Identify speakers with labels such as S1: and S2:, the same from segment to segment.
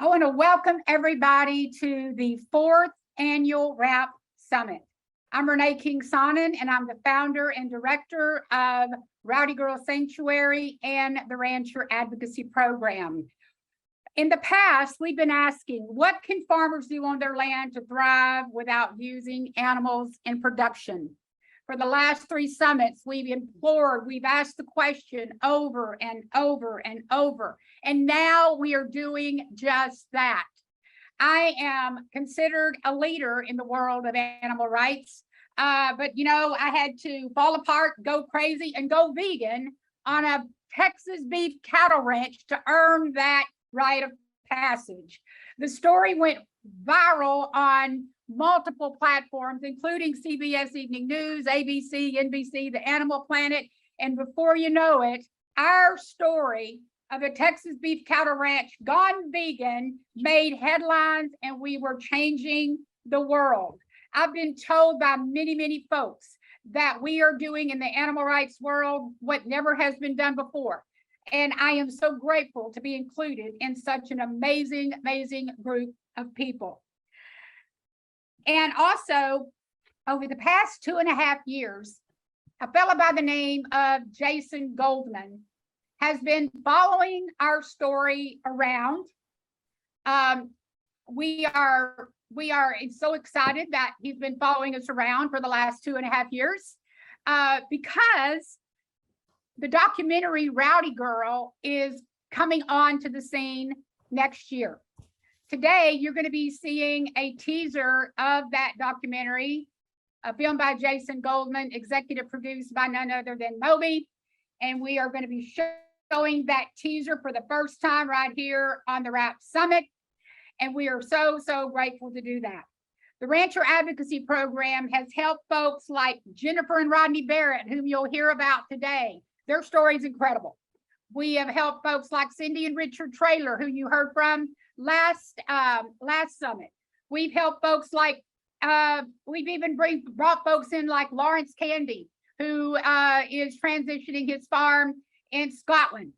S1: I want to welcome everybody to the 4th annual WRAP Summit. I'm Renee King-Sonnen, and I'm the founder and director of Rowdy Girl Sanctuary and the Rancher Advocacy Program. In the past, we've been asking, what can farmers do on their land to thrive without using animals in production? For the last 3 summits, we've asked the question over and over and over, and now we are doing just that. I am considered a leader in the world of animal rights, but I had to fall apart, go crazy, and go vegan on a Texas beef cattle ranch to earn that rite of passage. The story went viral on multiple platforms, including CBS Evening News, ABC, NBC, the Animal Planet, and before you know it, our story of a Texas beef cattle ranch gone vegan made headlines, and we were changing the world. I've been told by many, many folks that we are doing in the animal rights world what never has been done before. And I am so grateful to be included in such an amazing, amazing group of people. And also, over the past 2.5 years, a fellow by the name of Jason Goldman has been following our story around. We are so excited that he's been following us around for the last 2.5 years because the documentary Rowdy Girl is coming on to the scene next year. Today, you're going to be seeing a teaser of that documentary, filmed by Jason Goldman, executive produced by none other than Moby. And we are going to be showing that teaser for the first time right here on the WRAP Summit. And we are so, so grateful to do that. The Rancher Advocacy Program has helped folks like Jennifer and Rodney Barrett, whom you'll hear about today. Their story is incredible. We have helped folks like Cindy and Richard Traylor, who you heard from last summit. We've helped folks like we've even brought folks in like Lawrence Candy, who is transitioning his farm in Scotland.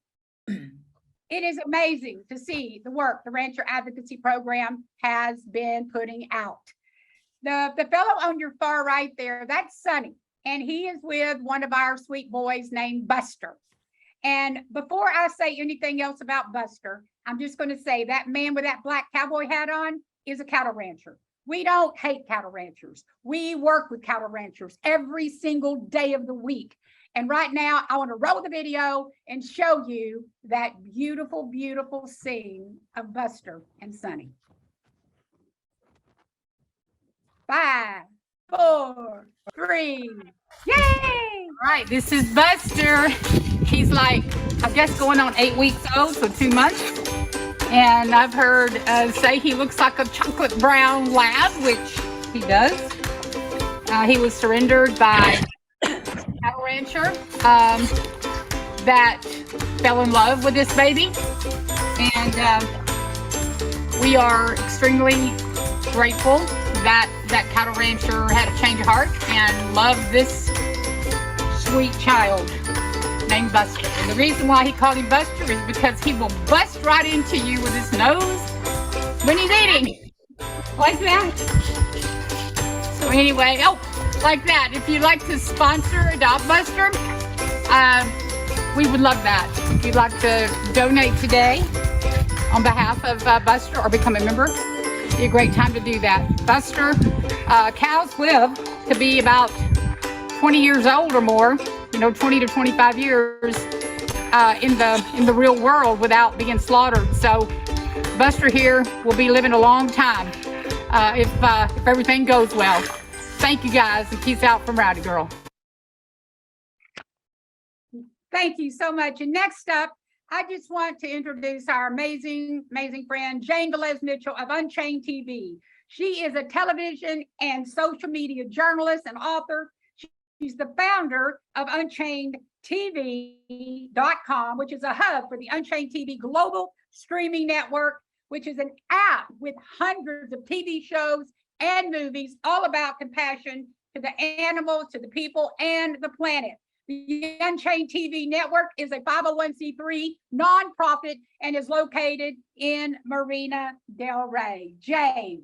S1: It is amazing to see the work the Rancher Advocacy Program has been putting out. The fellow on your far right there, that's Sonny, and he is with one of our sweet boys named Buster. And before I say anything else about Buster, I'm just going to say that man with that black cowboy hat on is a cattle rancher. We don't hate cattle ranchers. We work with cattle ranchers every single day of the week. And right now, I want to roll the video and show you that beautiful, beautiful scene of Buster and Sonny. 5, 4, 3, yay! All right, this is Buster. He's like, I guess going on 8 weeks old, so 2 months. And I've heard say he looks like a chocolate brown lab, which he does. He was surrendered by a cattle rancher that fell in love with this baby. And we are extremely grateful that that cattle rancher had a change of heart and loved this sweet child named Buster. And the reason why he called him Buster is because he will bust right into you with his nose when he's eating. Like that. So anyway, like that. If you'd like to sponsor Adopt Buster, we would love that. If you'd like to donate today on behalf of Buster or become a member, it'd be a great time to do that. Buster, cows live to be about 20 years old or more, 20 to 25 years in the real world without being slaughtered. So Buster here will be living a long time if everything goes well. Thank you guys, and peace out from Rowdy Girl. Thank you so much. And next up, I just want to introduce our amazing, amazing friend, Jane Velez Mitchell of Unchained TV. She is a television and social media journalist and author. She's the founder of UnchainedTV.com, which is a hub for the Unchained TV global streaming network, which is an app with hundreds of TV shows and movies all about compassion to the animals, to the people, and the planet. The Unchained TV network is a 501c3 nonprofit and is located in Marina del Rey. Jane.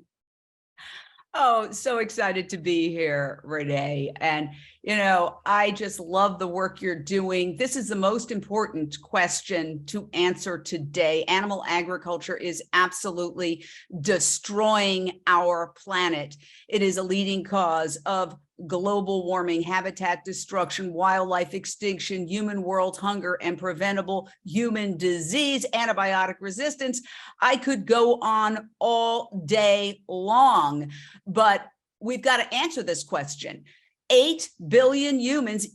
S2: Oh, so excited to be here, Renee. And, you know, I just love the work you're doing. This is the most important question to answer today. Animal agriculture is absolutely destroying our planet. It is a leading cause of global warming, habitat destruction, wildlife extinction, human world hunger, and preventable human disease, antibiotic resistance. I could go on all day long, but we've got to answer this question. 8 billion humans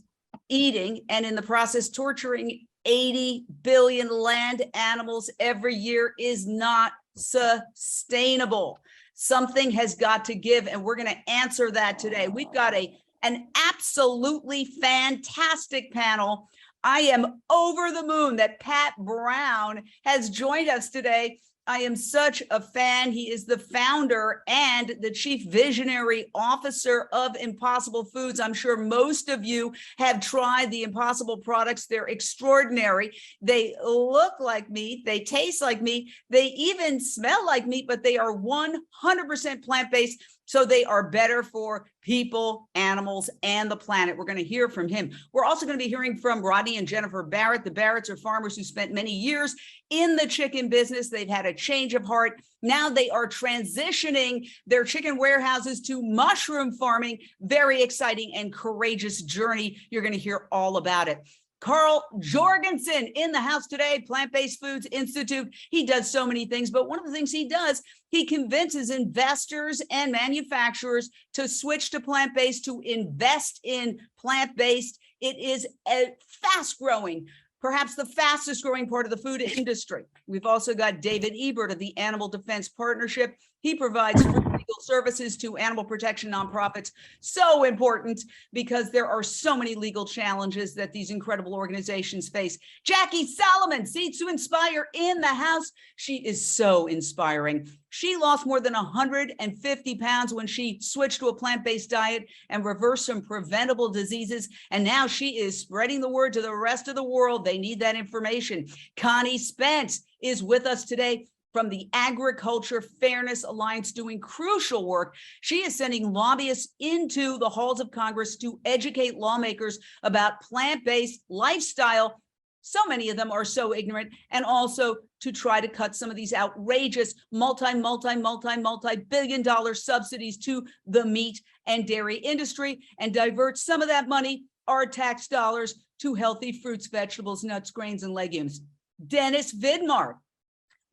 S2: eating and in the process torturing 80 billion land animals every year is not sustainable. Something has got to give, and we're going to answer that today. We've got an absolutely fantastic panel. I am over the moon that Pat Brown has joined us today. I am such a fan. He is the founder and the chief visionary officer of Impossible Foods. I'm sure most of you have tried the Impossible products. They're extraordinary. They look like meat. They taste like meat. They even smell like meat, but they are 100% plant-based. So they are better for people, animals, and the planet. We're going to hear from him. We're also going to be hearing from Rodney and Jennifer Barrett. The Barretts are farmers who spent many years in the chicken business. They've had a change of heart. Now they are transitioning their chicken warehouses to mushroom farming. Very exciting and courageous journey. You're going to hear all about it. Carl Jorgensen in the house today, Plant-Based Foods Institute. He does so many things, but one of the things he does, he convinces investors and manufacturers to switch to plant-based, to invest in plant-based. It is a fast-growing, perhaps the fastest growing part of the food industry. We've also got David Ebert of the Animal Defense Partnership. He provides free legal services to animal protection nonprofits. So important because there are so many legal challenges that these incredible organizations face. Jackie Solomon, Seeds to Inspire in the house. She is so inspiring. She lost more than 150 pounds when she switched to a plant-based diet and reversed some preventable diseases. And now she is spreading the word to the rest of the world. They need that information. Connie Spence is with us today from the Agriculture Fairness Alliance, doing crucial work. She is sending lobbyists into the halls of Congress to educate lawmakers about plant-based lifestyle. So many of them are so ignorant, and also to try to cut some of these outrageous multi-billion-dollar subsidies to the meat and dairy industry and divert some of that money, our tax dollars, to healthy fruits, vegetables, nuts, grains, and legumes. Dennis Vidmar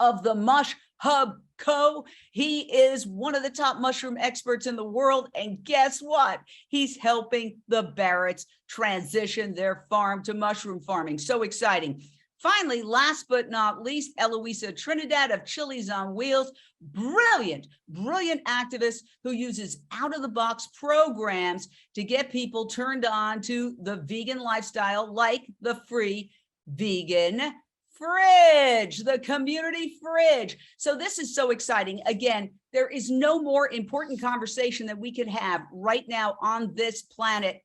S2: of the Mush Hub Co. He is one of the top mushroom experts in the world. And guess what? He's helping the Barretts transition their farm to mushroom farming. So exciting. Finally, last but not least, Eloisa Trinidad of Chilies on Wheels, brilliant activist who uses out-of-the-box programs to get people turned on to the vegan lifestyle, like the free vegan fridge, the community fridge. So this is so exciting. Again, there is no more important conversation that we could have right now on this planet.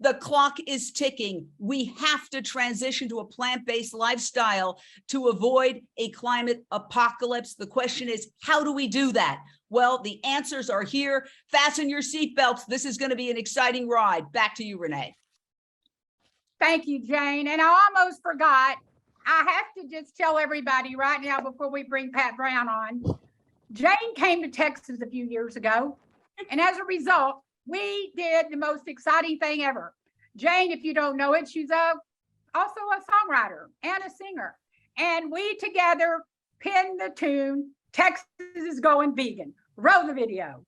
S2: The clock is ticking. We have to transition to a plant-based lifestyle to avoid a climate apocalypse. The question is, how do we do that? Well, the answers are here. Fasten your seatbelts. This is going to be an exciting ride. Back to you, Renee.
S1: Thank you, Jane. And I almost forgot. I have to just tell everybody right now before we bring Pat Brown on. Jane came to Texas a few years ago, and as a result, we did the most exciting thing ever. Jane, if you don't know it, she's also a songwriter and a singer. And we together penned the tune, Texas is Going Vegan. Roll the video.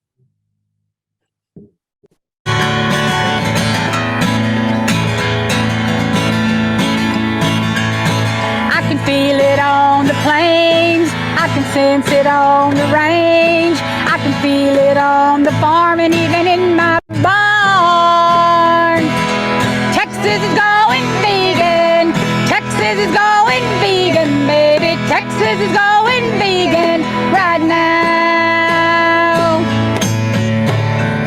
S1: I can feel it on the plains. I can sense it on the range. I can feel it on the farm and even in my barn. Texas is going vegan. Texas is going vegan, baby. Texas is going vegan right now.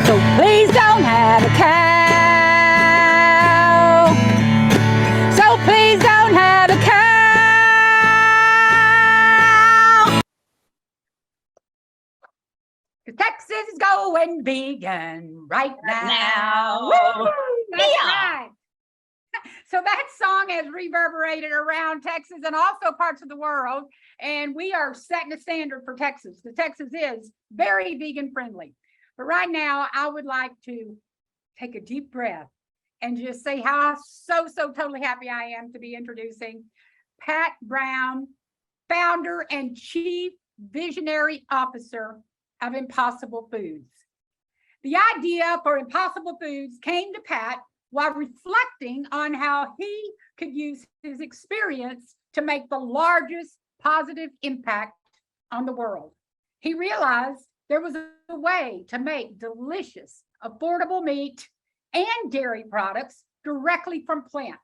S1: So please don't have a cow. going vegan right now.
S2: now.
S1: Woo! That's
S2: Yeah.
S1: right. So that song has reverberated around Texas and also parts of the world. And we are setting a standard for Texas. The Texas is very vegan friendly. But right now, I would like to take a deep breath and just say how so totally happy I am to be introducing Pat Brown, founder and chief visionary officer of Impossible Foods. The idea for Impossible Foods came to Pat while reflecting on how he could use his experience to make the largest positive impact on the world. He realized there was a way to make delicious, affordable meat and dairy products directly from plants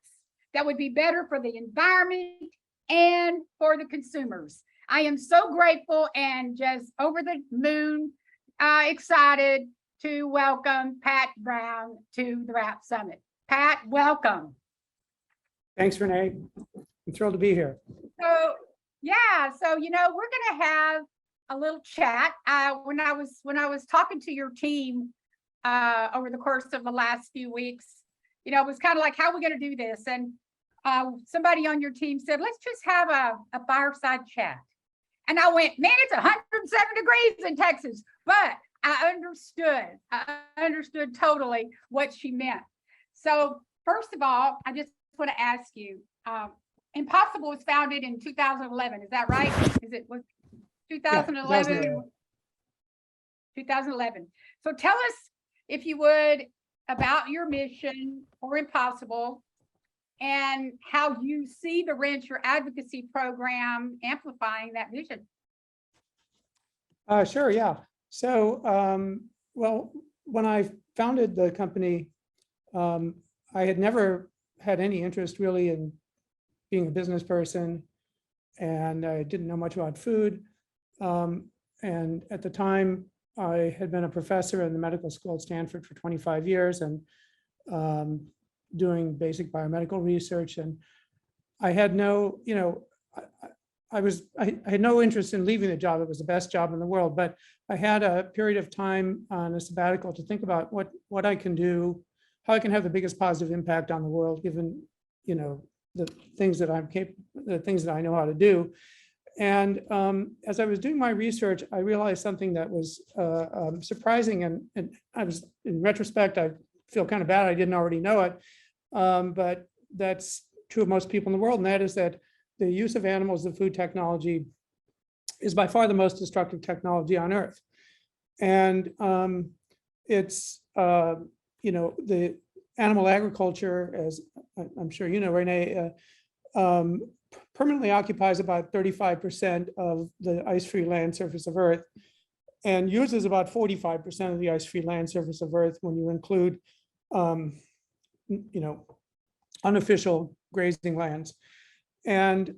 S1: that would be better for the environment and for the consumers. I am so grateful and just over the moon excited to welcome Pat Brown to the WRAP Summit. Pat, welcome.
S3: Thanks, Renee. I'm thrilled to be here.
S1: So, yeah, so we're going to have a little chat. When I was talking to your team over the course of the last few weeks, it was kind of like, how are we going to do this? And somebody on your team said, let's just have a fireside chat. And I went, man, it's 107 degrees in Texas, but I understood totally what she meant. So first of all, I just want to ask you, Impossible was founded in 2011. Is that right? Was 2011?
S3: Yeah,
S1: 2011. So tell us, if you would, about your mission for Impossible and how you see the Rancher Advocacy Program amplifying that vision.
S3: Sure, yeah. So, well, when I founded the company, I had never had any interest really in being a business person, and I didn't know much about food. And at the time, I had been a professor in the medical school at Stanford for 25 years and doing basic biomedical research. And I had no, I had no interest in leaving the job. It was the best job in the world, but I had a period of time on a sabbatical to think about what I can do, how I can have the biggest positive impact on the world, given, the things that the things that I know how to do. And as I was doing my research, I realized something that was surprising, and I was, in retrospect, I feel kind of bad I didn't already know it, but that's true of most people in the world, and that is that the use of animals as food technology is by far the most destructive technology on Earth. And it's, the animal agriculture, as I'm sure you know, Renee, permanently occupies about 35% of the ice-free land surface of Earth and uses about 45% of the ice-free land surface of Earth when you include, unofficial grazing lands. And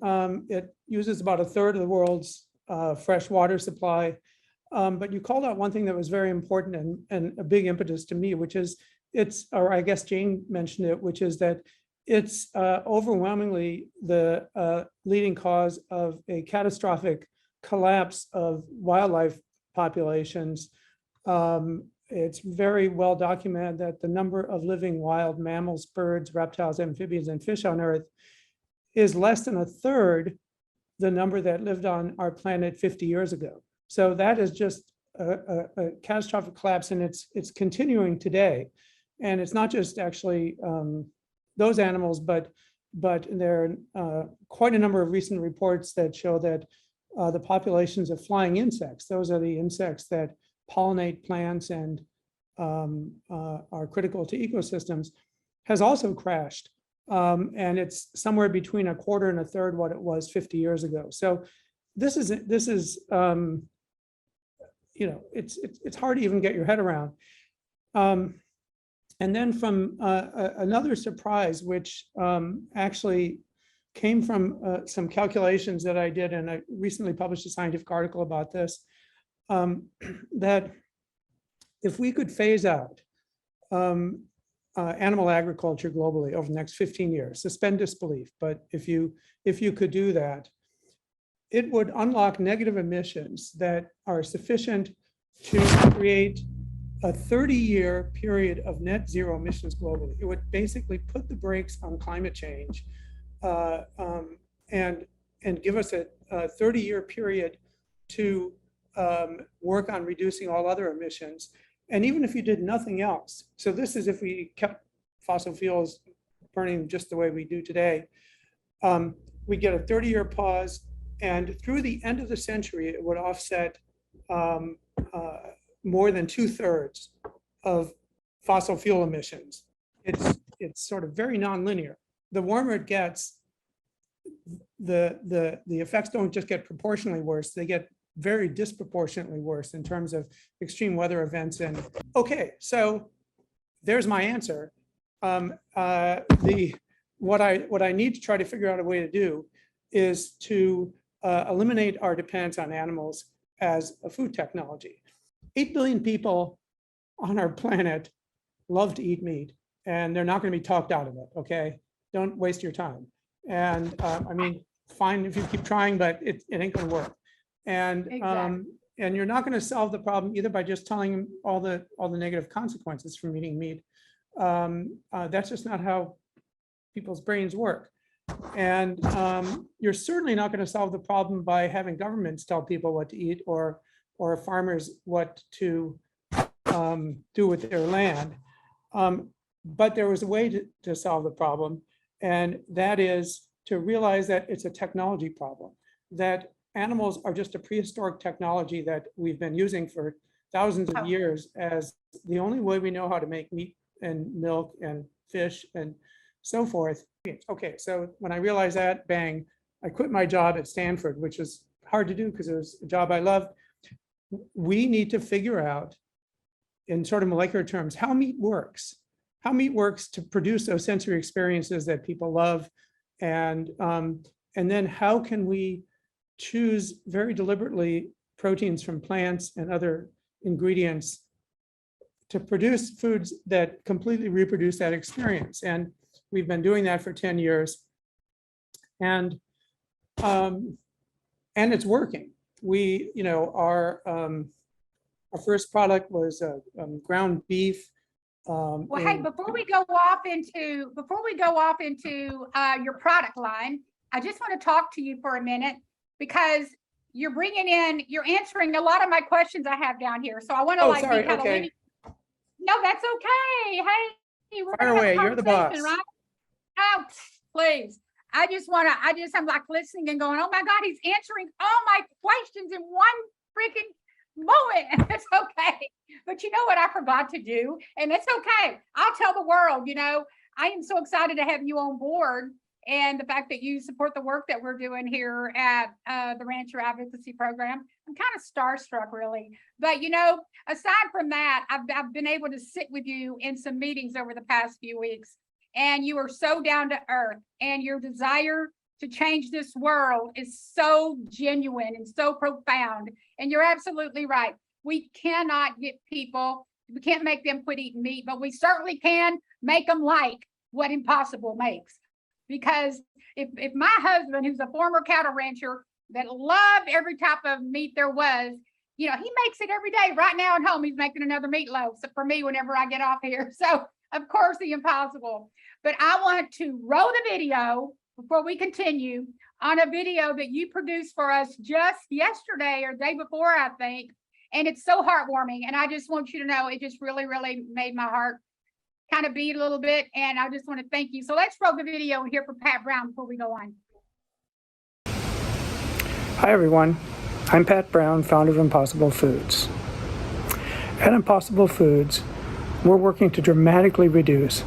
S3: it uses about a third of the world's fresh water supply. But you called out one thing that was very important and a big impetus to me, which is or I guess Jane mentioned it, which is that it's overwhelmingly the leading cause of a catastrophic collapse of wildlife populations. It's very well documented that the number of living wild mammals, birds, reptiles, amphibians, and fish on Earth is less than a third the number that lived on our planet 50 years ago. So that is just a catastrophic collapse, and it's continuing today. And it's not just actually those animals, but there are quite a number of recent reports that show that the populations of flying insects, those are the insects that pollinate plants and are critical to ecosystems, has also crashed. And it's somewhere between a quarter and a third what it was 50 years ago. So this is it's hard to even get your head around. And then from another surprise, which actually came from some calculations that I did, and I recently published a scientific article about this, that if we could phase out animal agriculture globally over the next 15 years, suspend disbelief, but if you could do that, it would unlock negative emissions that are sufficient to create a 30-year period of net zero emissions globally. It would basically put the brakes on climate change and give us a 30-year period to work on reducing all other emissions. And even if you did nothing else, so this is if we kept fossil fuels burning just the way we do today, we get a 30-year pause, and through the end of the century, it would offset more than 2/3 of fossil fuel emissions. It's sort of very nonlinear. The warmer it gets, the effects don't just get proportionally worse, they get very disproportionately worse in terms of extreme weather events. And okay, so there's my answer. What I need to try to figure out a way to do is to eliminate our dependence on animals as a food technology. 8 billion people on our planet love to eat meat, and they're not going to be talked out of it. Okay, don't waste your time. And I mean, fine if you keep trying, but it ain't going to work. And
S1: Exactly.
S3: And you're not going to solve the problem either by just telling them all the negative consequences from eating meat. That's just not how people's brains work. And you're certainly not going to solve the problem by having governments tell people what to eat or farmers what to do with their land. But there was a way to solve the problem, and that is to realize that it's a technology problem, that animals are just a prehistoric technology that we've been using for thousands of years as the only way we know how to make meat and milk and fish and so forth. Okay, so when I realized that, bang, I quit my job at Stanford, which was hard to do because it was a job I loved. We need to figure out, in sort of molecular terms, how meat works to produce those sensory experiences that people love. And then how can we choose very deliberately proteins from plants and other ingredients to produce foods that completely reproduce that experience. And we've been doing that for 10 years. And it's working. We, our first product was ground beef.
S1: Well, hey, before we go off into your product line, I just want to talk to you for a minute, because you're answering a lot of my questions I have down here. So I want to
S3: sorry, okay.
S1: No, that's okay. Hey, we're
S3: Fire
S1: gonna have a
S3: away, you're the boss.
S1: conversation, right? Oh, please. I'm like listening and going, oh my God, he's answering all my questions in one freaking moment. It's okay. But you know what I forgot to do? And it's okay. I'll tell the world, I am so excited to have you on board, and the fact that you support the work that we're doing here at the Rancher Advocacy Program. I'm kind of starstruck, really. But, aside from that, I've been able to sit with you in some meetings over the past few weeks, and you are so down to earth, and your desire to change this world is so genuine and so profound. And you're absolutely right. We cannot we can't make them quit eating meat, but we certainly can make them like what impossible makes. Because if my husband, who's a former cattle rancher that loved every type of meat there was, he makes it every day. Right now at home, he's making another meatloaf for me whenever I get off here. So of course, the impossible. But I want to roll the video before we continue on a video that you produced for us just yesterday or day before, I think. And it's so heartwarming. And I just want you to know, it just really, really made my heart kind of beat a little bit. And I just want to thank you. So let's roll the video and hear from Pat Brown before we go on.
S3: Hi, everyone. I'm Pat Brown, founder of Impossible Foods. At Impossible Foods, we're working to dramatically reduce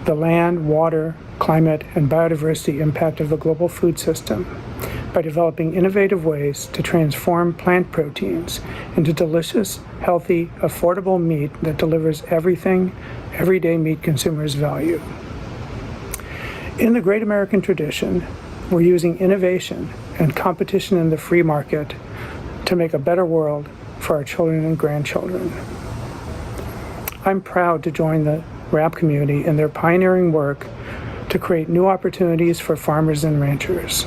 S3: the land, water, climate, and biodiversity impact of the global food system by developing innovative ways to transform plant proteins into delicious, healthy, affordable meat that delivers everything everyday meat consumers value. In the great American tradition, we're using innovation and competition in the free market to make a better world for our children and grandchildren. I'm proud to join the RAP community in their pioneering work to create new opportunities for farmers and ranchers.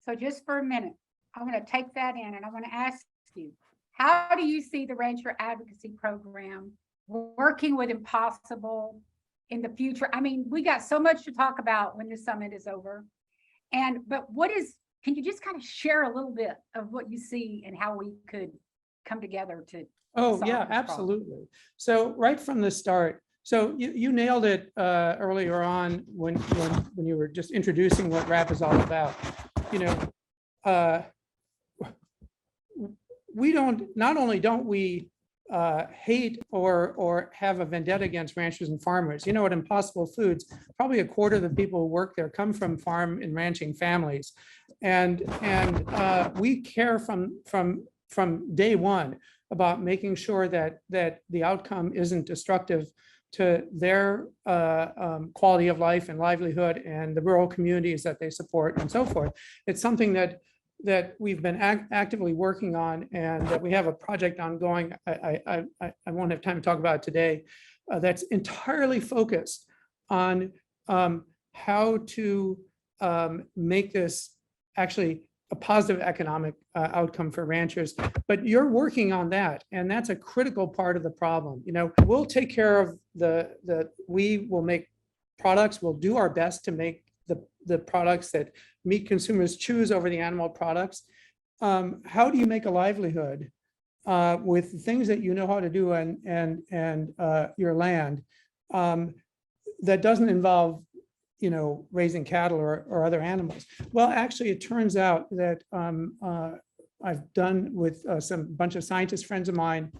S1: So just for a minute, I want to take that in and I want to ask you, how do you see the Rancher Advocacy Program working with Impossible in the future? I mean, we got so much to talk about when this summit is over. But can you just kind of share a little bit of what you see and how we could come together to
S3: Oh,
S1: solve
S3: yeah,
S1: this problem?
S3: absolutely. So right from the start, so you nailed it earlier on when you were just introducing what RAP is all about. You know, we not only don't we hate or have a vendetta against ranchers and farmers. You know, at Impossible Foods, probably a quarter of the people who work there come from farm and ranching families, and we care from day one about making sure that the outcome isn't destructive to their quality of life and livelihood and the rural communities that they support and so forth. It's something that we've been actively working on, and that we have a project ongoing. I won't have time to talk about it today. That's entirely focused on how to make this actually a positive economic outcome for ranchers. But you're working on that, and that's a critical part of the problem. You know, we'll take care of we will make products. We'll do our best to make the products that meat consumers choose over the animal products. How do you make a livelihood with things that you know how to do and your land that doesn't involve, you know, raising cattle or other animals? Well, actually, it turns out that I've done with some bunch of scientist friends of mine,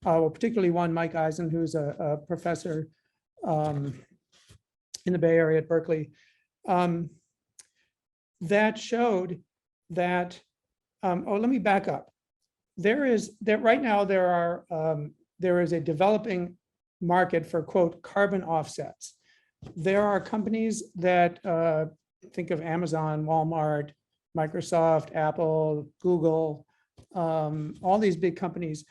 S3: well, particularly one, Mike Eisen, who's a professor in the Bay Area at Berkeley, that showed that, let me back up. There is right now there is a developing market for, quote, carbon offsets. There are companies that think of Amazon, Walmart, Microsoft, Apple, Google, all these big companies.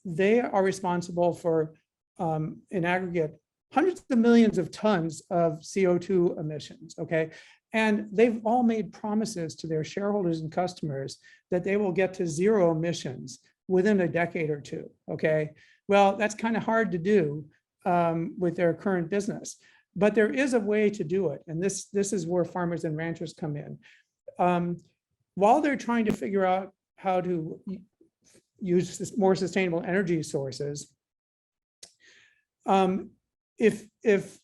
S3: They are responsible for, in aggregate, hundreds of millions of tons of CO2 emissions, okay? And they've all made promises to their shareholders and customers that they will get to zero emissions within a decade or two, okay? Well, that's kind of hard to do with their current business, but there is a way to do it. And this is where farmers and ranchers come in. While they're trying to figure out how to use more sustainable energy sources, if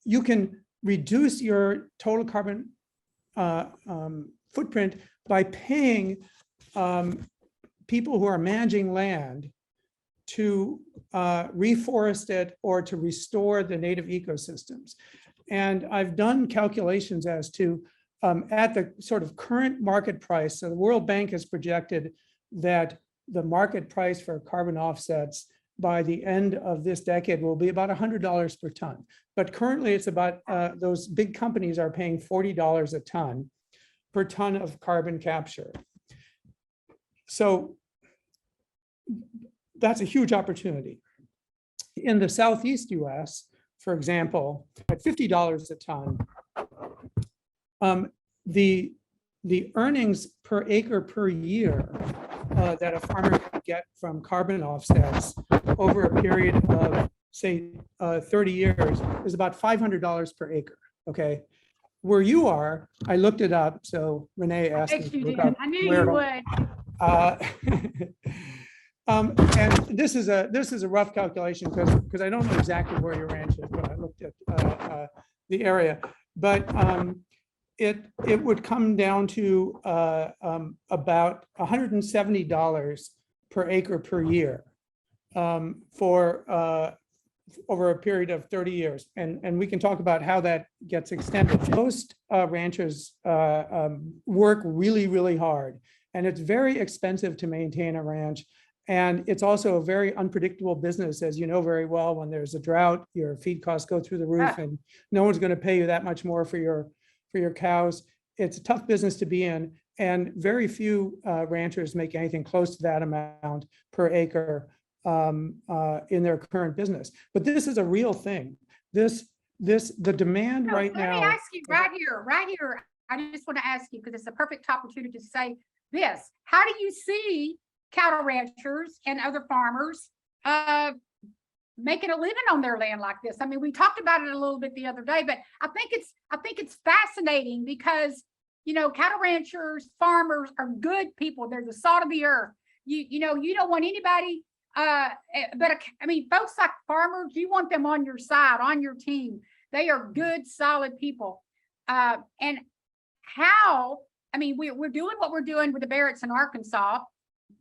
S3: you can reduce your total carbon footprint by paying people who are managing land to reforest it or to restore the native ecosystems. And I've done calculations as to at the sort of current market price. So the World Bank has projected that the market price for carbon offsets by the end of this decade will be about $100 per ton. But currently it's about, those big companies are paying $40 a ton per ton of carbon capture. So that's a huge opportunity. In the Southeast US, for example, at $50 a ton, the earnings per acre per year that a farmer can get from carbon offsets over a period of, say, 30 years is about $500 per acre, okay? Where you are, I looked it up, so Renee asked me to look up.
S1: I knew you would.
S3: And this is a rough calculation because I don't know exactly where your ranch is, but I looked at the area. But it would come down to about $170 per acre per year for over a period of 30 years. And we can talk about how that gets extended. Most ranchers work really, really hard, and it's very expensive to maintain a ranch. And it's also a very unpredictable business, as you know very well. When there's a drought, your feed costs go through the roof, and no one's going to pay you that much more for your cows. It's a tough business to be in, and very few ranchers make anything close to that amount per acre in their current business. But this is a real thing. The demand right now.
S1: Let me ask you right here. I just want to ask you, because it's a perfect opportunity to say this. How do you see cattle ranchers and other farmers making a living on their land like this. I mean, we talked about it a little bit the other day, but I think it's fascinating because, you know, cattle ranchers, farmers are good people. They're the salt of the earth. You know, you don't want anybody, but I mean, folks like farmers, you want them on your side, on your team. They are good, solid people. And how, I mean, we're doing what we're doing with the Barretts in Arkansas,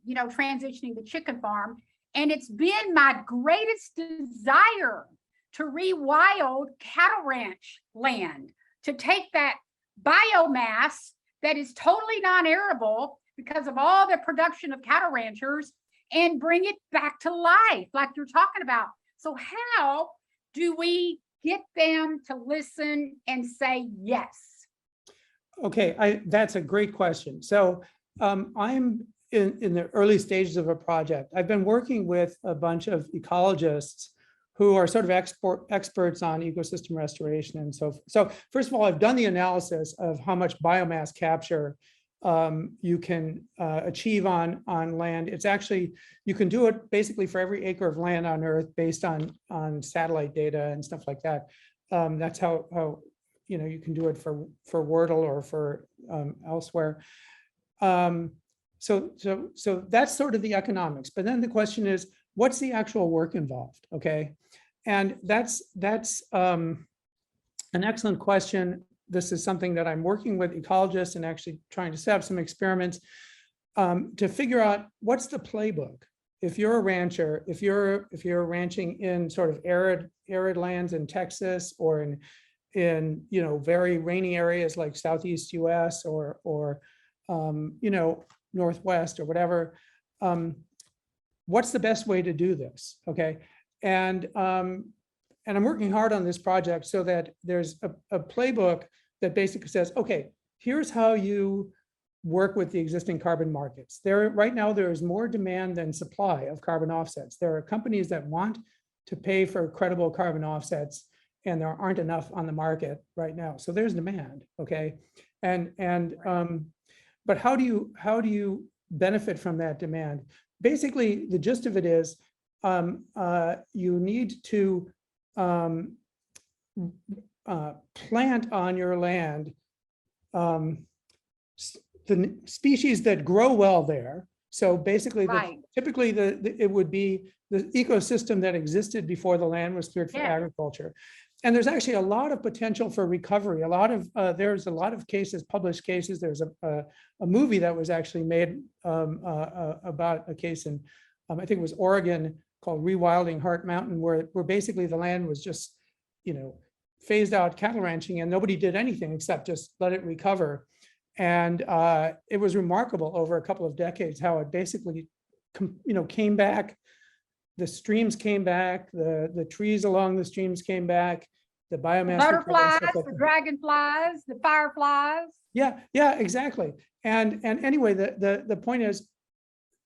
S1: you know, transitioning the chicken farm. And it's been my greatest desire to rewild cattle ranch land, to take that biomass that is totally non-arable because of all the production of cattle ranchers and bring it back to life like you're talking about. So how do we get them to listen and say yes?
S3: Okay, that's a great question. So I'm in the early stages of a project. I've been working with a bunch of ecologists who are sort of experts on ecosystem restoration. And so first of all, I've done the analysis of how much biomass capture you can achieve on land. It's actually, you can do it basically for every acre of land on Earth based on satellite data and stuff like that. That's how you know, you can do it for Wordle or for elsewhere. So that's sort of the economics. But then the question is, what's the actual work involved? Okay, and that's an excellent question. This is something that I'm working with ecologists and actually trying to set up some experiments to figure out what's the playbook. If you're a rancher, if you're ranching in sort of arid lands in Texas or in you know, very rainy areas like Southeast US or you know, Northwest or whatever, what's the best way to do this? Okay, and I'm working hard on this project so that there's a playbook that basically says, okay, here's how you work with the existing carbon markets. Right now, there is more demand than supply of carbon offsets. There are companies that want to pay for credible carbon offsets, and there aren't enough on the market right now. So there's demand, okay? But how do you benefit from that demand? Basically, the gist of it is you need to plant on your land the species that grow well there. So basically,
S1: Right.
S3: typically it would be the ecosystem that existed before the land was cleared for
S1: Yeah.
S3: agriculture. And there's actually a lot of potential for recovery. There's a lot of cases, published cases. There's a movie that was actually made about a case in, I think it was Oregon, called Rewilding Heart Mountain, where basically the land was just, you know, phased out cattle ranching and nobody did anything except just let it recover. And it was remarkable over a couple of decades how it basically, you know, came back. The streams came back, the trees along the streams came back, the biomass.
S1: Butterflies, the dragonflies, the fireflies.
S3: Yeah, exactly. And anyway, the point is,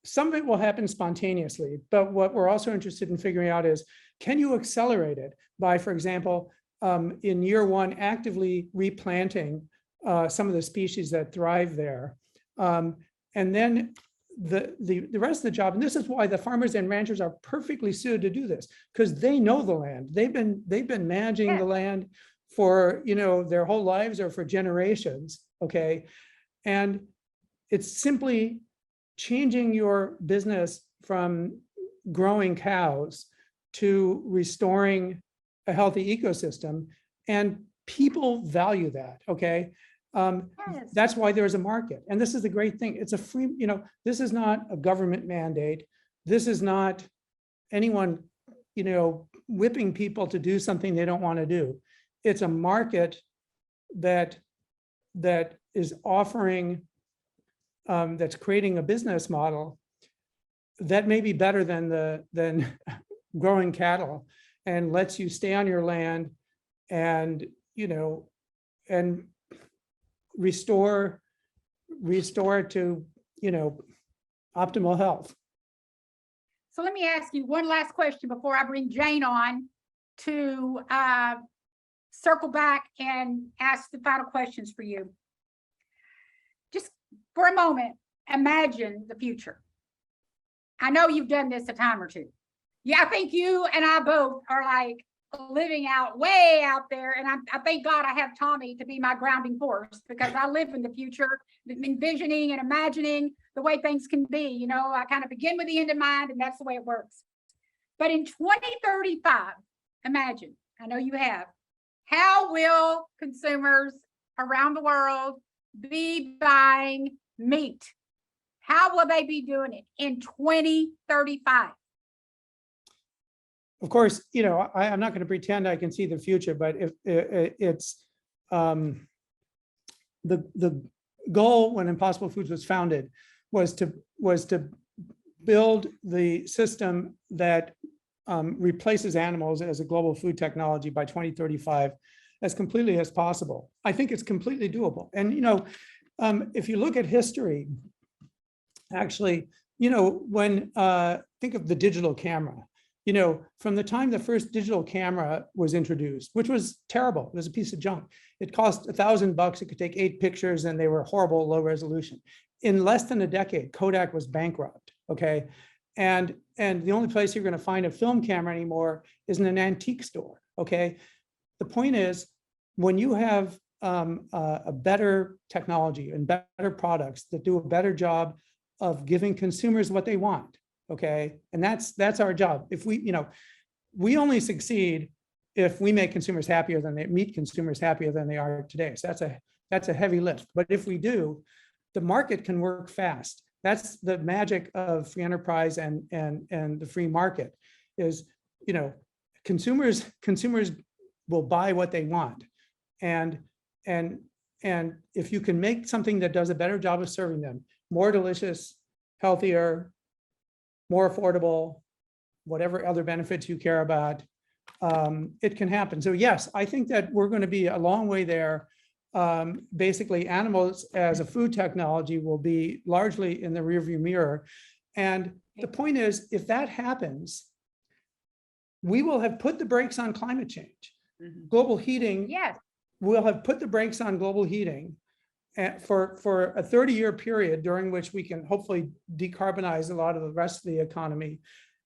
S3: some of it will happen spontaneously, but what we're also interested in figuring out is, can you accelerate it by, for example, in year one, actively replanting some of the species that thrive there. And then the rest of the job, and this is why the farmers and ranchers are perfectly suited to do this, because they know the land. They've been managing the land for, you know, their whole lives or for generations, okay? And it's simply changing your business from growing cows to restoring a healthy ecosystem, and people value that, okay?
S1: Yes.
S3: That's why there's a market. And this is the great thing. It's a free, you know, this is not a government mandate. This is not anyone, you know, whipping people to do something they don't want to do. It's a market that is offering, that's creating a business model that may be better than growing cattle, and lets you stay on your land and, you know, and restore it to, you know, optimal health.
S1: So let me ask you one last question before I bring Jane on to circle back and ask the final questions for you. Just for a moment, imagine the future. I know you've done this a time or two. Yeah, I think you and I both are like living out way out there. And I thank God I have Tommy to be my grounding force, because I live in the future, envisioning and imagining the way things can be. You know, I kind of begin with the end in mind, and that's the way it works. But in 2035, imagine, I know you have, how will consumers around the world be buying meat? How will they be doing it in 2035?
S3: Of course, you know, I'm not going to pretend I can see the future, but if it's the goal when Impossible Foods was founded was to build the system that replaces animals as a global food technology by 2035 as completely as possible. I think it's completely doable. And, you know, if you look at history, actually, you know, when think of the digital camera, you know, from the time the first digital camera was introduced, which was terrible, it was a piece of junk. It cost $1,000. It could take 8 pictures and they were horrible, low resolution. In less than a decade, Kodak was bankrupt, okay? And the only place you're gonna find a film camera anymore is in an antique store, okay? The point is, when you have a better technology and better products that do a better job of giving consumers what they want, okay? And that's our job. If we, you know, we only succeed if we make consumers happier than they meet consumers happier than they are today. So that's a heavy lift. But if we do, the market can work fast. That's the magic of free enterprise and the free market is, you know, consumers will buy what they want. And if you can make something that does a better job of serving them, more delicious, healthier, more affordable, whatever other benefits you care about, it can happen. So yes, I think that we're going to be a long way there. Basically, animals as a food technology will be largely in the rearview mirror. And the point is, if that happens, we will have put the brakes on climate change.
S2: Mhm.
S3: Global heating,
S1: Yes.
S3: we'll have put the brakes on global heating for a 30-year period during which we can hopefully decarbonize a lot of the rest of the economy.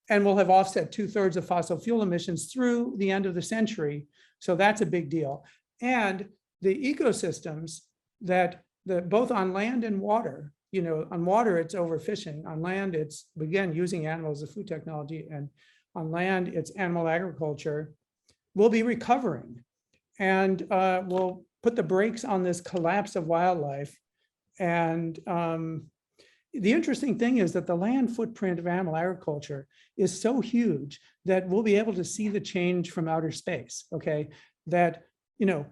S3: And we'll have offset 2/3 of fossil fuel emissions through the end of the century. So that's a big deal. And the ecosystems that both on land and water, you know, on water, it's overfishing. On land, it's, again, using animals as food technology. And on land, it's animal agriculture. We'll be recovering. And we'll put the brakes on this collapse of wildlife. And the interesting thing is that the land footprint of animal agriculture is so huge that we'll be able to see the change from outer space, okay? That, you know,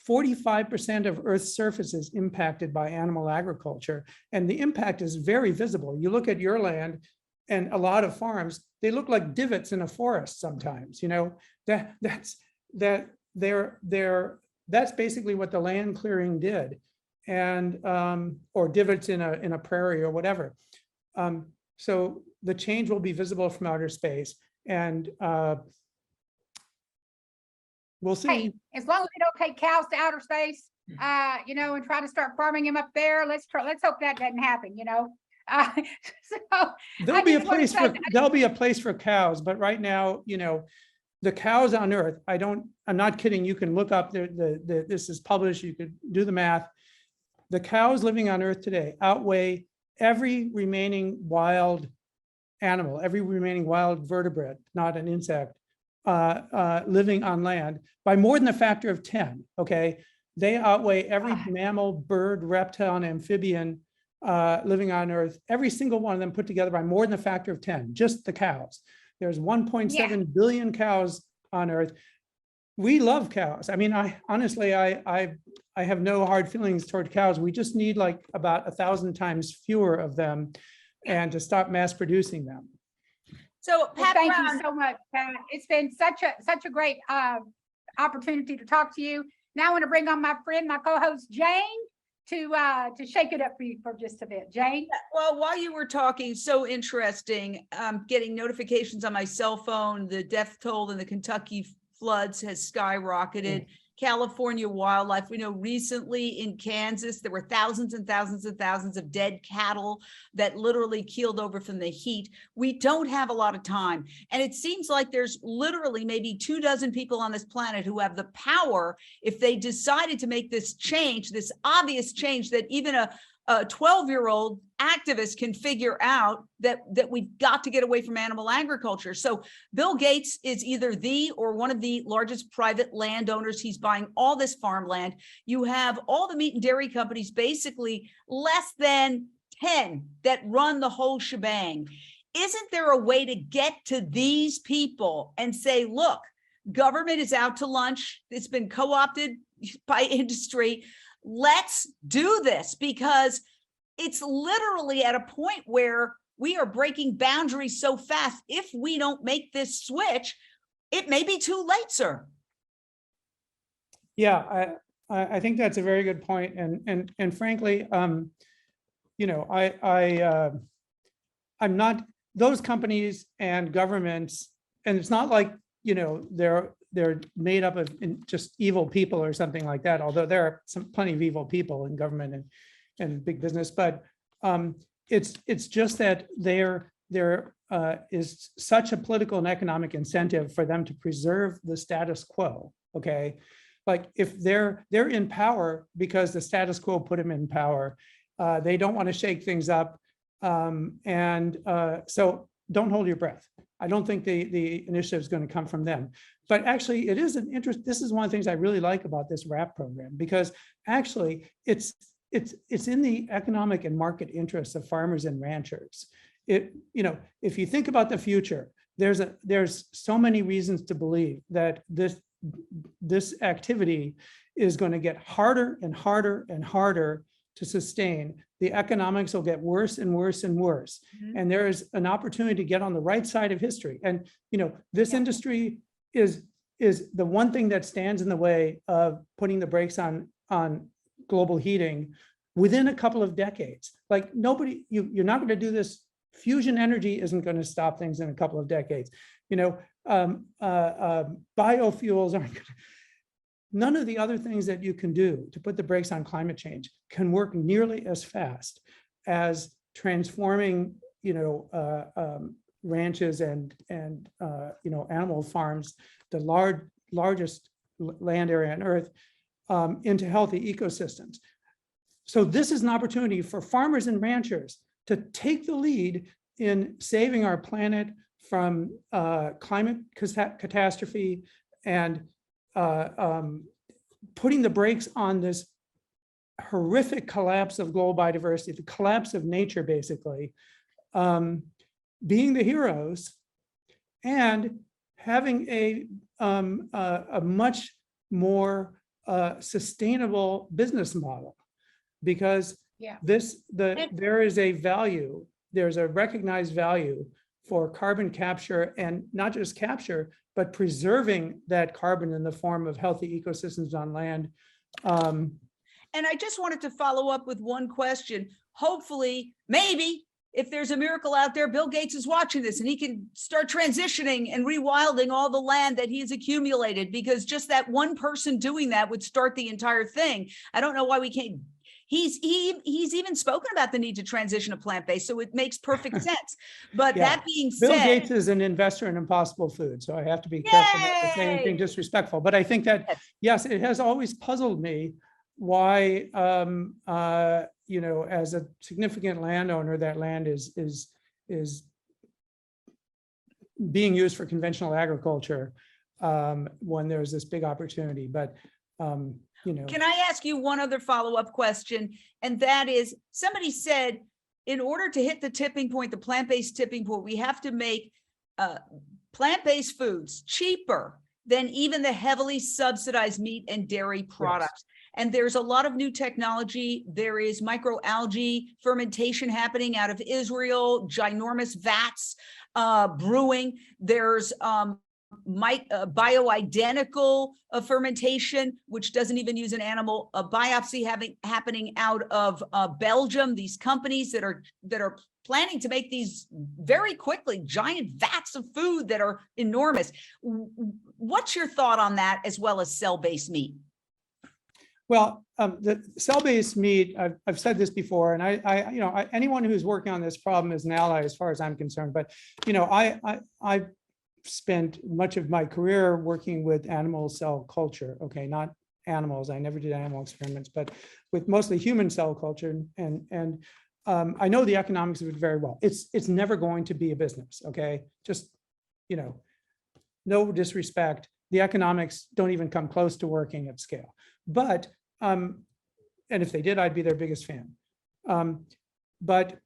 S3: 45% of Earth's surface is impacted by animal agriculture, and the impact is very visible. You look at your land and a lot of farms, they look like divots in a forest sometimes, you know, that's basically what the land clearing did, and or divots in a prairie or whatever. So the change will be visible from outer space, and we'll see.
S1: Hey, as long as we don't take cows to outer space, you know, and try to start farming them up there, let's hope that doesn't happen, you know. So
S3: There'll be a place for cows, but right now, you know, the cows on Earth, I'm not kidding. You can look up this is published. You could do the math. The cows living on Earth today outweigh every remaining wild animal, every remaining wild vertebrate, not an insect, living on land by more than a factor of 10. Okay, they outweigh every mammal, bird, reptile, and amphibian living on Earth, every single one of them put together by more than a factor of 10, just the cows. There's 1.7 billion cows on Earth. We love cows. I mean, I honestly, I have no hard feelings toward cows. We just need like about 1,000 times fewer of them, and to stop mass producing them.
S2: So
S1: well,
S2: Pat
S1: thank
S2: Brown,
S1: you so much, Pat. It's been such a great opportunity to talk to you. Now I want to bring on my friend, my co-host Jane, to shake it up for you for just a bit. Jane?
S2: well, while you were talking, so interesting, getting notifications on my cell phone, the death toll in the Kentucky floods has skyrocketed. California wildlife. We know recently in Kansas, there were thousands and thousands and thousands of dead cattle that literally keeled over from the heat. We don't have a lot of time. And it seems like there's literally maybe 24 people on this planet who have the power, if they decided to make this change, this obvious change that even a 12-year-old activist can figure out that we've got to get away from animal agriculture. So Bill Gates is either the or one of the largest private landowners. He's buying all this farmland. You have all the meat and dairy companies, basically less than 10 that run the whole shebang. Isn't there a way to get to these people and say, look, government is out to lunch. It's been co-opted by industry. Let's do this, because it's literally at a point where we are breaking boundaries so fast. If we don't make this switch, it may be too late, sir.
S3: Yeah, I think that's a very good point. And frankly, you know, I'm not, those companies and governments, and it's not like, you know, they're made up of just evil people or something like that, although there are plenty of evil people in government and big business, but it's just that there is such a political and economic incentive for them to preserve the status quo. Okay, like if they're in power because the status quo put them in power, they don't want to shake things up, and so don't hold your breath. I don't think the initiative is going to come from them. But actually, it is an interest. This is one of the things I really like about this RAP program, because actually it's in the economic and market interests of farmers and ranchers. You know, if you think about the future, there's so many reasons to believe that this activity is going to get harder and harder and harder to sustain. The economics will get worse and worse and worse. Mm-hmm. And there is an opportunity to get on the right side of history. And, you know, this industry is the one thing that stands in the way of putting the brakes on global heating within a couple of decades. Like nobody, you're not going to do this. Fusion energy isn't going to stop things in a couple of decades. You know, biofuels aren't going to, none of the other things that you can do to put the brakes on climate change can work nearly as fast as transforming, you know, ranches and you know, animal farms, the largest land area on Earth, into healthy ecosystems. So this is an opportunity for farmers and ranchers to take the lead in saving our planet from climate catastrophe and putting the brakes on this horrific collapse of global biodiversity, the collapse of nature, basically, being the heroes and having a much more sustainable business model, because there is a value, there's a recognized value for carbon capture, and not just capture, but preserving that carbon in the form of healthy ecosystems on land.
S2: And I just wanted to follow up with one question. Hopefully, maybe, if there's a miracle out there, Bill Gates is watching this and he can start transitioning and rewilding all the land that he has accumulated, because just that one person doing that would start the entire thing. I don't know why we can't. He's even spoken about the need to transition to plant-based, so it makes perfect sense. But that being said,
S3: Bill Gates is an investor in Impossible Foods, so I have to be careful not to say anything disrespectful. But I think that, yes, it has always puzzled me why, you know, as a significant landowner, that land is being used for conventional agriculture when there's this big opportunity. But you know.
S2: Can I ask you one other follow-up question? And that is, somebody said, in order to hit the tipping point, the plant-based tipping point, we have to make plant-based foods cheaper than even the heavily subsidized meat and dairy products. Yes. And there's a lot of new technology. There is microalgae fermentation happening out of Israel, ginormous vats brewing. There's bioidentical fermentation, which doesn't even use an animal, a biopsy happening out of Belgium. These companies that are planning to make these very quickly giant vats of food that are enormous. What's your thought on that, as well as cell-based meat?
S3: Well, the cell-based meat, I've said this before, and anyone who's working on this problem is an ally as far as I'm concerned. But, I've spent much of my career working with animal cell culture. Okay, not animals. I never did animal experiments, but with mostly human cell culture. And I know the economics of it very well. It's never going to be a business. Okay, just, no disrespect. The economics don't even come close to working at scale. But, and if they did, I'd be their biggest fan. But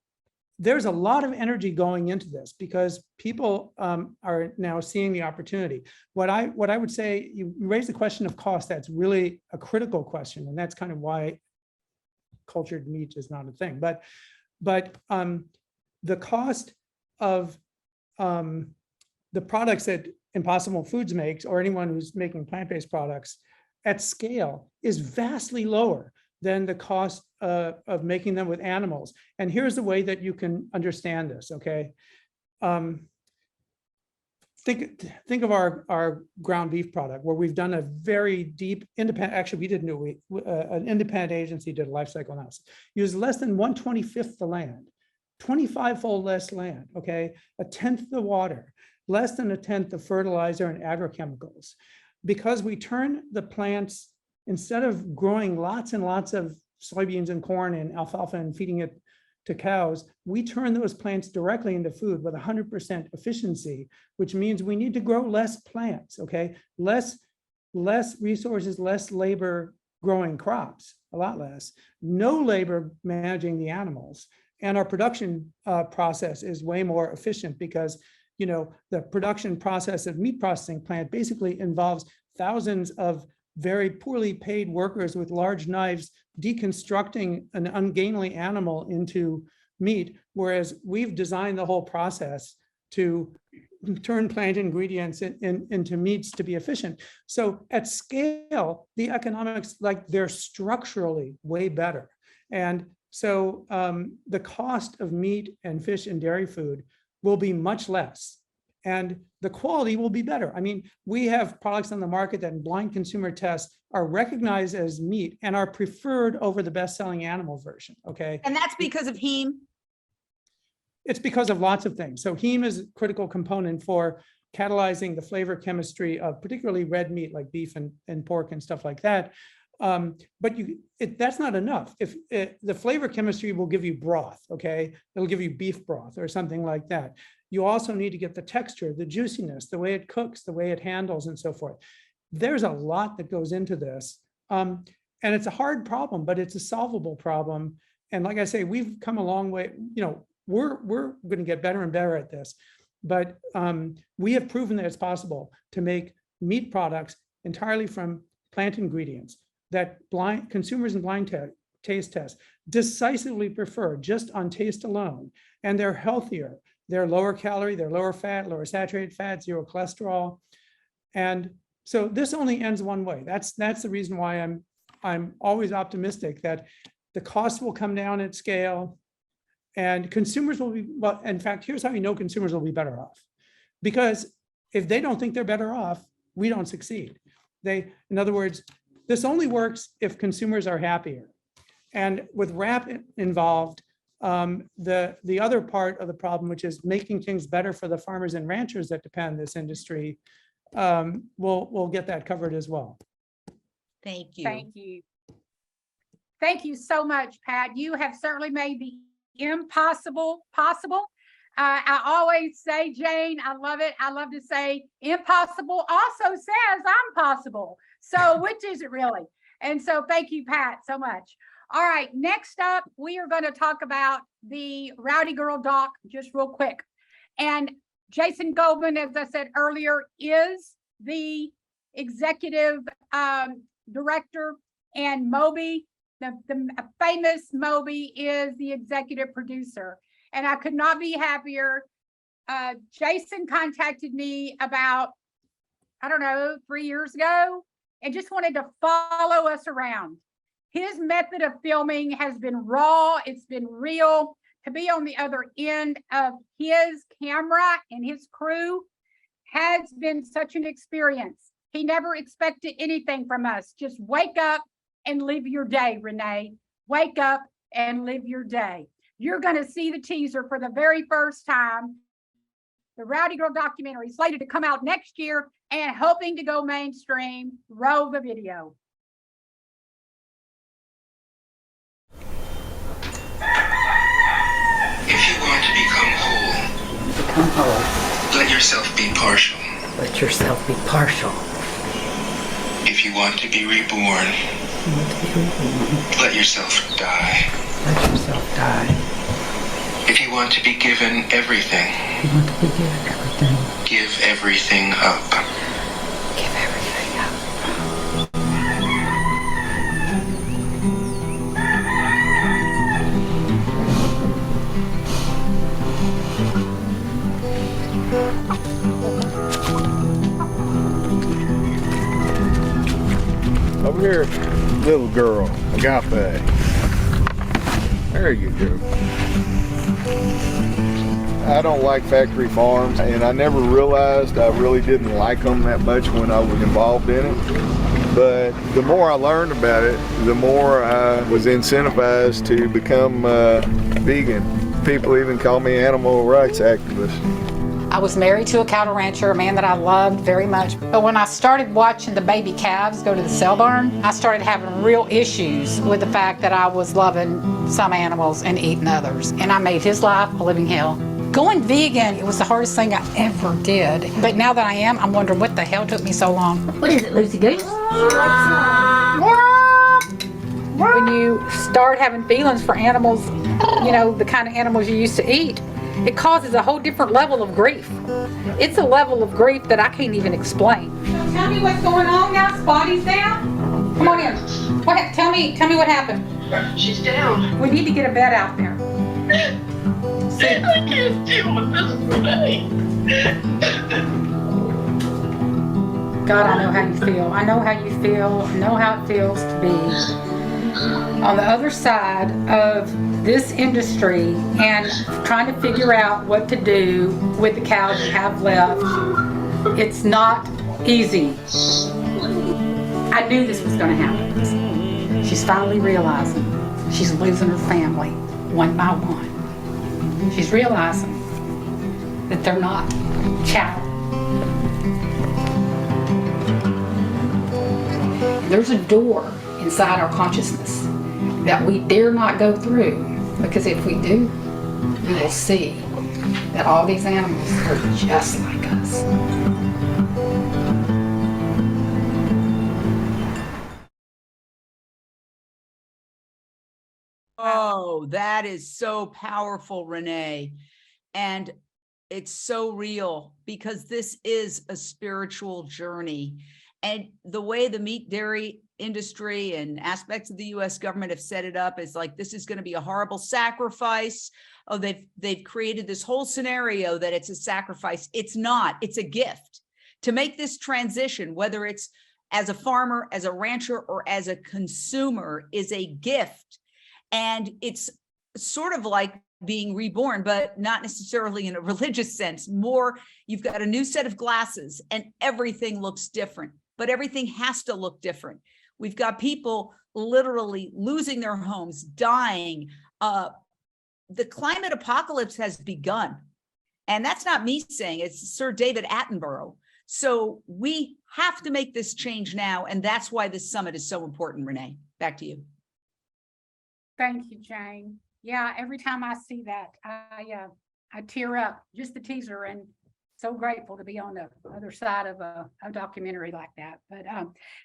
S3: there's a lot of energy going into this because people are now seeing the opportunity. What I would say, you raise the question of cost. That's really a critical question, and that's kind of why cultured meat is not a thing. But the cost of the products that Impossible Foods makes, or anyone who's making plant-based products at scale, is vastly lower than the cost of making them with animals. And here's the way that you can understand this, okay? Think of our ground beef product, where we've done a very deep independent, actually we didn't do it, an independent agency did a life cycle analysis, used less than 1/25 the land, 25-fold less land, okay? 1/10 the water, less than 1/10 the fertilizer and agrochemicals. Because we turn the plants, instead of growing lots and lots of soybeans and corn and alfalfa and feeding it to cows, we turn those plants directly into food with 100% efficiency, which means we need to grow less plants, okay? Less resources, less labor growing crops, a lot less, no labor managing the animals. And our production process is way more efficient because the production process of meat processing plant basically involves thousands of very poorly paid workers with large knives deconstructing an ungainly animal into meat, whereas we've designed the whole process to turn plant ingredients into meats to be efficient. So at scale, the economics, they're structurally way better. And so the cost of meat and fish and dairy food will be much less, and the quality will be better. I mean, we have products on the market that in blind consumer tests are recognized as meat and are preferred over the best-selling animal version, okay?
S2: And that's because of heme?
S3: It's because of lots of things. So heme is a critical component for catalyzing the flavor chemistry of particularly red meat like beef and pork and stuff like that. But that's not enough. If the flavor chemistry will give you broth, okay? It'll give you beef broth or something like that. You also need to get the texture, the juiciness, the way it cooks, the way it handles, and so forth. There's a lot that goes into this. And it's a hard problem, but it's a solvable problem. And like I say, we've come a long way. We're going to get better and better at this. But we have proven that it's possible to make meat products entirely from plant ingredients that consumers in blind taste tests decisively prefer just on taste alone. And they're healthier. They're lower calorie, they're lower fat, lower saturated fat, zero cholesterol. And so this only ends one way. That's the reason why I'm always optimistic that the cost will come down at scale and consumers will be, well, in fact, here's how you know consumers will be better off. Because if they don't think they're better off, we don't succeed. In other words, this only works if consumers are happier. And with RAP involved, the other part of the problem, which is making things better for the farmers and ranchers that depend on this industry, we'll get that covered as well.
S2: Thank you.
S1: Thank you. Thank you so much, Pat. You have certainly made the impossible possible. I always say, Jane, I love it. I love to say impossible also says I'm possible. So which is it really? And so thank you, Pat, so much. All right, next up, we are going to talk about the Rowdy Girl Doc just real quick. And Jason Goldman, as I said earlier, is the executive director, and Moby, the famous Moby, is the executive producer. And I could not be happier. Jason contacted me about, I don't know, 3 years ago, and just wanted to follow us around. His method of filming has been raw. It's been real. To be on the other end of his camera and his crew has been such an experience. He never expected anything from us. Just wake up, and live your day, Renee. Wake up and live your day. You're going to see the teaser for the very first time. The Rowdy Girl documentary slated to come out next year and hoping to go mainstream. Roll the video.
S4: If you want to become whole, let yourself be partial.
S5: Let yourself be partial.
S4: If you want to be reborn, let yourself die.
S5: Let yourself die.
S4: If you want to be given everything,
S5: You want to be given everything.
S4: give everything up.
S5: Give everything up.
S6: Over here, little girl, Agape. There you go. I don't like factory farms, and I never realized I really didn't like them that much when I was involved in it. But the more I learned about it, the more I was incentivized to become vegan. People even call me animal rights activist.
S7: I was married to a cattle rancher, a man that I loved very much. But when I started watching the baby calves go to the sale barn, I started having real issues with the fact that I was loving some animals and eating others. And I made his life a living hell. Going vegan, it was the hardest thing I ever did. But now that I am, I'm wondering what the hell took me so long.
S5: What is it, Lucy Goose?
S7: When you start having feelings for animals, you know, the kind of animals you used to eat, it causes a whole different level of grief. It's a level of grief that I can't even explain. So tell me what's going on now. Spotty's down. Come on in. Tell me what happened.
S4: She's down.
S7: We need to get a bed out there.
S4: I can't deal with this today.
S7: God, I know how you feel. I know how you feel. I know how it feels to be on the other side of this industry and trying to figure out what to do with the cows you have left. It's not easy. I knew this was going to happen. She's finally realizing she's losing her family one by one. She's realizing that they're not chattel. There's a door inside our consciousness that we dare not go through, because if we do, we will see that all these animals are just like us.
S2: Oh, that is so powerful, Renee. And it's so real because this is a spiritual journey. And the way the meat dairy industry and aspects of the US government have set it up is like, this is going to be a horrible sacrifice. Oh, they've created this whole scenario that it's a sacrifice. It's not, it's a gift. To make this transition, whether it's as a farmer, as a rancher, or as a consumer, is a gift. And it's sort of like being reborn, but not necessarily in a religious sense. More, you've got a new set of glasses and everything looks different, but everything has to look different. We've got people literally losing their homes, dying. The climate apocalypse has begun. And that's not me saying, it's Sir David Attenborough. So we have to make this change now. And that's why this summit is so important, Renee. Back to you.
S1: Thank you, Jane. Yeah, every time I see that, I tear up. Just the teaser, and so grateful to be on the other side of a documentary like that. But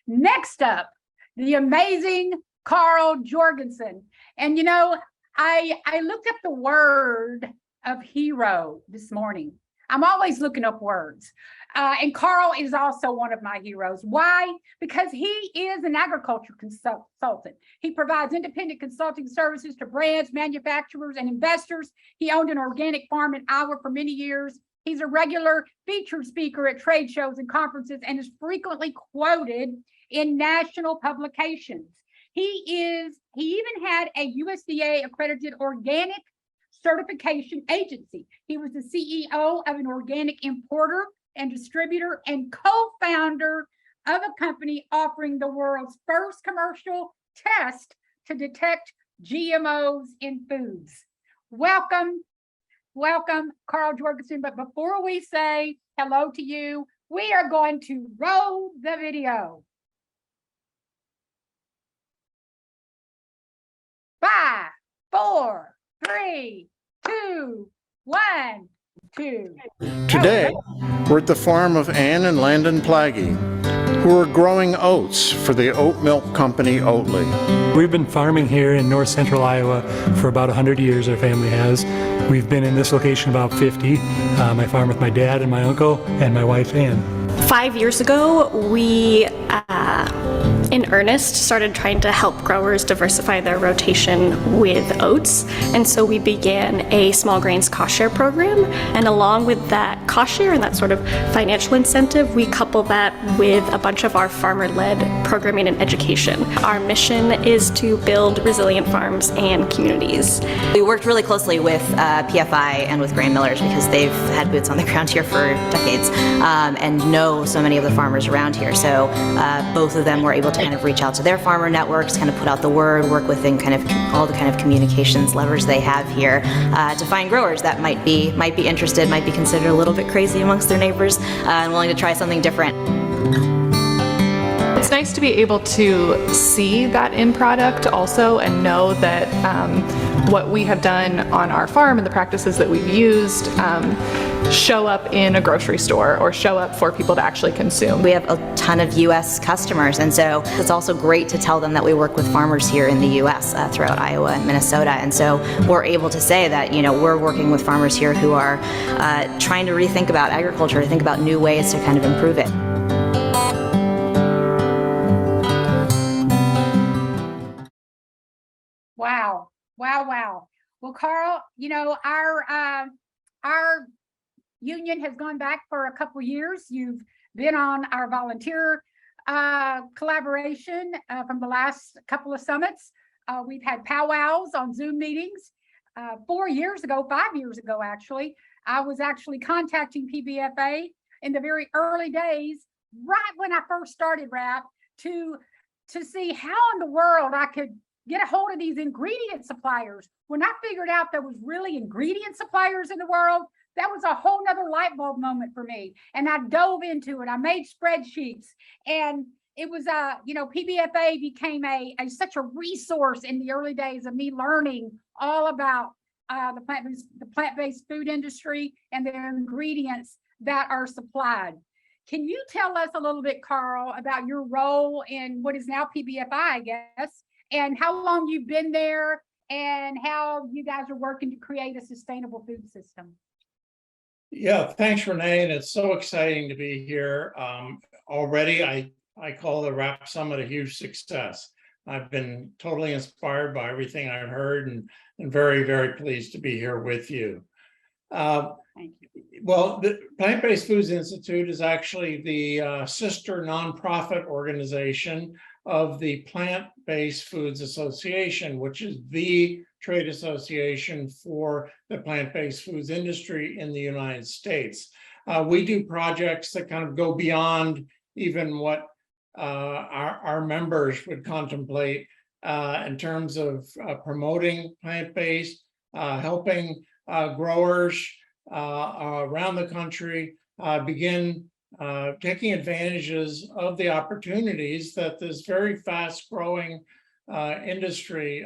S1: next up, the amazing Carl Jorgensen. And you know, I looked up the word of hero this morning. I'm always looking up words. And Carl is also one of my heroes. Why? Because he is an agriculture consultant. He provides independent consulting services to brands, manufacturers, and investors. He owned an organic farm in Iowa for many years. He's a regular featured speaker at trade shows and conferences and is frequently quoted in national publications. He even had a USDA accredited organic certification agency. He was the CEO of an organic importer and distributor and co-founder of a company offering the world's first commercial test to detect GMOs in foods. Welcome, welcome, Carl Jorgensen. But before we say hello to you, we are going to roll the video. 5, 4, 3, 2, 1, 2.
S8: Today, we're at the farm of Ann and Landon Plagge, who are growing oats for the oat milk company Oatly.
S9: We've been farming here in north central Iowa for about 100 years, our family has. We've been in this location about 50. I farm with my dad and my uncle and my wife Ann.
S10: 5 years ago, we in earnest started trying to help growers diversify their rotation with oats, and so we began a small grains cost share program, and along with that cost share and that sort of financial incentive, we couple that with a bunch of our farmer-led programming and education. Our mission is to build resilient farms and communities.
S11: We worked really closely with PFI and with grain millers because they've had boots on the ground here for decades and know so many of the farmers around here. So both of them were able to kind of reach out to their farmer networks, kind of put out the word, work within kind of all the kind of communications levers they have here to find growers that might be interested, might be considered a little bit crazy amongst their neighbors and willing to try something different.
S12: It's nice to be able to see that end product also and know that what we have done on our farm and the practices that we've used show up in a grocery store or show up for people to actually consume.
S11: We have a ton of U.S. customers, and so it's also great to tell them that we work with farmers here in the U.S. Throughout Iowa and Minnesota, and so we're able to say that, you know, we're working with farmers here who are trying to rethink about agriculture, to think about new ways to kind of improve it.
S1: Wow, wow, wow. Well, Carl, you know, our union has gone back for a couple of years. You've been on our volunteer collaboration from the last couple of summits. We've had powwows on Zoom meetings. 4 years ago, 5 years ago, actually, I was actually contacting PBFA in the very early days, right when I first started RAP, to see how in the world I could get a hold of these ingredient suppliers. When I figured out there was really ingredient suppliers in the world, that was a whole nother light bulb moment for me. And I dove into it. I made spreadsheets, and it was, you know, PBFA became such a resource in the early days of me learning all about the plant-based food industry and the ingredients that are supplied. Can you tell us a little bit, Carl, about your role in what is now PBFI, I guess, and how long you've been there and how you guys are working to create a sustainable food system?
S13: Yeah, thanks, Renee. And it's so exciting to be here. Already, I call the RAP Summit a huge success. I've been totally inspired by everything I've heard and very, very pleased to be here with you.
S1: Thank you.
S13: Well, the Plant-Based Foods Institute is actually the sister nonprofit organization of the Plant-Based Foods Association, which is the trade association for the plant-based foods industry in the United States. We do projects that kind of go beyond even what our members would contemplate in terms of promoting plant-based, helping growers around the country begin taking advantages of the opportunities that this very fast-growing industry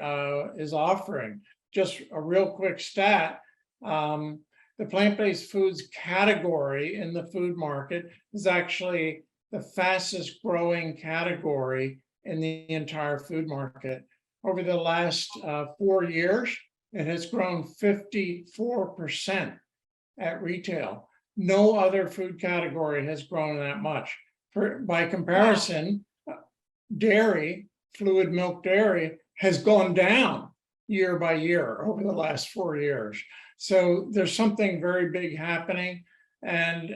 S13: is offering. Just a real quick stat, the plant-based foods category in the food market is actually the fastest growing category in the entire food market. Over the last 4 years, it has grown 54% at retail. No other food category has grown that much. By comparison, dairy, fluid milk dairy, has gone down year by year over the last 4 years. So there's something very big happening. And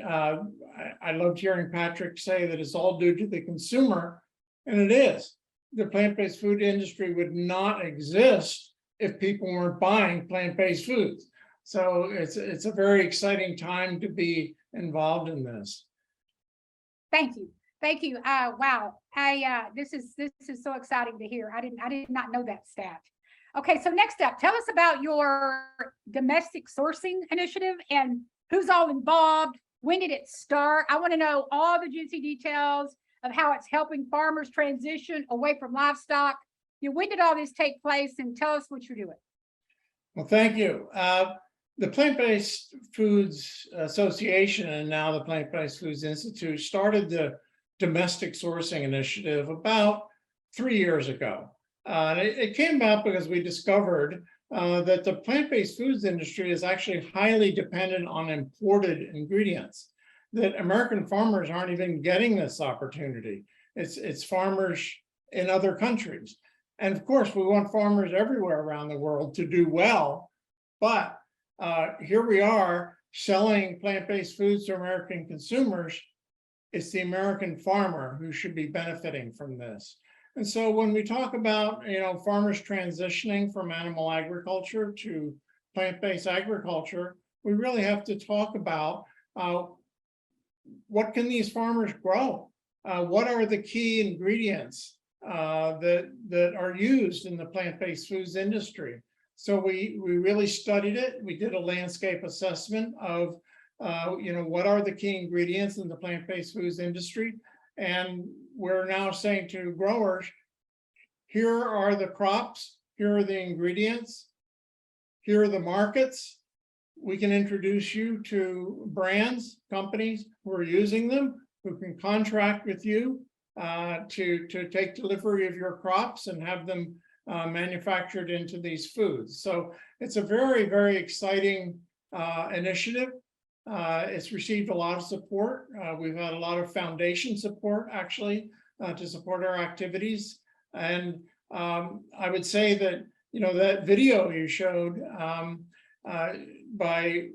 S13: I loved hearing Patrick say that it's all due to the consumer, and it is. The plant-based food industry would not exist if people weren't buying plant-based foods. So it's a very exciting time to be involved in this.
S1: Thank you. Thank you. Wow. This is so exciting to hear. I did not know that stat. Okay, so next up, tell us about your domestic sourcing initiative and who's all involved. When did it start? I want to know all the juicy details of how it's helping farmers transition away from livestock. When did all this take place? And tell us what you're doing.
S13: Well, thank you. The Plant-Based Foods Association and now the Plant-Based Foods Institute started the domestic sourcing initiative about 3 years ago. And it came about because we discovered that the plant-based foods industry is actually highly dependent on imported ingredients, that American farmers aren't even getting this opportunity. It's farmers in other countries. And of course, we want farmers everywhere around the world to do well, but here we are selling plant-based foods to American consumers. It's the American farmer who should be benefiting from this. And so when we talk about, farmers transitioning from animal agriculture to plant-based agriculture, we really have to talk about what can these farmers grow? What are the key ingredients that are used in the plant-based foods industry? So we really studied it. We did a landscape assessment of what are the key ingredients in the plant-based foods industry. And we're now saying to growers, here are the crops, here are the ingredients, here are the markets. We can introduce you to brands, companies who are using them, who can contract with you to take delivery of your crops and have them manufactured into these foods. So it's a very, very exciting initiative. It's received a lot of support. We've had a lot of foundation support, actually, to support our activities. And I would say that, that video you showed by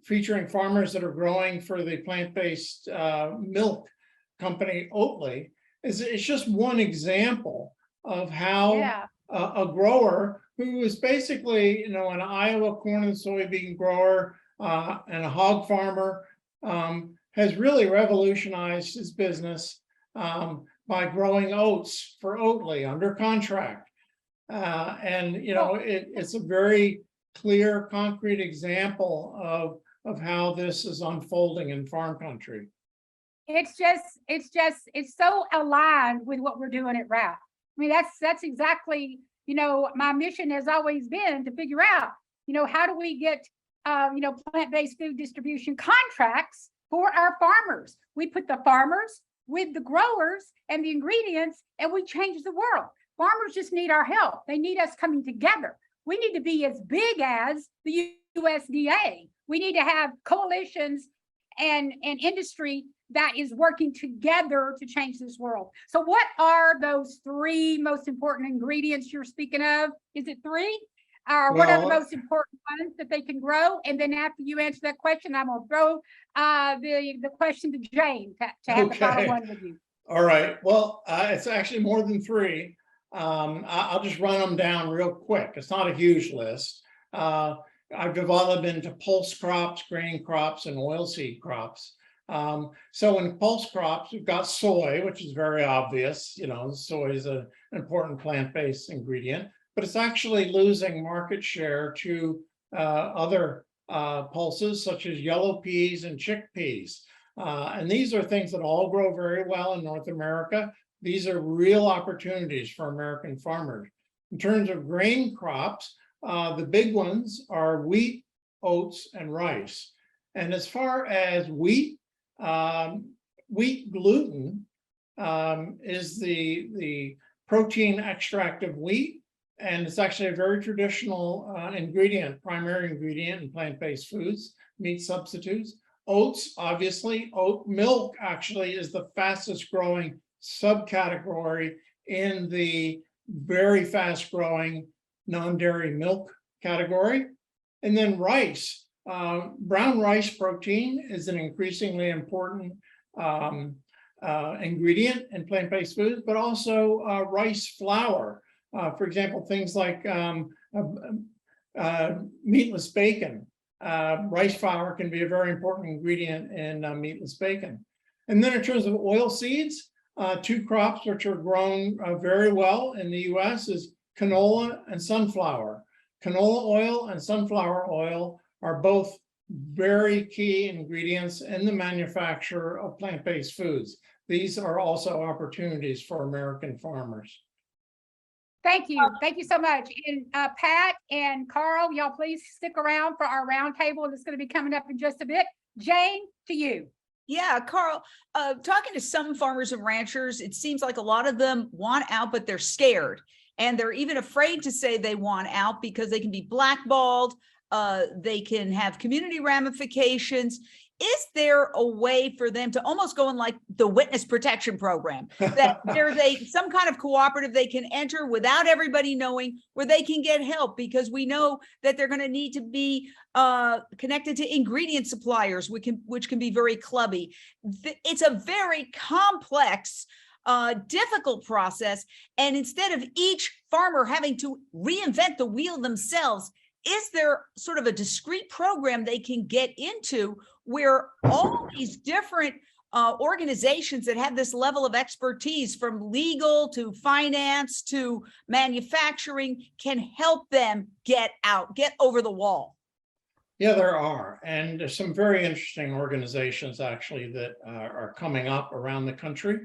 S13: featuring farmers that are growing for the plant-based milk company Oatly, it's just one example of how a grower who is basically, an Iowa corn and soybean grower and a hog farmer has really revolutionized his business by growing oats for Oatly under contract. It's a very clear, concrete example of how this is unfolding in farm country.
S1: It's so aligned with what we're doing at RAP. I mean, that's exactly, my mission has always been to figure out, how do we get, plant-based food distribution contracts for our farmers? We put the farmers with the growers and the ingredients, and we change the world. Farmers just need our help. They need us coming together. We need to be as big as the USDA. We need to have coalitions and industry that is working together to change this world. So what are those 3 most important ingredients you're speaking of? Is it 3? What are the most important ones that they can grow? And then after you answer that question, I'm going to throw the question to Jane to have the final one with you.
S13: All right. Well, it's actually more than 3. I'll just run them down real quick. It's not a huge list. I've developed into pulse crops, grain crops, and oilseed crops. So in pulse crops, we've got soy, which is very obvious. Soy is an important plant-based ingredient, but it's actually losing market share to other pulses such as yellow peas and chickpeas. And these are things that all grow very well in North America. These are real opportunities for American farmers. In terms of grain crops, the big ones are wheat, oats, and rice. And as far as wheat gluten is the protein extract of wheat, and it's actually a very traditional primary ingredient in plant-based foods, meat substitutes. Oats, obviously, oat milk actually is the fastest growing subcategory in the very fast growing non-dairy milk category. And then rice. Brown rice protein is an increasingly important ingredient in plant-based foods, but also rice flour. For example, things like meatless bacon. Rice flour can be a very important ingredient in meatless bacon. And then in terms of oil seeds, two crops which are grown very well in the US is canola and sunflower. Canola oil and sunflower oil are both very key ingredients in the manufacture of plant-based foods. These are also opportunities for American farmers.
S1: Thank you. Thank you so much. And Pat and Carl, y'all please stick around for our roundtable that's going to be coming up in just a bit. Jane, to you.
S2: Yeah, Carl, talking to some farmers and ranchers, it seems like a lot of them want out, but they're scared. And they're even afraid to say they want out because they can be blackballed. They can have community ramifications. Is there a way for them to almost go in like the witness protection program, that there's some kind of cooperative they can enter without everybody knowing, where they can get help? Because we know that they're going to need to be connected to ingredient suppliers, which can be very clubby. It's a very complex, difficult process. And instead of each farmer having to reinvent the wheel themselves, is there sort of a discrete program they can get into where all these different organizations that have this level of expertise, from legal to finance to manufacturing, can help them get out, get over the wall?
S13: Yeah, there are. And there's some very interesting organizations actually that are coming up around the country.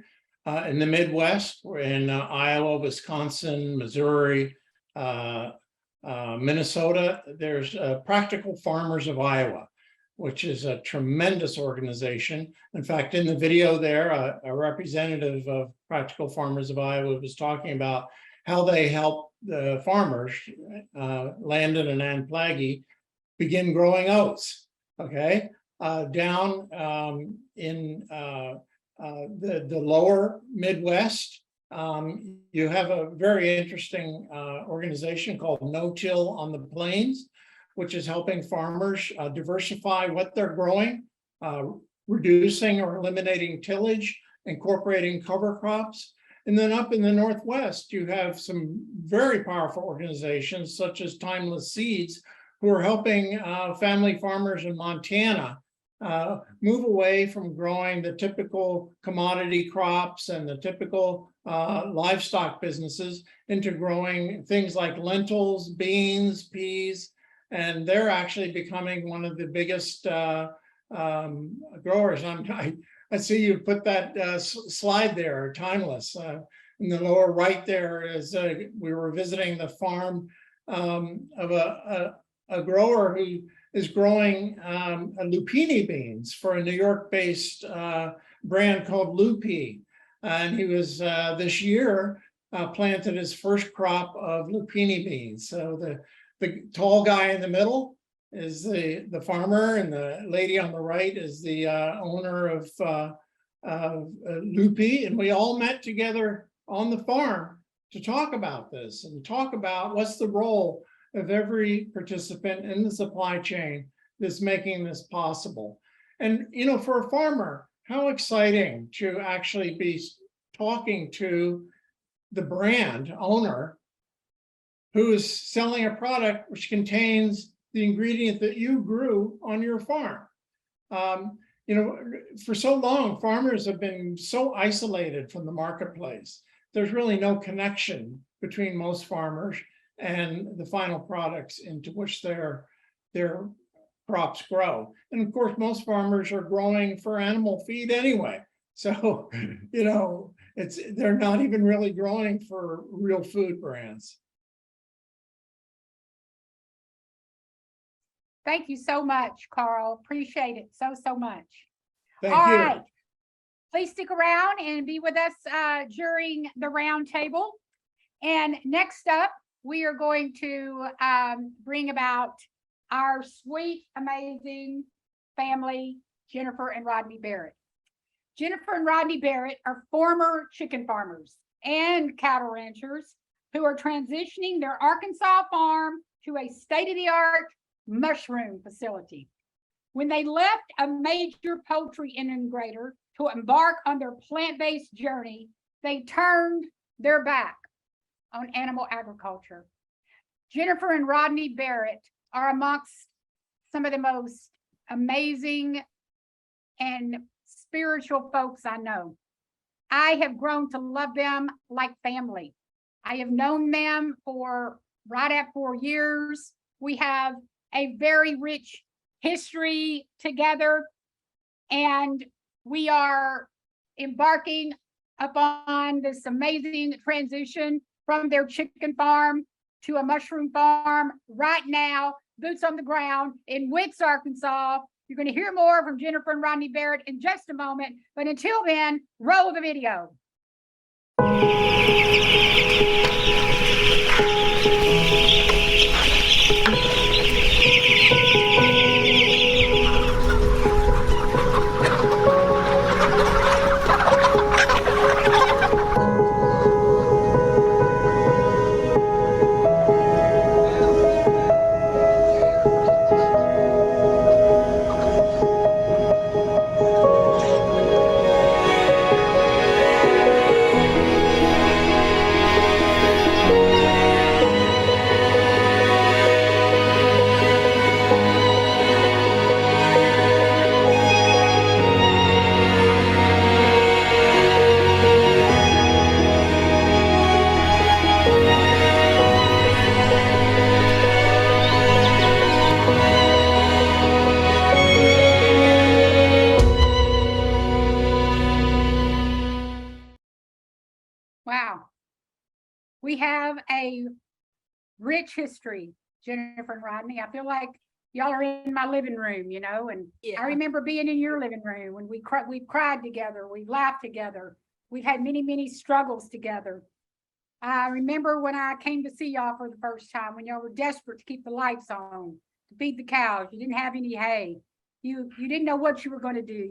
S13: In the Midwest, we're in Iowa, Wisconsin, Missouri, Minnesota. There's Practical Farmers of Iowa, which is a tremendous organization. In fact, in the video there, a representative of Practical Farmers of Iowa was talking about how they help the farmers, Landon and Ann Plagge, begin growing oats. Okay, down in the lower Midwest, you have a very interesting organization called No Till on the Plains, which is helping farmers diversify what they're growing, reducing or eliminating tillage, incorporating cover crops. And then up in the Northwest, you have some very powerful organizations such as Timeless Seeds, who are helping family farmers in Montana move away from growing the typical commodity crops and the typical livestock businesses into growing things like lentils, beans, peas, and they're actually becoming one of the biggest growers. I see you put that slide there, Timeless. In the lower right there is we were visiting the farm of a grower who is growing lupini beans for a New York-based brand called Lupi. And he was this year planted his first crop of lupini beans. So the tall guy in the middle is the farmer, and the lady on the right is the owner of Lupi. And we all met together on the farm to talk about this and talk about what's the role of every participant in the supply chain that's making this possible. And, you know, for a farmer, how exciting to actually be talking to the brand owner who is selling a product which contains the ingredient that you grew on your farm. You know, for so long, farmers have been so isolated from the marketplace. There's really no connection between most farmers and the final products into which their crops grow. And of course, most farmers are growing for animal feed anyway. So, you know, they're not even really growing for real food brands.
S1: Thank you so much, Carl. Appreciate it so much.
S13: Thank
S1: All
S13: you.
S1: right. Please stick around and be with us during the roundtable. And next up, we are going to bring about our sweet, amazing family, Jennifer and Rodney Barrett. Jennifer and Rodney Barrett are former chicken farmers and cattle ranchers who are transitioning their Arkansas farm to a state-of-the-art mushroom facility. When they left a major poultry integrator to embark on their plant-based journey, they turned their back on animal agriculture. Jennifer and Rodney Barrett are amongst some of the most amazing and spiritual folks I know. I have grown to love them like family. I have known them for right at 4 years. We have a very rich history together, and we are embarking upon this amazing transition from their chicken farm to a mushroom farm right now, boots on the ground in Wicks, Arkansas. You're going to hear more from Jennifer and Rodney Barrett in just a moment, but until then, roll the video. Wow. We have a rich history, Jennifer and Rodney. I feel like y'all are in my living room, you know, and I remember being in your living room when we've cried together, we've laughed together, we've had many, many struggles together. I remember when I came to see y'all for the first time, when y'all were desperate to keep the lights on, to feed the cows. You didn't have any hay. You didn't know what you were going to do.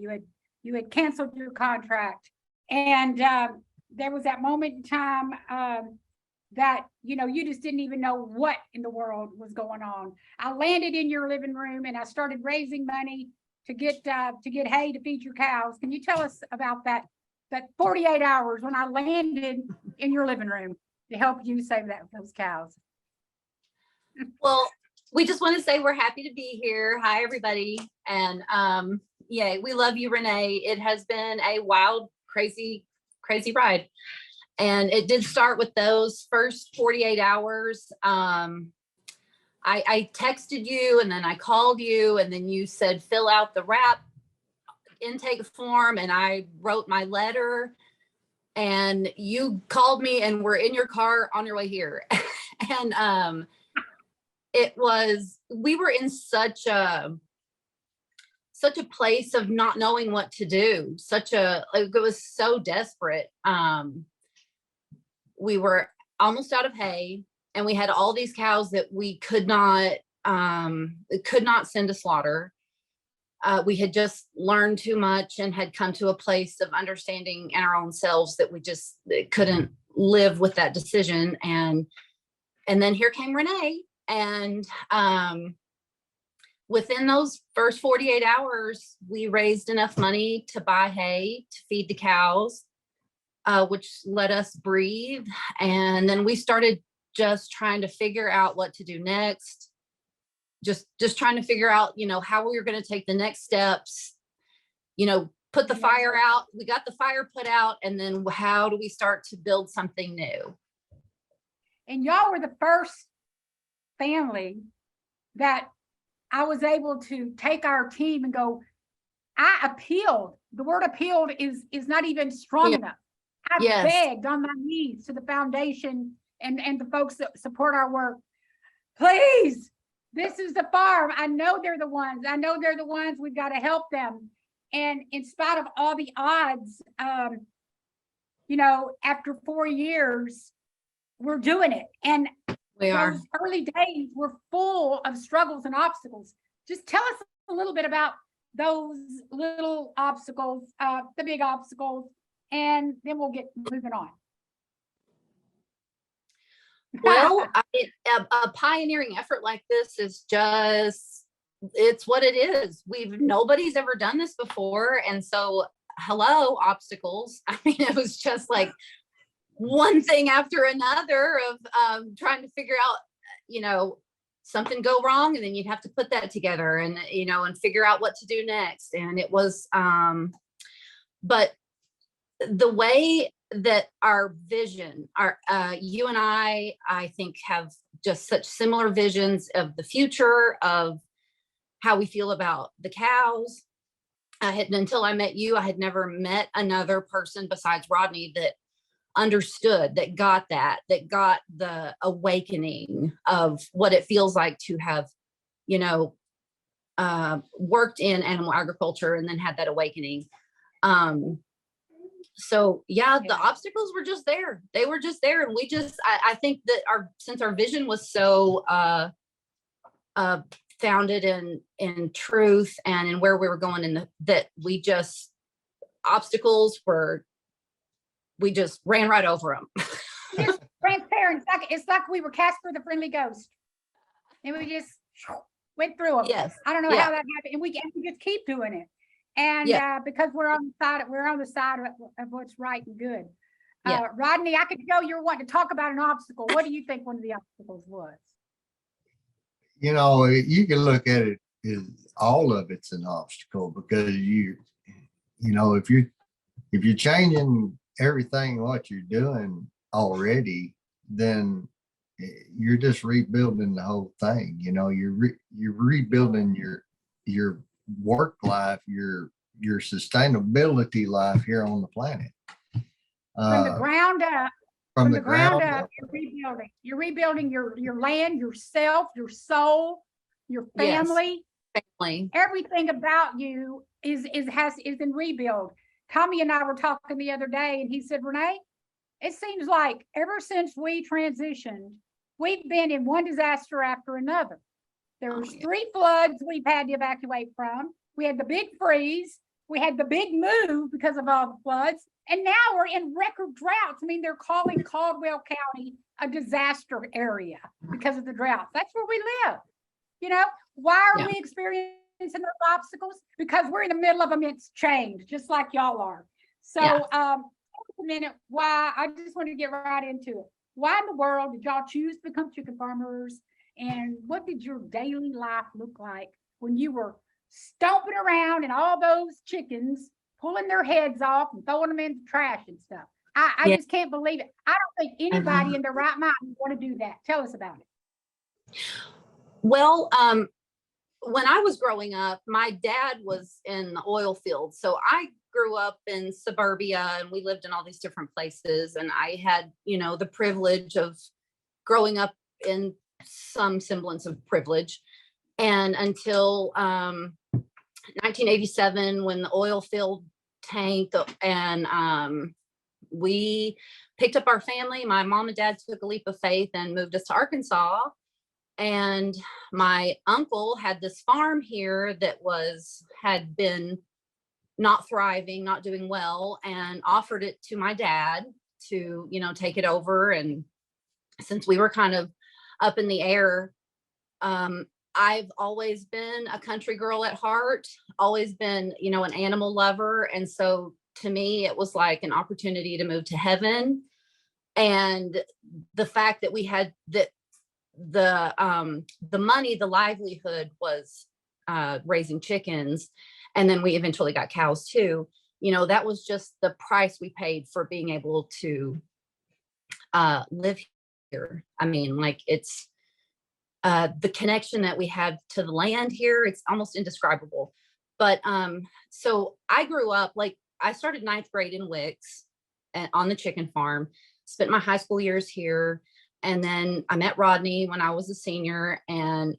S1: You had canceled your contract, and there was that moment in time that, you know, you just didn't even know what in the world was going on. I landed in your living room and I started raising money to get hay to feed your cows. Can you tell us about that 48 hours when I landed in your living room to help you save those cows?
S14: Well, we just want to say we're happy to be here. Hi, everybody. And yeah, we love you, Renee. It has been a wild, crazy ride. And it did start with those first 48 hours. I texted you and then I called you and then you said, fill out the RAP intake form. And I wrote my letter and you called me and we're in your car on your way here. And we were in such a place of not knowing what to do. It was so desperate. We were almost out of hay and we had all these cows that we could not send to slaughter. We had just learned too much and had come to a place of understanding in our own selves that we just couldn't live with that decision. And then here came Renee, and within those first 48 hours, we raised enough money to buy hay to feed the cows, which let us breathe. And then we started just trying to figure out what to do next. Just trying to figure out, you know, how we were going to take the next steps, you know, put the fire out. We got the fire put out. And then how do we start to build something new?
S1: And y'all were the first family that I was able to take our team and go, I appealed. The word appealed is not even strong enough. I begged on my knees to the foundation and the folks that support our work. Please, this is the farm. I know they're the ones. We've got to help them. And in spite of all the odds, you know, after 4 years, we're doing it. And those early days were full of struggles and obstacles. Just tell us a little bit about those little obstacles, the big obstacles, and then we'll get moving on.
S14: Well, a pioneering effort like this is it's what it is. Nobody's ever done this before. And so, hello, obstacles. I mean, it was just like one thing after another of trying to figure out, you know, something go wrong, and then you'd have to put that together and, you know, and figure out what to do next. And it was, but the way that our vision, you and I think have just such similar visions of the future, of how we feel about the cows. Until I met you, I had never met another person besides Rodney that understood, that got the awakening of what it feels like to have, worked in animal agriculture and then had that awakening. So yeah, the obstacles were just there. They were just there. And I think that since our vision was so founded in truth and in where we were going, obstacles we just ran right over them.
S1: Just transparent. It's like we were Casper the Friendly Ghost. And we just went through them.
S14: Yes.
S1: I don't know how that happened. And we just keep doing it. And because we're on the side of what's right and good. Rodney, I could go, you're wanting to talk about an obstacle. What do you think one of the obstacles was?
S15: You can look at it as all of it's an obstacle, because if you're changing everything what you're doing already, then you're just rebuilding the whole thing. You're rebuilding your work life, your sustainability life here on the planet.
S1: From the ground up.
S15: From the ground
S1: up, you're rebuilding. You're rebuilding your land, yourself, your soul, your family.
S14: Yes. Family.
S1: Everything about you is in rebuild. Tommy and I were talking the other day, and he said, Renee, it seems like ever since we transitioned, we've been in one disaster after another. There's 3 floods we've had to evacuate from. We had the big freeze. We had the big move because of all the floods. And now we're in record droughts. I mean, they're calling Caldwell County a disaster area because of the droughts. That's where we live. Why are we experiencing those obstacles? Because we're in the middle of immense change, just like y'all are. So a minute, why, I just want to get right into it. Why in the world did y'all choose to become chicken farmers? And what did your daily life look like when you were stomping around and all those chickens pulling their heads off and throwing them in the trash and stuff? I just can't believe it. I don't think anybody in their right mind would want to do that. Tell us about it.
S14: Well, when I was growing up, my dad was in the oil field. So I grew up in suburbia, and we lived in all these different places. And I had, the privilege of growing up in some semblance of privilege. And until 1987, when the oil field tanked, and we picked up our family. My mom and dad took a leap of faith and moved us to Arkansas. And my uncle had this farm here that had been not thriving, not doing well, and offered it to my dad to, take it over. And since we were kind of up in the air, I've always been a country girl at heart, always been, an animal lover. And so to me, it was like an opportunity to move to heaven. And the fact that we had the money, the livelihood was raising chickens. And then we eventually got cows too. That was just the price we paid for being able to live here. I mean, it's the connection that we have to the land here, it's almost indescribable. But so I grew up, I started 9th grade in Wicks on the chicken farm, spent my high school years here. And then I met Rodney when I was a senior. And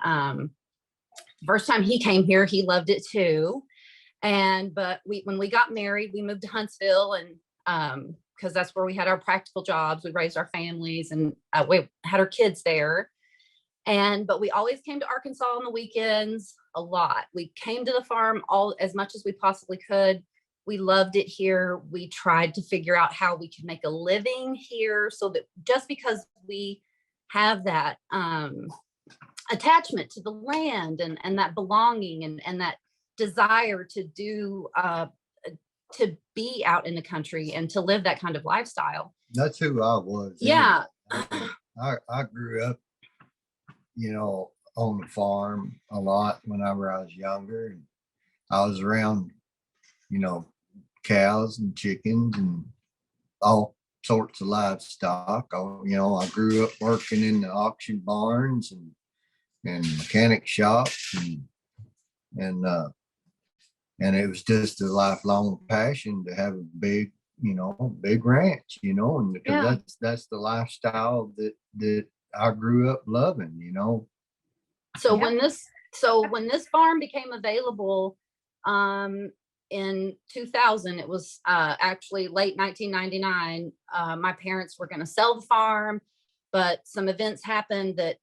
S14: first time he came here, he loved it too. But when we got married, we moved to Huntsville, and because that's where we had our practical jobs. We raised our families, and we had our kids there. But we always came to Arkansas on the weekends a lot. We came to the farm as much as we possibly could. We loved it here. We tried to figure out how we could make a living here, so that just because we have that attachment to the land and that belonging and that desire to to be out in the country and to live that kind of lifestyle.
S15: That's who I was.
S14: Yeah.
S15: I grew up, on the farm a lot whenever I was younger. And I was around, cows and chickens and all sorts of livestock. I grew up working in the auction barns and mechanic shops and it was just a lifelong passion to have a big ranch, and because that's the lifestyle that I grew up loving,
S14: So when this farm became available, in 2000, it was actually late 1999. My parents were going to sell the farm, but some events happened that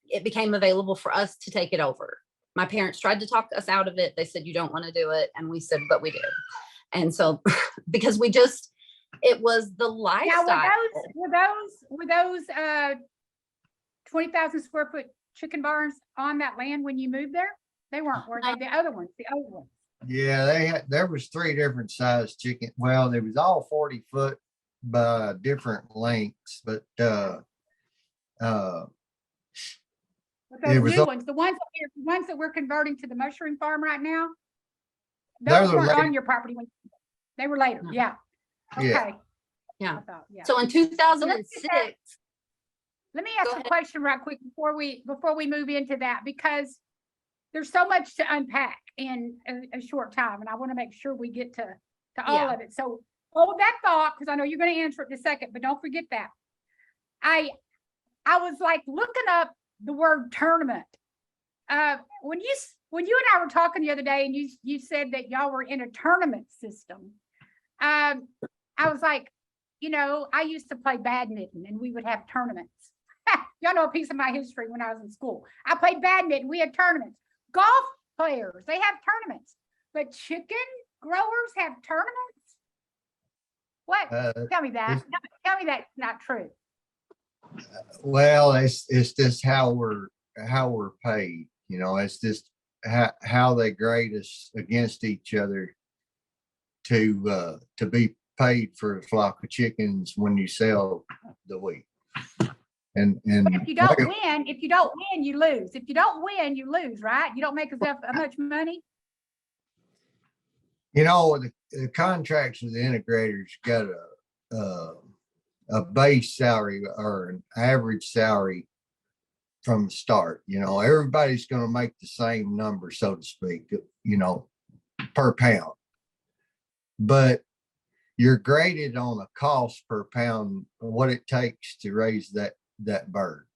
S14: it became available for us to take it over. My parents tried to talk us out of it. They said, you don't want to do it. And we said, but we did. And so because it was the lifestyle.
S1: Now, were those 20,000 square foot chicken barns on that land when you moved there? They weren't, were they? The other ones, the old ones.
S15: Yeah, there was 3 different size chicken. Well, they was all 40 foot by different lengths, but
S1: those
S15: it was
S1: new ones, the ones that we're converting to the mushroom farm right now, those
S15: Those are
S1: weren't
S15: later.
S1: on your property when they were later. Yeah.
S15: Yeah.
S1: Okay.
S14: Yeah.
S1: I thought, yeah.
S14: So in 2006,
S1: Let me ask a question right quick before we move into that, because there's so much to unpack in a short time, and I want to make sure we get to all of it. So hold that thought, because I know you're going to answer it in a second, but don't forget that. I was like looking up the word tournament. When you and I were talking the other day, and you said that y'all were in a tournament system, I was like, I used to play badminton, and we would have tournaments. Y'all know a piece of my history when I was in school. I played badminton. We had tournaments. Golf players, they have tournaments, but chicken growers have tournaments. What? Tell me that. Tell me that's not true.
S15: Well, it's just how we're paid. It's just how they grade us against each other to be paid for a flock of chickens when you sell the wheat. And
S1: But if you don't win, you lose. If you don't win, you lose, right? You don't make as much money.
S15: The contracts with the integrators got a base salary or an average salary from the start. Everybody's going to make the same number, so to speak, per pound. But you're graded on a cost per pound, what it takes to raise that bird.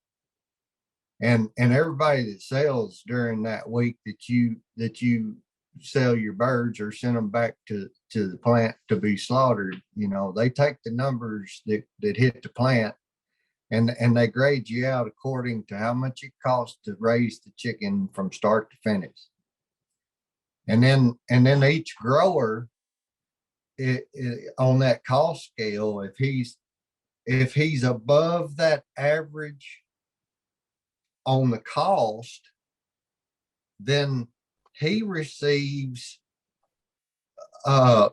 S15: And everybody that sells during that week that you sell your birds or send them back to the plant to be slaughtered, they take the numbers that hit the plant and they grade you out according to how much it costs to raise the chicken from start to finish. And then each grower on that cost scale, if he's above that average on the cost, then he receives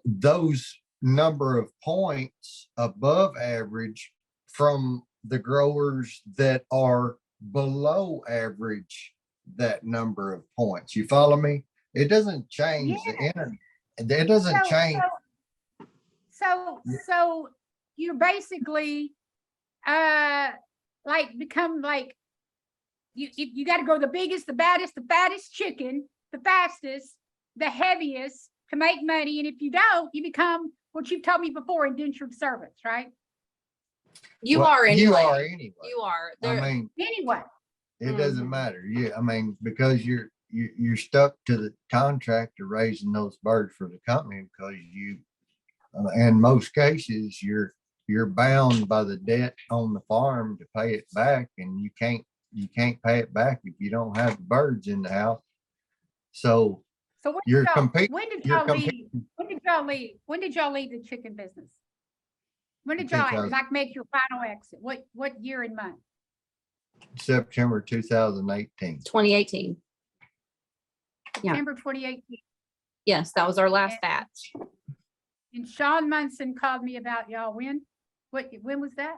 S15: those number of points above average from the growers that are below average that number of points. You follow me? It doesn't change the internet. It doesn't change.
S1: So you basically become like you got to go the biggest, the baddest, the fattest chicken, the fastest, the heaviest to make money. And if you don't, you become what you've told me before, indentured servants, right?
S14: You are anyway.
S1: Anyway.
S15: It doesn't matter. Because you're stuck to the contract of raising those birds for the company, because in most cases you're bound by the debt on the farm to pay it back, and you can't pay it back if you don't have birds in the house. So
S1: when did y'all leave the chicken business? When did y'all make your final exit? What year and month?
S15: September 2018.
S14: 2018. Yeah.
S1: September 2018.
S14: Yes, that was our last batch.
S1: And Sean Munson called me about y'all when was that?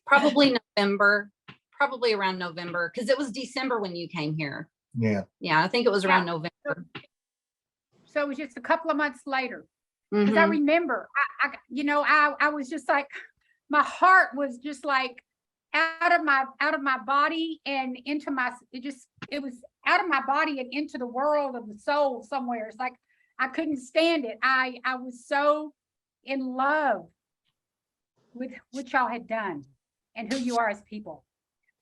S14: Probably November, probably around November, because it was December when you came here.
S15: Yeah.
S14: Yeah, I think it was around November.
S1: So it was just a couple of months later. Because I remember, I was just like, my heart was just like out of my body and into it was out of my body and into the world of the soul somewhere. It's like, I couldn't stand it. I was so in love with what y'all had done and who you are as people.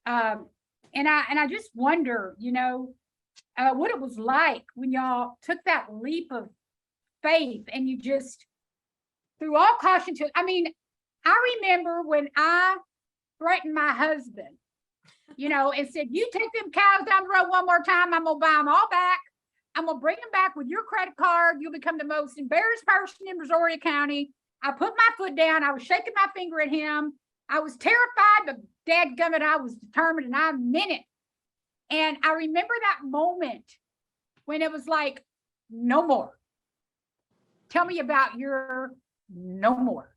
S1: And I just wonder, what it was like when y'all took that leap of faith and you just threw all caution to it. I mean, I remember when I threatened my husband, and said, you take them cows down the road one more time, I'm gonna buy them all back. I'm gonna bring them back with your credit card. You'll become the most embarrassed person in Brazoria County. I put my foot down. I was shaking my finger at him. I was terrified, but dadgummit, I was determined and I meant it. And I remember that moment when it was like, no more. Tell me about your no more.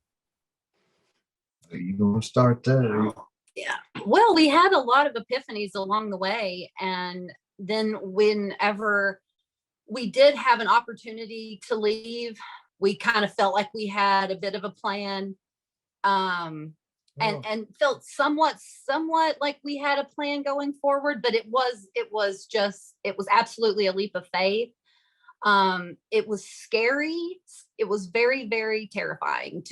S15: You gonna start there?
S14: Yeah. Well, we had a lot of epiphanies along the way. And then whenever we did have an opportunity to leave, we kind of felt like we had a bit of a plan. And felt somewhat like we had a plan going forward, but it was absolutely a leap of faith. It was scary. It was very, very terrifying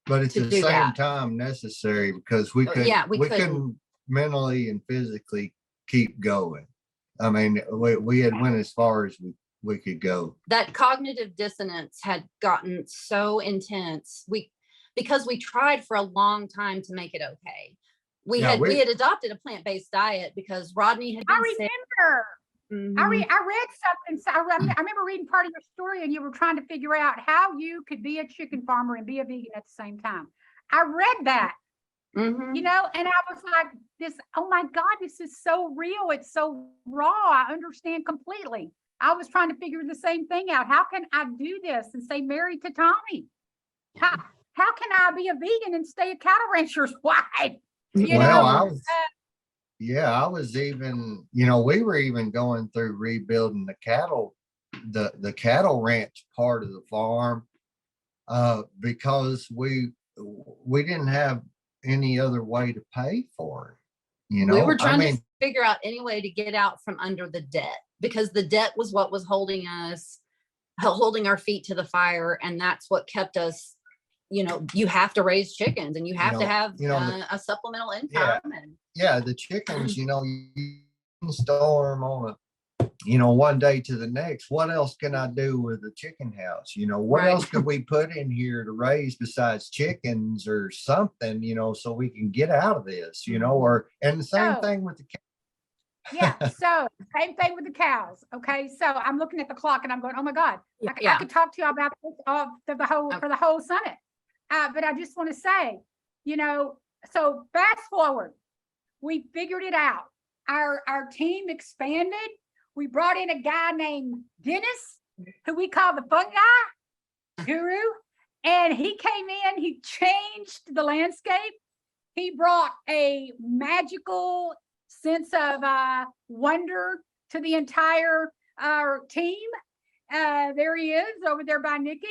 S15: but at
S14: to
S15: the
S14: do
S15: same
S14: that.
S15: time necessary, because we couldn't mentally and physically keep going. I mean, we had went as far as we could go.
S14: That cognitive dissonance had gotten so intense. Because we tried for a long time to make it okay. We had adopted a plant-based diet because Rodney had been sick.
S1: I read something. So I remember reading part of your story, and you were trying to figure out how you could be a chicken farmer and be a vegan at the same time. I read that, and I was like, oh my God, this is so real. It's so raw. I understand completely. I was trying to figure the same thing out. How can I do this and stay married to Tommy? How can I be a vegan and stay a cattle rancher's wife?
S15: I was even, we were even going through rebuilding the cattle ranch part of the farm, because we didn't have any other way to pay for it.
S14: We were trying to figure out any way to get out from under the debt, because the debt was what was holding our feet to the fire, and that's what kept us. You have to raise chickens, and you have to have a supplemental income. The chickens, you store them on one day to the next. What else can I do with a chicken house? What else could we put in here to raise besides chickens or something, so we can get out of this, and the same thing with the cows.
S1: Yeah. So same thing with the cows. Okay. So I'm looking at the clock and I'm going, oh my God, I could talk to you about this for the whole summit. But I just want to say, so fast forward, we figured it out. Our team expanded. We brought in a guy named Dennis, who we call the fun guy, guru. And he came in, he changed the landscape. He brought a magical sense of wonder to the entire team. There he is over there by Nikki.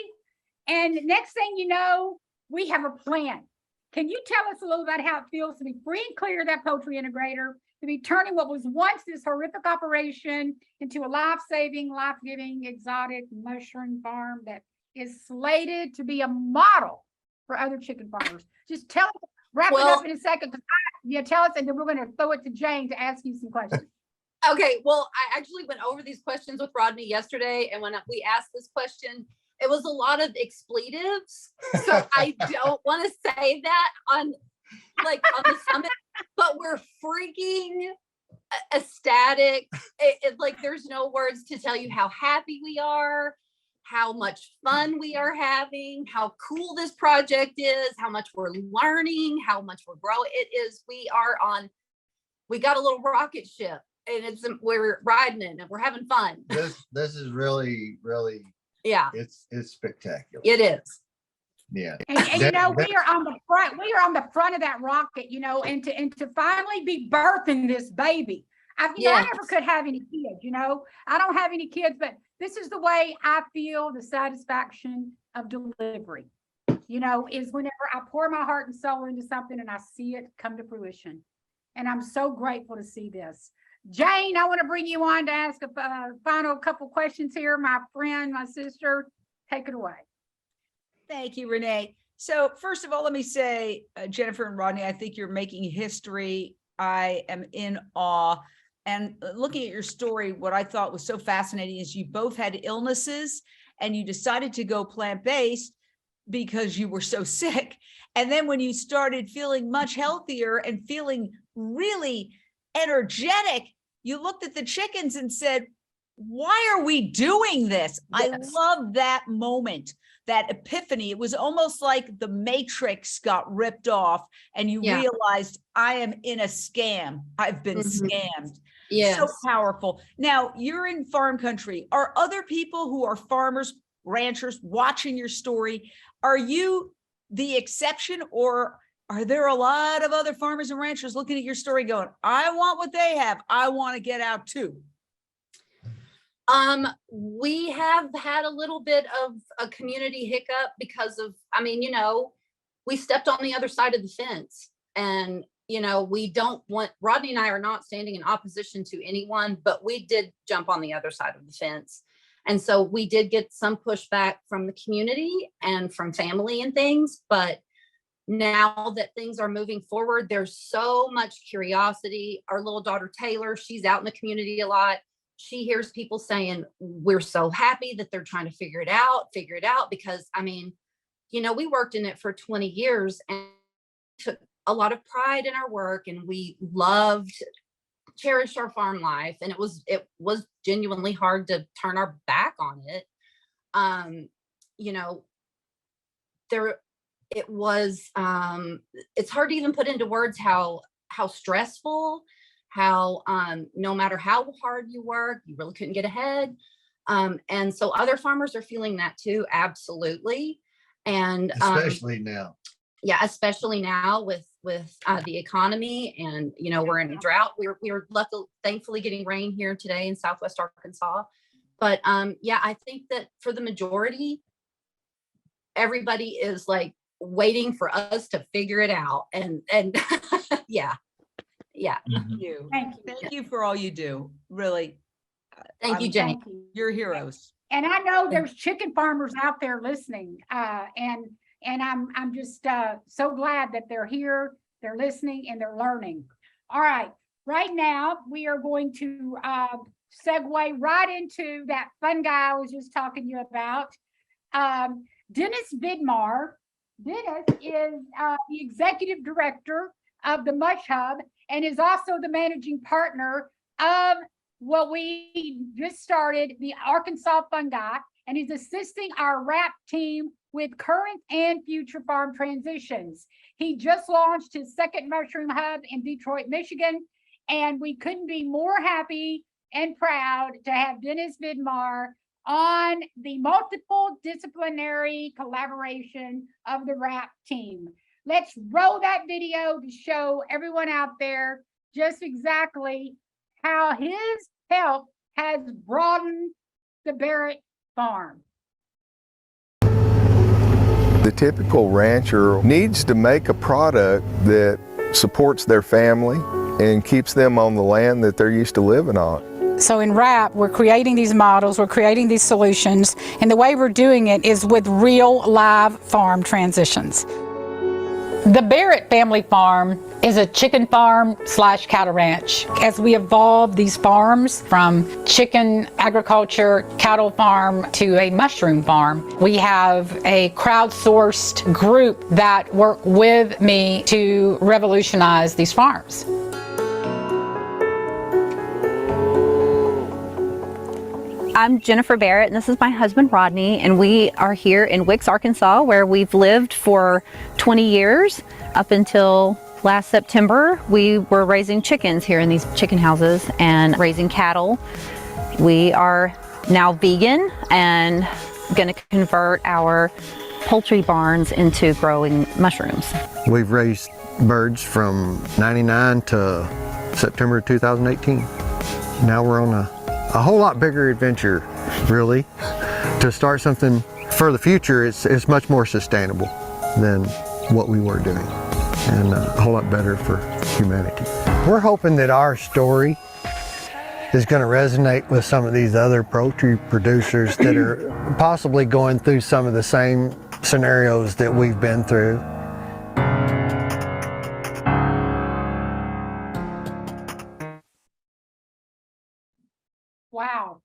S1: And next thing you know, we have a plan. Can you tell us a little about how it feels to be free and clear of that poultry integrator, to be turning what was once this horrific operation into a life-saving, life-giving, exotic mushroom farm that is slated to be a model for other chicken farmers? Just tell us, wrap it up in a second. Tell us, and then we're going to throw it to Jane to ask you some questions.
S14: Okay, well, I actually went over these questions with Rodney yesterday, and when we asked this question, it was a lot of expletives. So I don't want to say that on the summit, but we're freaking ecstatic. Like, there's no words to tell you how happy we are, how much fun we are having, how cool this project is, how much we're learning, how much we're growing. We got a little rocket ship, and we're riding it and we're having fun.
S15: This is really, really, it's spectacular.
S14: It is.
S15: Yeah.
S1: And we are on the front of that rocket, and to finally be birthing this baby. I never could have any kids, I don't have any kids, but this is the way I feel the satisfaction of delivery, is whenever I pour my heart and soul into something and I see it come to fruition. And I'm so grateful to see this. Jane, I want to bring you on to ask a final couple questions here. My friend, my sister, take it away.
S2: Thank you, Renee. So first of all, let me say, Jennifer and Rodney, I think you're making history. I am in awe. And looking at your story, what I thought was so fascinating is you both had illnesses and you decided to go plant-based because you were so sick. And then when you started feeling much healthier and feeling really energetic, you looked at the chickens and said, why are we doing this? Yes. I love that moment, that epiphany. It was almost like the Matrix got ripped off and you realized, I am in a scam. I've been scammed.
S14: Yes.
S2: So powerful. Now you're in farm country. Are other people who are farmers, ranchers watching your story? Are you the exception, or are there a lot of other farmers and ranchers looking at your story going, I want what they have. I want to get out too?
S14: We have had a little bit of a community hiccup because of, we stepped on the other side of the fence, and, we don't want, Rodney and I are not standing in opposition to anyone, but we did jump on the other side of the fence. And so we did get some pushback from the community and from family and things, but now that things are moving forward, there's so much curiosity. Our little daughter, Taylor, she's out in the community a lot. She hears people saying, we're so happy that they're trying to figure it out, because we worked in it for 20 years and took a lot of pride in our work, and we cherished our farm life. And it was genuinely hard to turn our back on it. It's hard to even put into words how stressful, how no matter how hard you work, you really couldn't get ahead. And so other farmers are feeling that too. Absolutely. And
S15: especially now.
S14: Yeah, especially now with the economy, and we're in a drought. We're thankfully getting rain here today in Southwest Arkansas. But I think that for the majority, everybody is like waiting for us to figure it out. And yeah.
S2: Thank you. Thank you for all you do. Really.
S14: Thank you, Jane.
S2: You're heroes.
S1: And I know there's chicken farmers out there listening, and I'm just so glad that they're here, they're listening, and they're learning. All right, right now we are going to segue right into that fungi I was just talking to you about. Dennis Vidmar. Dennis is the executive director of the Mush Hub and is also the managing partner of what we just started, the Arkansas Fungi, and he's assisting our RAP team with current and future farm transitions. He just launched his second mushroom hub in Detroit, Michigan, and we couldn't be more happy and proud to have Dennis Vidmar on the multiple disciplinary collaboration of the RAP team. Let's roll that video to show everyone out there just exactly how his help has broadened the Barrett farm.
S6: The typical rancher needs to make a product that supports their family and keeps them on the land that they're used to living on.
S7: So in RAP, we're creating these models, we're creating these solutions, and the way we're doing it is with real live farm transitions. The Barrett family farm is a chicken farm / cattle ranch. As we evolve these farms from chicken agriculture, cattle farm to a mushroom farm, we have a crowdsourced group that work with me to revolutionize these farms.
S16: I'm Jennifer Barrett, and this is my husband Rodney, and we are here in Wicks, Arkansas, where we've lived for 20 years. Up until last September, we were raising chickens here in these chicken houses and raising cattle. We are now vegan and going to convert our poultry barns into growing mushrooms.
S15: We've raised birds from 99 to September 2018. Now we're on a whole lot bigger adventure really. To start something for the future, it's much more sustainable than what we were doing, and a whole lot better for humanity. We're hoping that our story is going to resonate with some of these other poultry producers that are possibly going through some of the same scenarios that we've been through.
S1: Wow,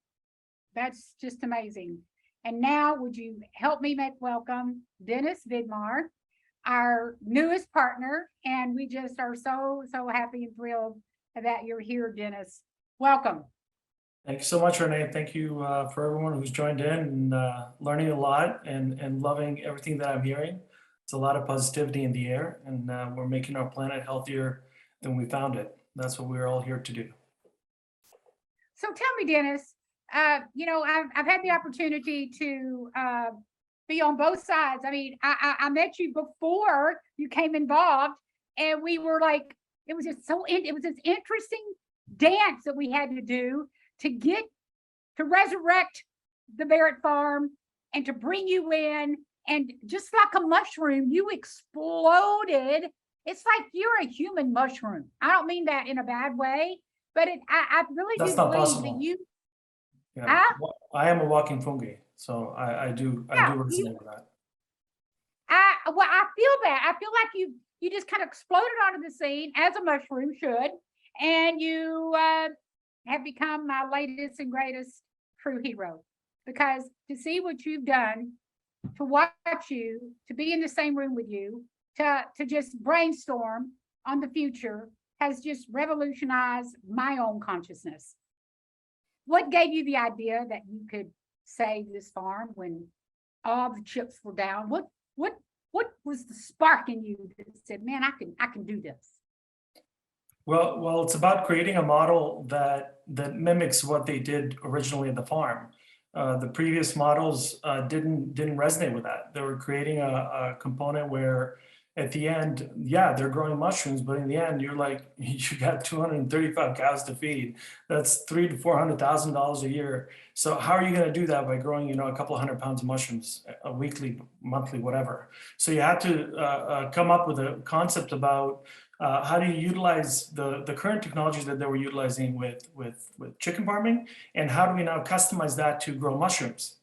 S1: that's just amazing. And now would you help me make welcome Dennis Vidmar, our newest partner, and we just are so happy and thrilled that you're here, Dennis. Welcome.
S17: Thank you so much, Renee. Thank you for everyone who's joined in and learning a lot and loving everything that I'm hearing. It's a lot of positivity in the air, and we're making our planet healthier than we found it. That's what we're all here to do.
S1: So tell me, Dennis, you know, I've had the opportunity to be on both sides. I mean, I met you before you came involved, and we were like, it was just it was this interesting dance that we had to do to resurrect the Barrett farm and to bring you in, and just like a mushroom, you exploded. It's like you're a human mushroom. I don't mean that in a bad way, but I really do believe that you.
S17: Yeah. I am a walking fungi, so I do resonate with that.
S1: Well, I feel that. I feel like you just kind of exploded onto the scene as a mushroom should, and you have become my latest and greatest true hero. Because to see what you've done, to watch you, to be in the same room with you, to just brainstorm on the future has just revolutionized my own consciousness. What gave you the idea that you could save this farm when all the chips were down? What was the spark in you that said, man, I can do this?
S17: Well, it's about creating a model that mimics what they did originally at the farm. The previous models didn't resonate with that. They were creating a component where at the end, yeah, they're growing mushrooms, but in the end, you're like, you got 235 cows to feed. That's $300,000 to $400,000 a year. So how are you going to do that by growing, a couple of 100 pounds of mushrooms a weekly, monthly, whatever? So you have to come up with a concept about how do you utilize the current technologies that they were utilizing with chicken farming, and how do we now customize that to grow mushrooms?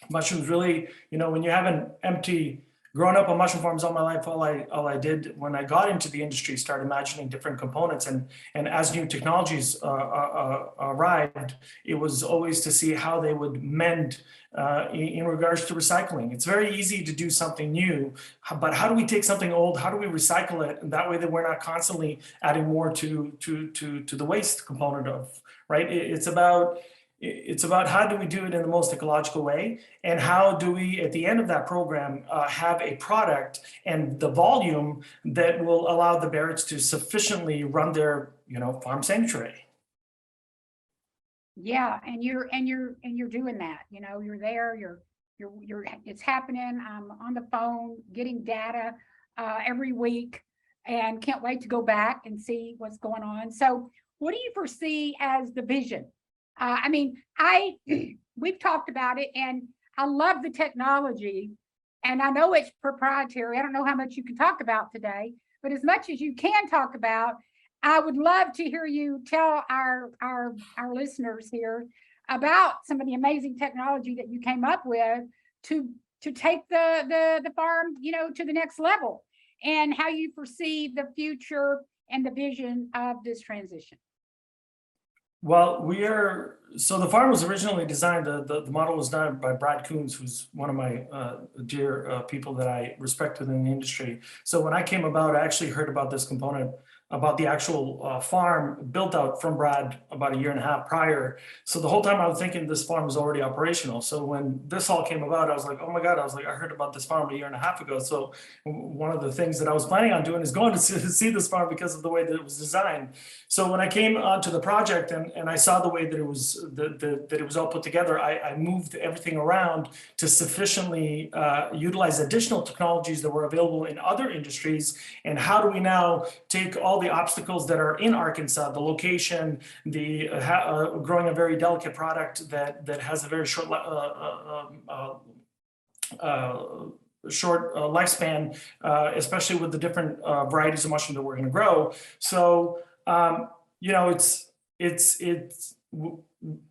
S17: Mushrooms really, when you have an empty. Growing up on mushroom farms all my life, all I did when I got into the industry, started imagining different components, and as new technologies arrived, it was always to see how they would mend in regards to recycling. It's very easy to do something new, but how do we take something old? How do we recycle it? And that way that we're not constantly adding more to the waste component of, right? It's about how do we do it in the most ecological way, and how do we, at the end of that program, have a product and the volume that will allow the Barretts to sufficiently run their, farm sanctuary.
S1: Yeah, and you're doing that. You're there. You're. It's happening. I'm on the phone getting data every week, and can't wait to go back and see what's going on. So, what do you foresee as the vision? We've talked about it, and I love the technology, and I know it's proprietary. I don't know how much you can talk about today, but as much as you can talk about, I would love to hear you tell our listeners here about some of the amazing technology that you came up with to take the farm, to the next level, and how you foresee the future and the vision of this transition.
S17: Well, so the farm was originally designed, the model was done by Brad Coons, who's one of my dear people that I respect within the industry. So when I came about, I actually heard about this component, about the actual farm built out from Brad about 1.5 years prior. So the whole time I was thinking this farm was already operational. So when this all came about, I was like, oh my God, I heard about this farm 1.5 years ago. So one of the things that I was planning on doing is going to see this farm because of the way that it was designed. So when I came onto the project and I saw the way that it was that it was all put together, I moved everything around to sufficiently utilize additional technologies that were available in other industries. And how do we now take all the obstacles that are in Arkansas, the location, the growing a very delicate product that has a very short lifespan, especially with the different varieties of mushroom that we're going to grow. So you know,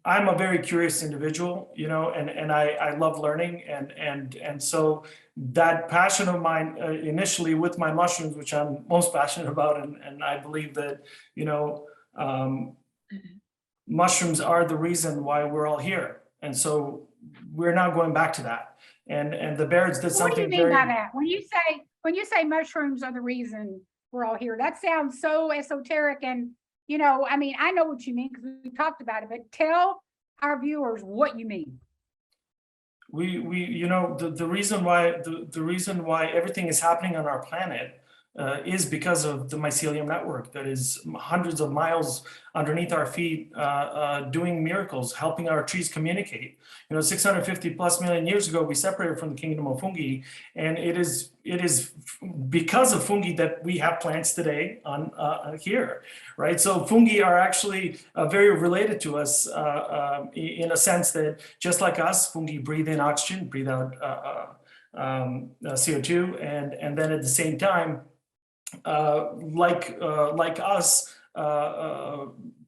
S17: I'm a very curious individual, you know, and I love learning, and so that passion of mine initially with my mushrooms, which I'm most passionate about, and I believe that, you know, mushrooms are the reason why we're all here, and so we're not going back to that. And the Barretts did something.
S1: What do you mean by that? When you say mushrooms are the reason we're all here, that sounds so esoteric. And you know, I mean, I know what you mean because we talked about it, but tell our viewers what you mean.
S17: We you know, the reason why everything is happening on our planet is because of the mycelium network that is hundreds of miles underneath our feet, doing miracles, helping our trees communicate. You know, 650 plus million years ago, we separated from the kingdom of fungi, and it is because of fungi that we have plants today on here, right? So fungi are actually very related to us in a sense that just like us, fungi breathe in oxygen, breathe out CO2, and then at the same time, like us,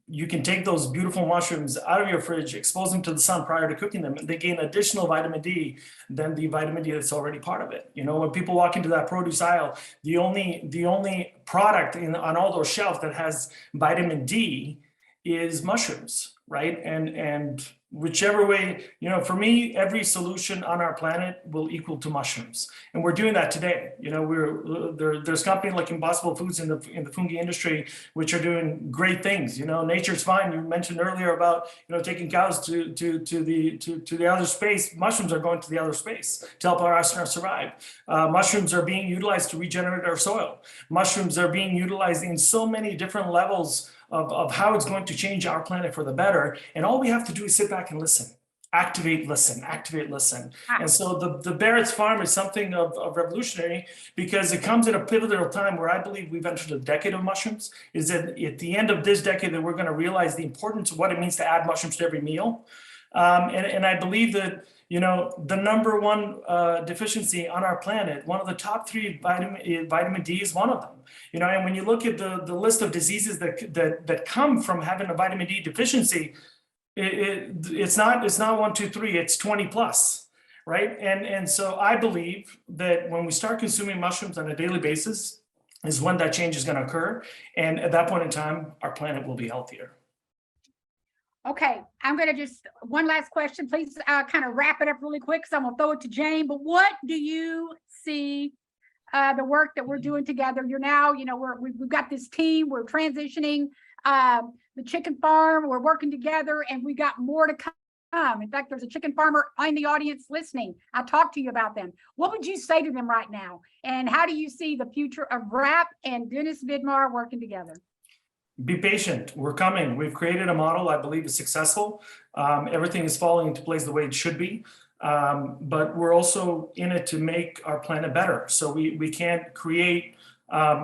S17: you can take those beautiful mushrooms out of your fridge, expose them to the sun prior to cooking them, and they gain additional vitamin D than the vitamin D that's already part of it. You know, when people walk into that produce aisle, the only product on all those shelves that has vitamin D is mushrooms, right? And whichever way, you know, for me, every solution on our planet will equal to mushrooms, and we're doing that today. You know, there's companies like Impossible Foods in the fungi industry which are doing great things. You know, Nature's Fine. You mentioned earlier about, you know, taking cows to the outer space. Mushrooms are going to the outer space to help our astronauts survive. Mushrooms are being utilized to regenerate our soil. Mushrooms are being utilized in so many different levels of how it's going to change our planet for the better. And all we have to do is sit back and listen, activate, listen. And so the Barrett's farm is something of revolutionary because it comes at a pivotal time where I believe we've entered a decade of mushrooms. Is that at the end of this decade that we're going to realize the importance of what it means to add mushrooms to every meal. And I believe that, you know, the number one deficiency on our planet, one of the top three, vitamin D is one of them. You know, and when you look at the list of diseases that come from having a vitamin D deficiency, it's not 1, 2, 3, it's 20 plus, right? And so I believe that when we start consuming mushrooms on a daily basis is when that change is going to occur. And at that point in time, our planet will be healthier.
S1: Okay, I'm going to just, one last question, please kind of wrap it up really quick. So I'm going to throw it to Jane, but what do you see the work that we're doing together? You're now, you know, we've got this team, we're transitioning the chicken farm, we're working together, and we got more to come. In fact, there's a chicken farmer in the audience listening. I'll talk to you about them. What would you say to them right now? And how do you see the future of RAP and Dennis Vidmar working together?
S17: Be patient. We're coming. We've created a model I believe is successful. Everything is falling into place the way it should be. But we're also in it to make our planet better. So we can't create,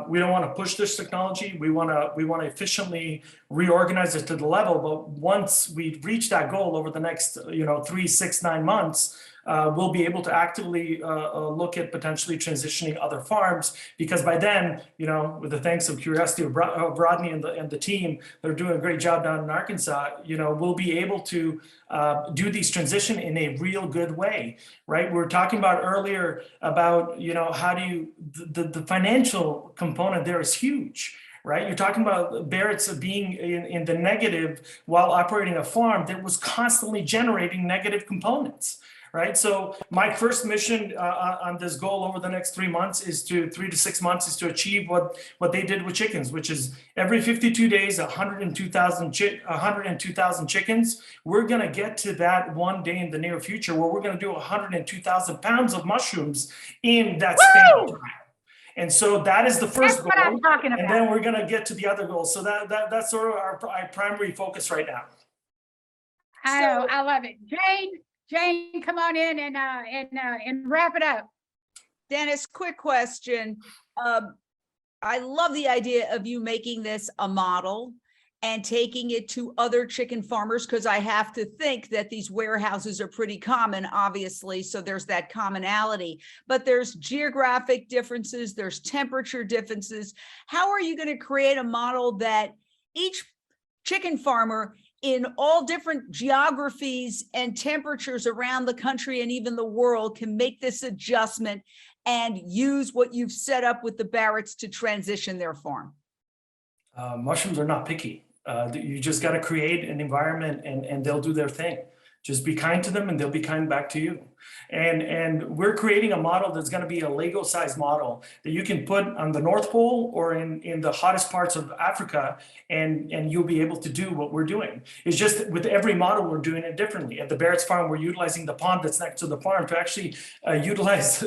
S17: we don't want to push this technology. We want to efficiently reorganize it to the level. But once we reach that goal over the next, 3, 6, 9 months, we'll be able to actively look at potentially transitioning other farms, because by then, with the thanks of curiosity of Rodney and the team, they're doing a great job down in Arkansas. We'll be able to do these transition in a real good way, right? We were talking about earlier about, how do you, the financial component there is huge. Right? You're talking about Barrett's being in the negative while operating a farm that was constantly generating negative components. Right. So my first mission on this goal over the next 3 months is 3 to 6 months is to achieve what they did with chickens, which is every 52 days, 102,000 chickens. We're going to get to that one day in the near future where we're going to do 102,000 pounds of mushrooms in that span of time. And so that is the first goal.
S1: I'm talking about.
S17: And then we're going to get to the other goals. So that's sort of our primary focus right now.
S1: I love it. Jane, come on in and wrap it up.
S2: Dennis, quick question. I love the idea of you making this a model and taking it to other chicken farmers, because I have to think that these warehouses are pretty common, obviously, so there's that commonality, but there's geographic differences, there's temperature differences. How are you going to create a model that each chicken farmer in all different geographies and temperatures around the country and even the world can make this adjustment and use what you've set up with the Barretts to transition their farm?
S17: Mushrooms are not picky. You just got to create an environment and they'll do their thing. Just be kind to them and they'll be kind back to you. And we're creating a model that's going to be a Lego size model that you can put on the North Pole or in the hottest parts of Africa, and you'll be able to do what we're doing. It's just with every model, we're doing it differently. At the Barrett's farm, we're utilizing the pond that's next to the farm to actually utilize,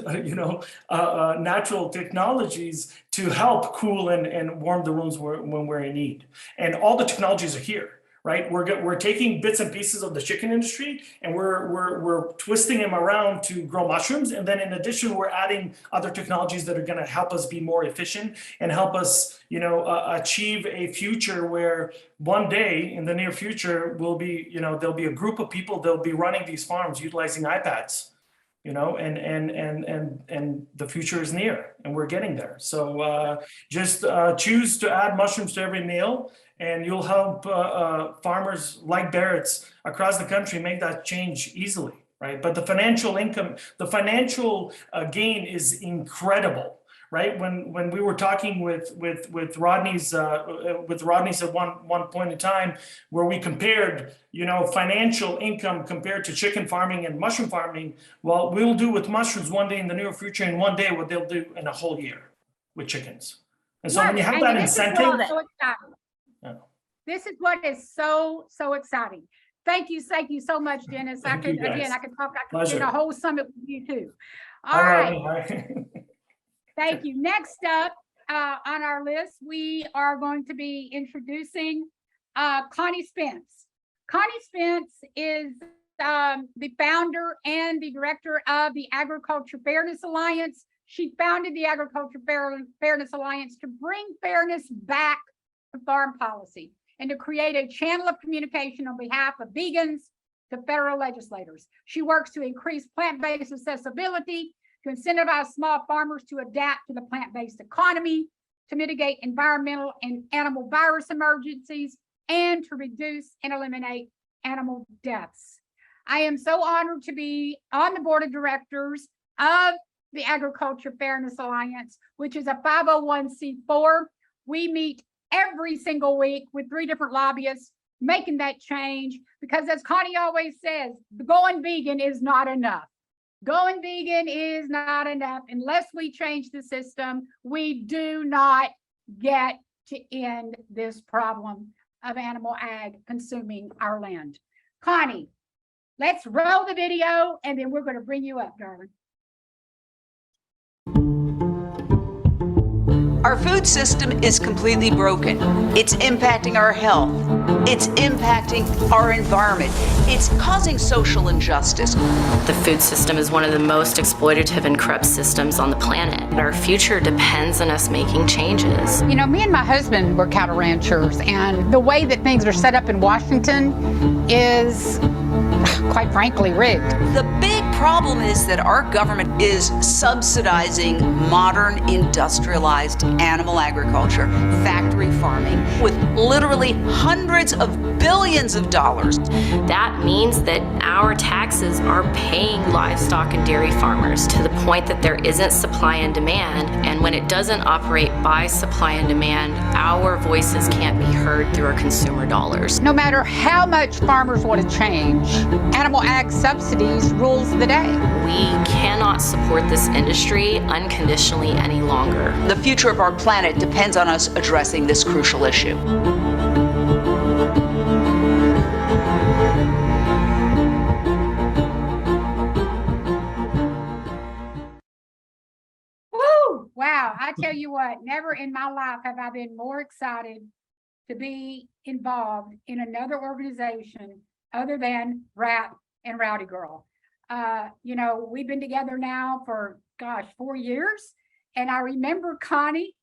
S17: natural technologies to help cool and warm the rooms when we're in need. And all the technologies are here. Right, we're taking bits and pieces of the chicken industry and we're twisting them around to grow mushrooms, and then in addition we're adding other technologies that are going to help us be more efficient and help us, achieve a future where one day in the near future we'll be, there'll be a group of people that'll be running these farms utilizing iPads, and the future is near and we're getting there. So just choose to add mushrooms to every meal, and you'll help farmers like Barrett's across the country make that change easily, right? But the financial income, the financial gain is incredible, right? When we were talking with Rodney's at one point in time, where we compared, financial income compared to chicken farming and mushroom farming. Well, we'll do with mushrooms one day in the near future, and one day what they'll do in a whole year with chickens. And so when you have that incentive.
S1: This is what is so exciting. Thank you so much, Dennis. I could talk a whole summit with you too. All right. Thank you. Next up on our list, we are going to be introducing Connie Spence. Connie Spence is the founder and the director of the Agriculture Fairness Alliance. She founded the Agriculture Fairness Alliance to bring fairness back to farm policy and to create a channel of communication on behalf of vegans to federal legislators. She works to increase plant-based accessibility, to incentivize small farmers to adapt to the plant-based economy, to mitigate environmental and animal virus emergencies, and to reduce and eliminate animal deaths. I am so honored to be on the board of directors of the Agriculture Fairness Alliance, which is a 501c4. We meet every single week with 3 different lobbyists, making that change, because as Connie always says, going vegan is not enough. Going vegan is not enough. Unless we change the system, we do not get to end this problem of animal ag consuming our land. Connie, let's roll the video and then we're going to bring you up, darling.
S2: Our food system is completely broken. It's impacting our health. It's impacting our environment. It's causing social injustice.
S18: The food system is one of the most exploitative and corrupt systems on the planet. Our future depends on us making changes.
S7: Me and my husband were cattle ranchers, and the way that things are set up in Washington is, quite frankly, rigged.
S2: The big problem is that our government is subsidizing modern industrialized animal agriculture, factory farming, with literally hundreds of billions of dollars.
S18: That means that our taxes are paying livestock and dairy farmers to the point that there isn't supply and demand. And when it doesn't operate by supply and demand, our voices can't be heard through our consumer dollars.
S7: No matter how much farmers want to change, animal ag subsidies rules the day.
S18: We cannot support this industry unconditionally any longer.
S2: The future of our planet depends on us addressing this crucial issue.
S1: Woo! Wow, I tell you what, never in my life have I been more excited to be involved in another organization other than RAP and Rowdy Girl. We've been together now for, 4 years. And I remember Connie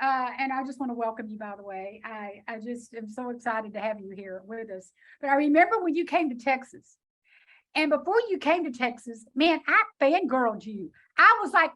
S1: And I just want to welcome you, by the way. I just am so excited to have you here with us. But I remember when you came to Texas, and before you came to Texas, man, I fangirled you. I was like,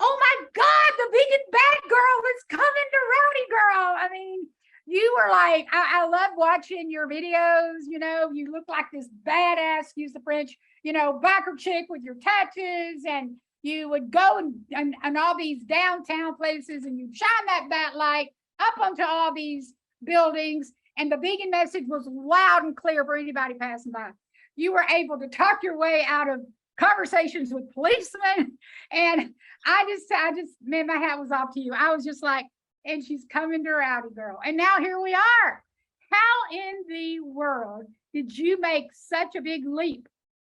S1: oh my God, the vegan bad girl is coming to Rowdy Girl. I mean, you were like, I love watching your videos. You know, you look like this badass, excuse the French, you know, biker chick with your tattoos, and you would go and all these downtown places, and you'd shine that bat light up onto all these buildings, and the vegan message was loud and clear for anybody passing by. You were able to talk your way out of conversations with policemen, and I just, man, my hat was off to you. I was just like, and she's coming to Rowdy Girl, and now here we are. How in the world did you make such a big leap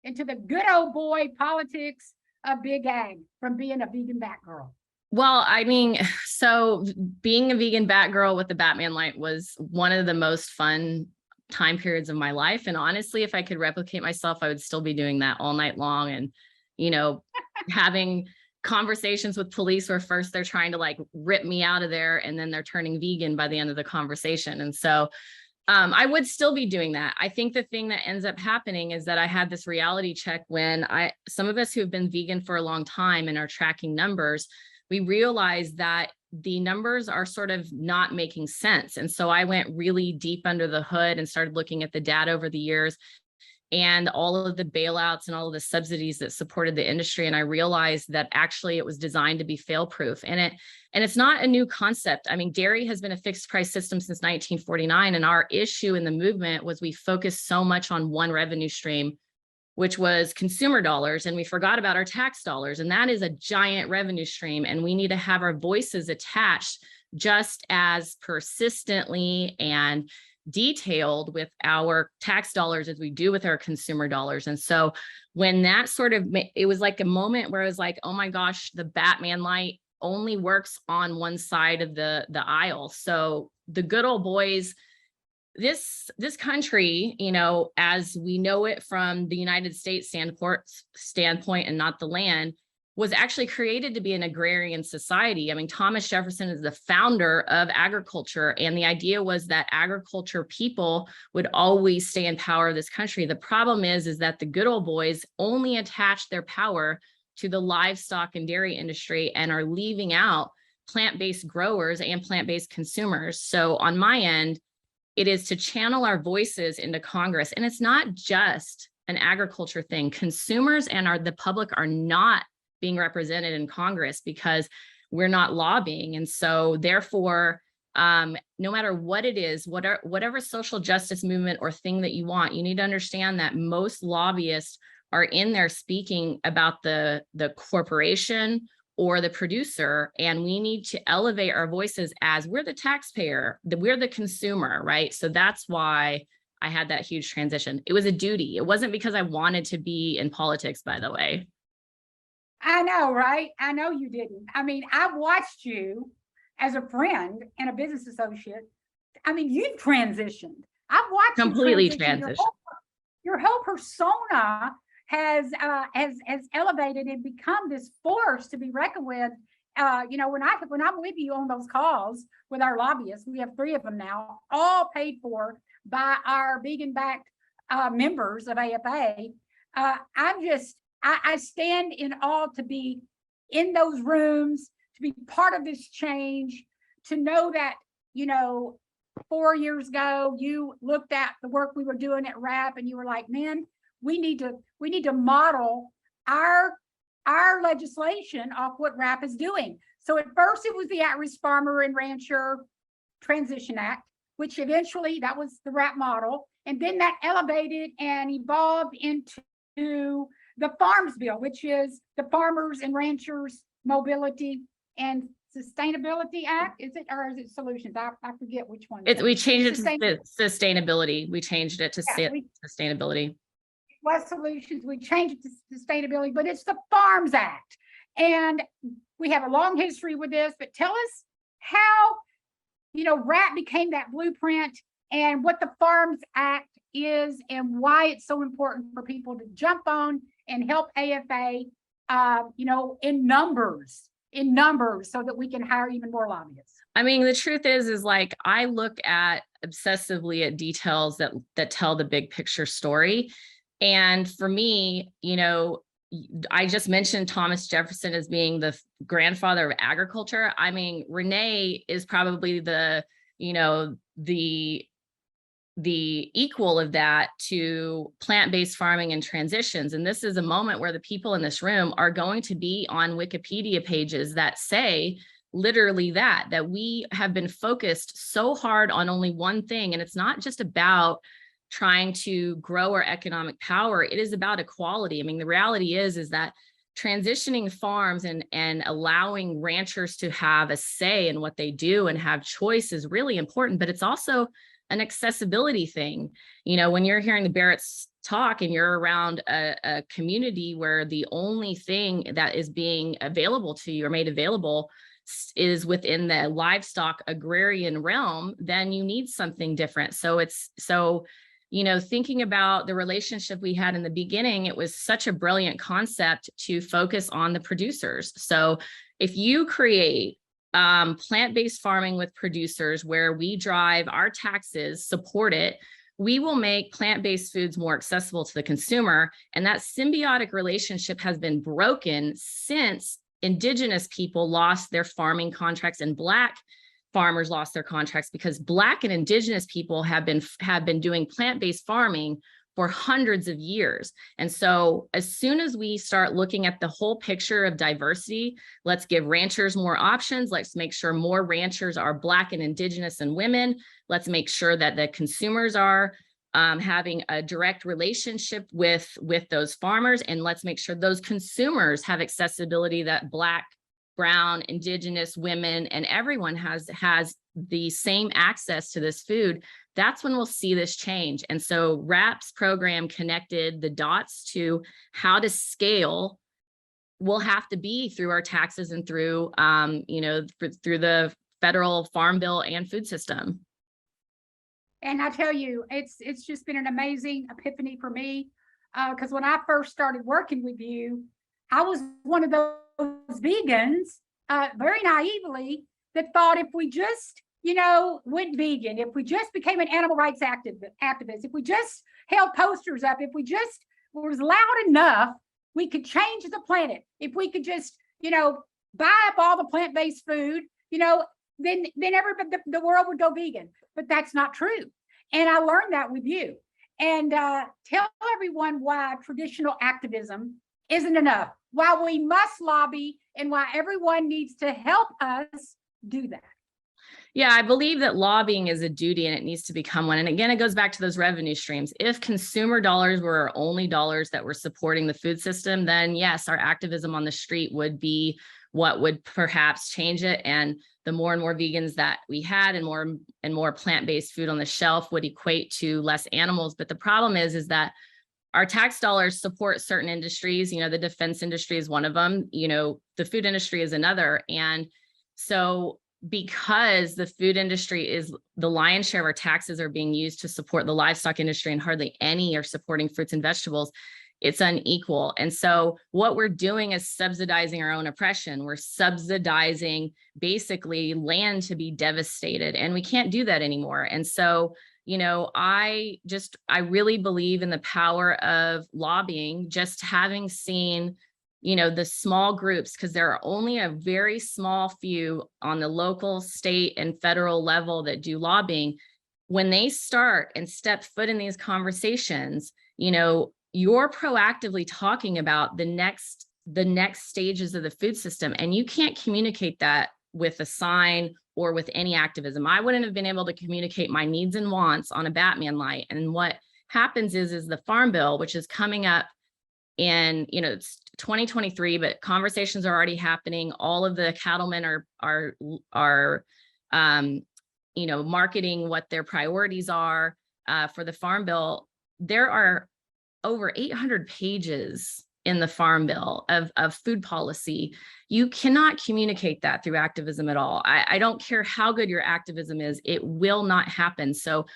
S1: into the good old boy politics of Big Ag from being a vegan Batgirl?
S18: Well, I mean, so being a vegan Batgirl with the Batman light was one of the most fun time periods of my life. And honestly, if I could replicate myself, I would still be doing that all night long. And, you know, having conversations with police where first they're trying to like rip me out of there, and then they're turning vegan by the end of the conversation. And so I would still be doing that. I think the thing that ends up happening is that I had this reality check when some of us who have been vegan for a long time and are tracking numbers, we realized that the numbers are sort of not making sense. And so I went really deep under the hood and started looking at the data over the years and all of the bailouts and all of the subsidies that supported the industry. And I realized that actually it was designed to be fail-proof. And it's not a new concept. I mean, dairy has been a fixed price system since 1949. And our issue in the movement was we focused so much on one revenue stream, which was consumer dollars, and we forgot about our tax dollars. And that is a giant revenue stream. And we need to have our voices attached just as persistently and detailed with our tax dollars as we do with our consumer dollars. And so when that sort of, it was like a moment where I was like, oh my gosh, the Batman light only works on one side of the aisle. So the good old boys, this country, you know, as we know it from the United States standpoint and not the land, was actually created to be an agrarian society. I mean, Thomas Jefferson is the founder of agriculture, and the idea was that agriculture people would always stay in power of this country. The problem is that the good old boys only attach their power to the livestock and dairy industry and are leaving out plant-based growers and plant-based consumers. So on my end, it is to channel our voices into Congress. And it's not just an agriculture thing. Consumers and the public are not being represented in Congress because we're not lobbying. And so therefore, no matter what it is, whatever social justice movement or thing that you want, you need to understand that most lobbyists are in there speaking about the corporation or the producer, and we need to elevate our voices as we're the taxpayer, we're the consumer, right? So that's why I had that huge transition. It was a duty. It wasn't because I wanted to be in politics, by the way.
S1: I know, right? I know you didn't. I mean, I've watched you as a friend and a business associate. I mean, you've transitioned. I've watched
S18: completely
S1: you transition. Your whole persona has elevated and become this force to be reckoned with. You know, when I'm with you on those calls with our lobbyists, we have 3 of them now, all paid for by our vegan-backed members of AFA. I stand in awe to be in those rooms, to be part of this change, to know that, you know, 4 years ago, you looked at the work we were doing at RAP and you were like, man, we need to model our legislation off what RAP is doing. So at first it was the At-Risk Farmer and Rancher Transition Act, which eventually that was the RAP model. And then that elevated and evolved into the Farms Bill, which is the Farmers and Ranchers Mobility and Sustainability Act. Is it, or is it Solutions? I forget which one.
S18: We changed it to sustainability. We changed it to sustainability.
S1: Was Solutions. We changed it to sustainability, but it's the Farms Act. And we have a long history with this, but tell us how, you know, RAP became that blueprint and what the Farms Act is and why it's so important for people to jump on and help AFA, you know, in numbers so that we can hire even more lobbyists.
S18: I mean, the truth is like, I look at obsessively at details that tell the big picture story. And for me, I just mentioned Thomas Jefferson as being the grandfather of agriculture. I mean, Renee is probably the equal of that to plant-based farming and transitions. And this is a moment where the people in this room are going to be on Wikipedia pages that say literally that we have been focused so hard on only one thing. And it's not just about trying to grow our economic power. It is about equality. I mean, the reality is that transitioning farms and allowing ranchers to have a say in what they do and have choice is really important, but it's also an accessibility thing. When you're hearing the Barretts talk and you're around a community where the only thing that is being available to you or made available is within the livestock agrarian realm, then you need something different. So thinking about the relationship we had in the beginning, it was such a brilliant concept to focus on the producers. So if you create plant-based farming with producers where we drive our taxes, support it, we will make plant-based foods more accessible to the consumer. And that symbiotic relationship has been broken since Indigenous people lost their farming contracts and Black farmers lost their contracts, because Black and Indigenous people have been doing plant-based farming for hundreds of years. And so as soon as we start looking at the whole picture of diversity, let's give ranchers more options. Let's make sure more ranchers are Black and Indigenous and women. Let's make sure that the consumers are having a direct relationship with those farmers. And let's make sure those consumers have accessibility, that Black, Brown, Indigenous, women, and everyone has the same access to this food. That's when we'll see this change. And so RAP's program connected the dots to how to scale will have to be through our taxes and through, through the federal farm bill and food system.
S1: And I tell you, it's just been an amazing epiphany for me, because when I first started working with you, I was one of those vegans, very naively, that thought if we just, went vegan, if we just became an animal rights activist, if we just held posters up, if we just was loud enough, we could change the planet. If we could just, buy up all the plant-based food, then everybody, the world would go vegan. But that's not true. And I learned that with you. And tell everyone why traditional activism isn't enough, why we must lobby, and why everyone needs to help us do that.
S18: Yeah, I believe that lobbying is a duty and it needs to become one. And again, it goes back to those revenue streams. If consumer dollars were our only dollars that were supporting the food system, then yes, our activism on the street would be what would perhaps change it. And the more and more vegans that we had and more plant-based food on the shelf would equate to less animals. But the problem is that our tax dollars support certain industries. The defense industry is one of them. The food industry is another. And so because the food industry is the lion's share of our taxes are being used to support the livestock industry and hardly any are supporting fruits and vegetables, it's unequal. And so what we're doing is subsidizing our own oppression. We're subsidizing basically land to be devastated, and we can't do that anymore. And so, I really believe in the power of lobbying, just having seen, the small groups, because there are only a very small few on the local, state, and federal level that do lobbying. When they start and step foot in these conversations, you're proactively talking about the next stages of the food system, and you can't communicate that with a sign or with any activism. I wouldn't have been able to communicate my needs and wants on a Batman light. And what happens is the Farm Bill, which is coming up in, it's 2023, but conversations are already happening. All of the cattlemen are marketing what their priorities are for the Farm Bill. There are over 800 pages in the Farm Bill of food policy. You cannot communicate that through activism at all. I don't care how good your activism is, it will not happen. So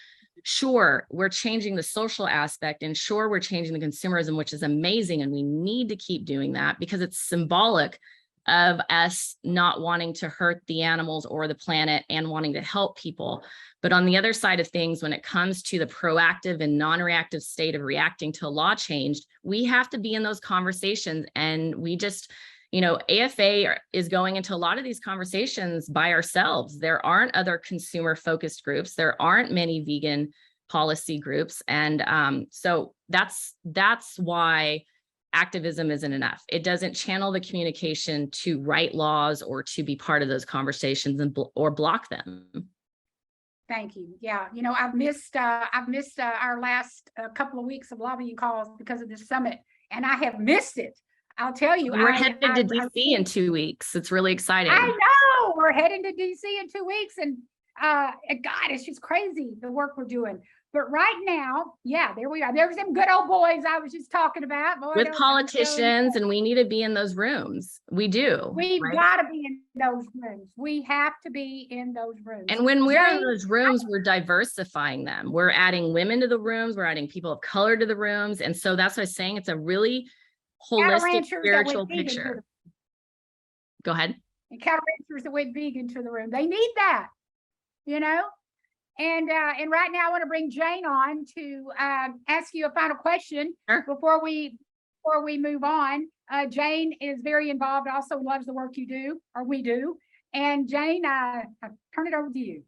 S18: sure, we're changing the social aspect, and sure, we're changing the consumerism, which is amazing. And we need to keep doing that because it's symbolic of us not wanting to hurt the animals or the planet and wanting to help people. But on the other side of things, when it comes to the proactive and non-reactive state of reacting to a law change, we have to be in those conversations. And we just, AFA is going into a lot of these conversations by ourselves. There aren't other consumer focused groups. There aren't many vegan policy groups. And so that's why activism isn't enough. It doesn't channel the communication to write laws or to be part of those conversations or block them.
S1: Thank you. Yeah, I've missed our last couple of weeks of lobbying calls because of this summit, and I have missed it. I'll tell you.
S18: We're headed to DC in 2 weeks. It's really exciting.
S1: I know we're heading to DC in 2 weeks, and God, it's just crazy the work we're doing. But right now, yeah, there we are. There's them good old boys I was just talking about. Boy,
S18: with politicians, and we need to be in those rooms. We do.
S1: We've got to be in those rooms. We have to be in those rooms.
S18: And when we're in those rooms, we're diversifying them. We're adding women to the rooms. We're adding people of color to the rooms. And so that's what I'm saying. It's a really holistic spiritual picture. Go ahead.
S1: And cattle ranchers that went vegan to the room. They need that, And right now I want to bring Jane on to ask you a final question before we move on. Jane is very involved, also loves the work you do, or we do. And Jane, I turn it over to you.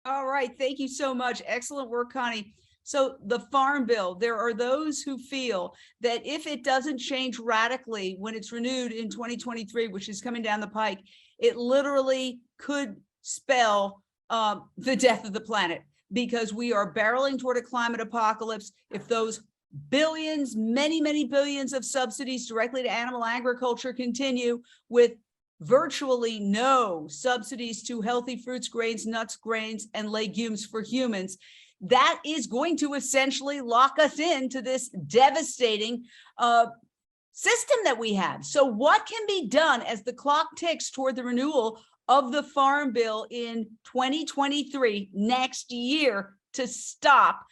S2: All right. Thank you so much. Excellent work, Connie. So the Farm Bill, there are those who feel that if it doesn't change radically when it's renewed in 2023, which is coming down the pike, it literally could spell the death of the planet, because we are barreling toward a climate apocalypse. If those billions, many, many billions of subsidies directly to animal agriculture continue, with virtually no subsidies to healthy fruits, grains, nuts, grains, and legumes for humans, that is going to essentially lock us into this devastating system that we have. So what can be done as the clock ticks toward the renewal of the Farm Bill in 2023, next year, to stop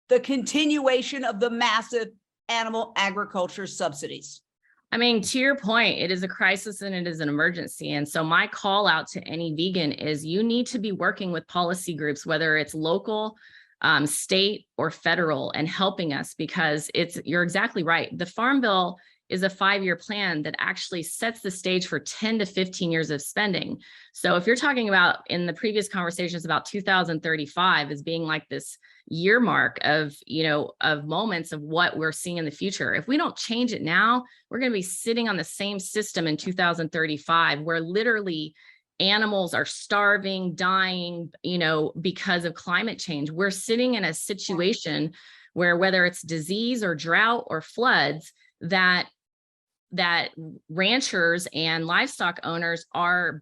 S2: the continuation of the massive animal agriculture subsidies?
S18: I mean, to your point, it is a crisis and it is an emergency. And so my call out to any vegan is you need to be working with policy groups, whether it's local, state, or federal, and helping us, because you're exactly right. The Farm Bill is a 5-year plan that actually sets the stage for 10 to 15 years of spending. So if you're talking about, in the previous conversations about 2035 as being like this year mark of, of moments of what we're seeing in the future, if we don't change it now, we're going to be sitting on the same system in 2035, where literally animals are starving, dying, because of climate change. We're sitting in a situation where, whether it's disease or drought or floods, that ranchers and livestock owners are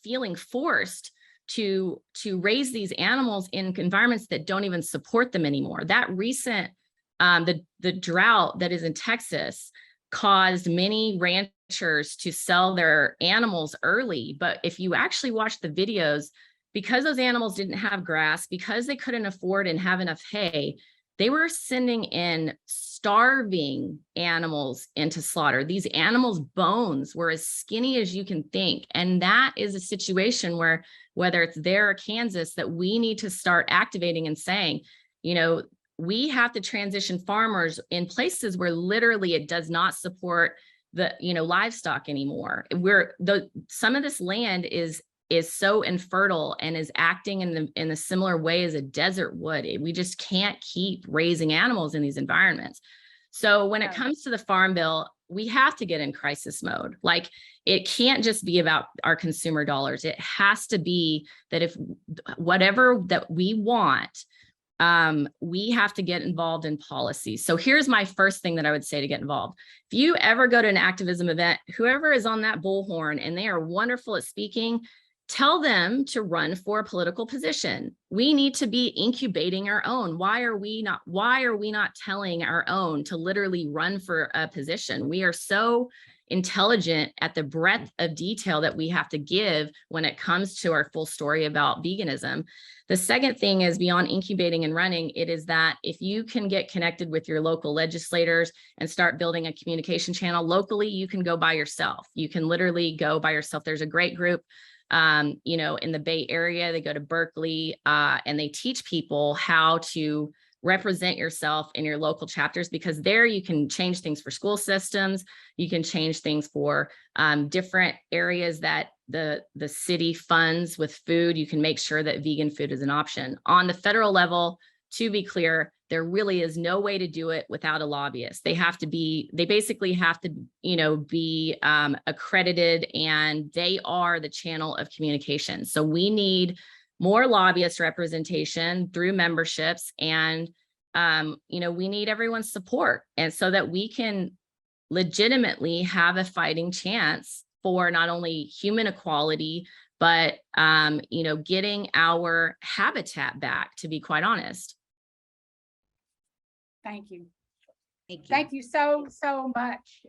S18: feeling forced to raise these animals in environments that don't even support them anymore. That recent the drought that is in Texas caused many ranchers to sell their animals early. But if you actually watch the videos, because those animals didn't have grass, because they couldn't afford and have enough hay, they were sending in starving animals into slaughter. These animals' bones were as skinny as you can think. And that is a situation where, whether it's there or Kansas, that we need to start activating and saying, we have to transition farmers in places where literally it does not support the, livestock anymore. Some of this land is so infertile and is acting in a similar way as a desert would. We just can't keep raising animals in these environments. So when it comes to the Farm Bill, we have to get in crisis mode. Like, it can't just be about our consumer dollars. It has to be that if whatever that we want, we have to get involved in policy. So here's my first thing that I would say to get involved. If you ever go to an activism event, whoever is on that bullhorn and they are wonderful at speaking, tell them to run for a political position. We need to be incubating our own. Why are we not telling our own to literally run for a position? We are so intelligent at the breadth of detail that we have to give when it comes to our full story about veganism. The second thing is, beyond incubating and running, it is that if you can get connected with your local legislators and start building a communication channel locally, you can go by yourself. You can literally go by yourself. There's a great group, you know, in the Bay Area. They go to Berkeley and they teach people how to represent yourself in your local chapters, because there you can change things for school systems. You can change things for different areas that the city funds with food. You can make sure that vegan food is an option. On the federal level, to be clear, there really is no way to do it without a lobbyist. They basically have to, you know, be accredited, and they are the channel of communication. So we need more lobbyist representation through memberships, and you know, we need everyone's support, and so that we can legitimately have a fighting chance for not only human equality, but you know, getting our habitat back, to be quite honest.
S1: Thank you. Thank you so much,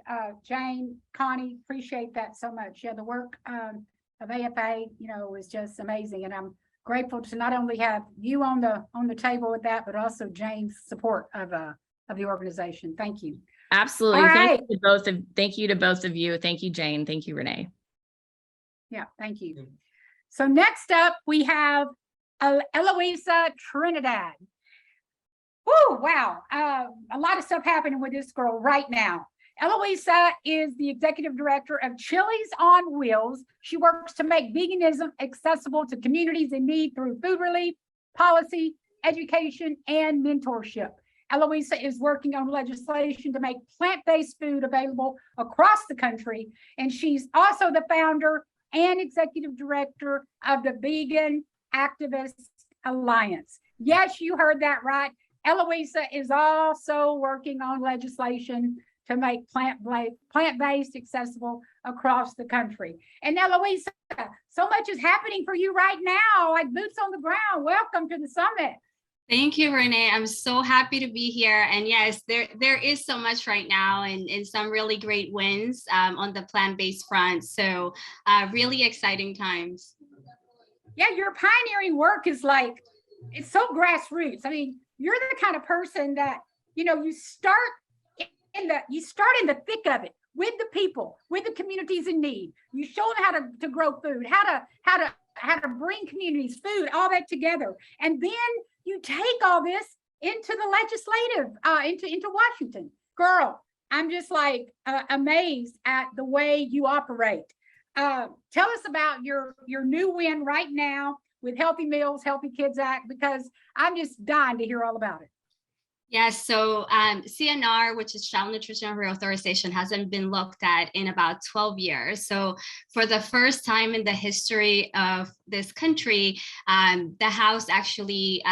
S1: Jane, Connie, appreciate that so much. Yeah, the work of AFA, you know, is just amazing, and I'm grateful to not only have you on the table with that, but also Jane's support of the organization. Thank you.
S18: Absolutely.
S1: All
S18: Thank
S1: right.
S18: you to both of you. Thank you, Jane. Thank you, Renee.
S1: Yeah, thank you. So next up we have Eloisa Trinidad. Woo, wow. A lot of stuff happening with this girl right now. Eloisa is the executive director of Chili's on Wheels. She works to make veganism accessible to communities in need through food relief, policy, education, and mentorship. Eloisa is working on legislation to make plant-based food available across the country. And she's also the founder and executive director of the Vegan Activist Alliance. Yes, you heard that right. Eloisa is also working on legislation to make plant-based accessible across the country. And Eloisa, so much is happening for you right now, like boots on the ground. Welcome to the summit.
S19: Thank you, Renee. I'm so happy to be here. And yes, there is so much right now, and some really great wins on the plant-based front. So really exciting times.
S1: Yeah, your pioneering work is like, it's so grassroots. I mean, you're the kind of person that, you know, you start in the thick of it with the people, with the communities in need. You show them how to grow food, how to bring communities food, all that together. And then you take all this into the legislative, into Washington. Girl, I'm just like amazed at the way you operate. Tell us about your new win right now with Healthy Meals, Healthy Kids Act, because I'm just dying to hear all about it.
S19: Yes, so CNR, which is Child Nutrition Reauthorization, hasn't been looked at in about 12 years. So for the first time in the history of this country, the House actually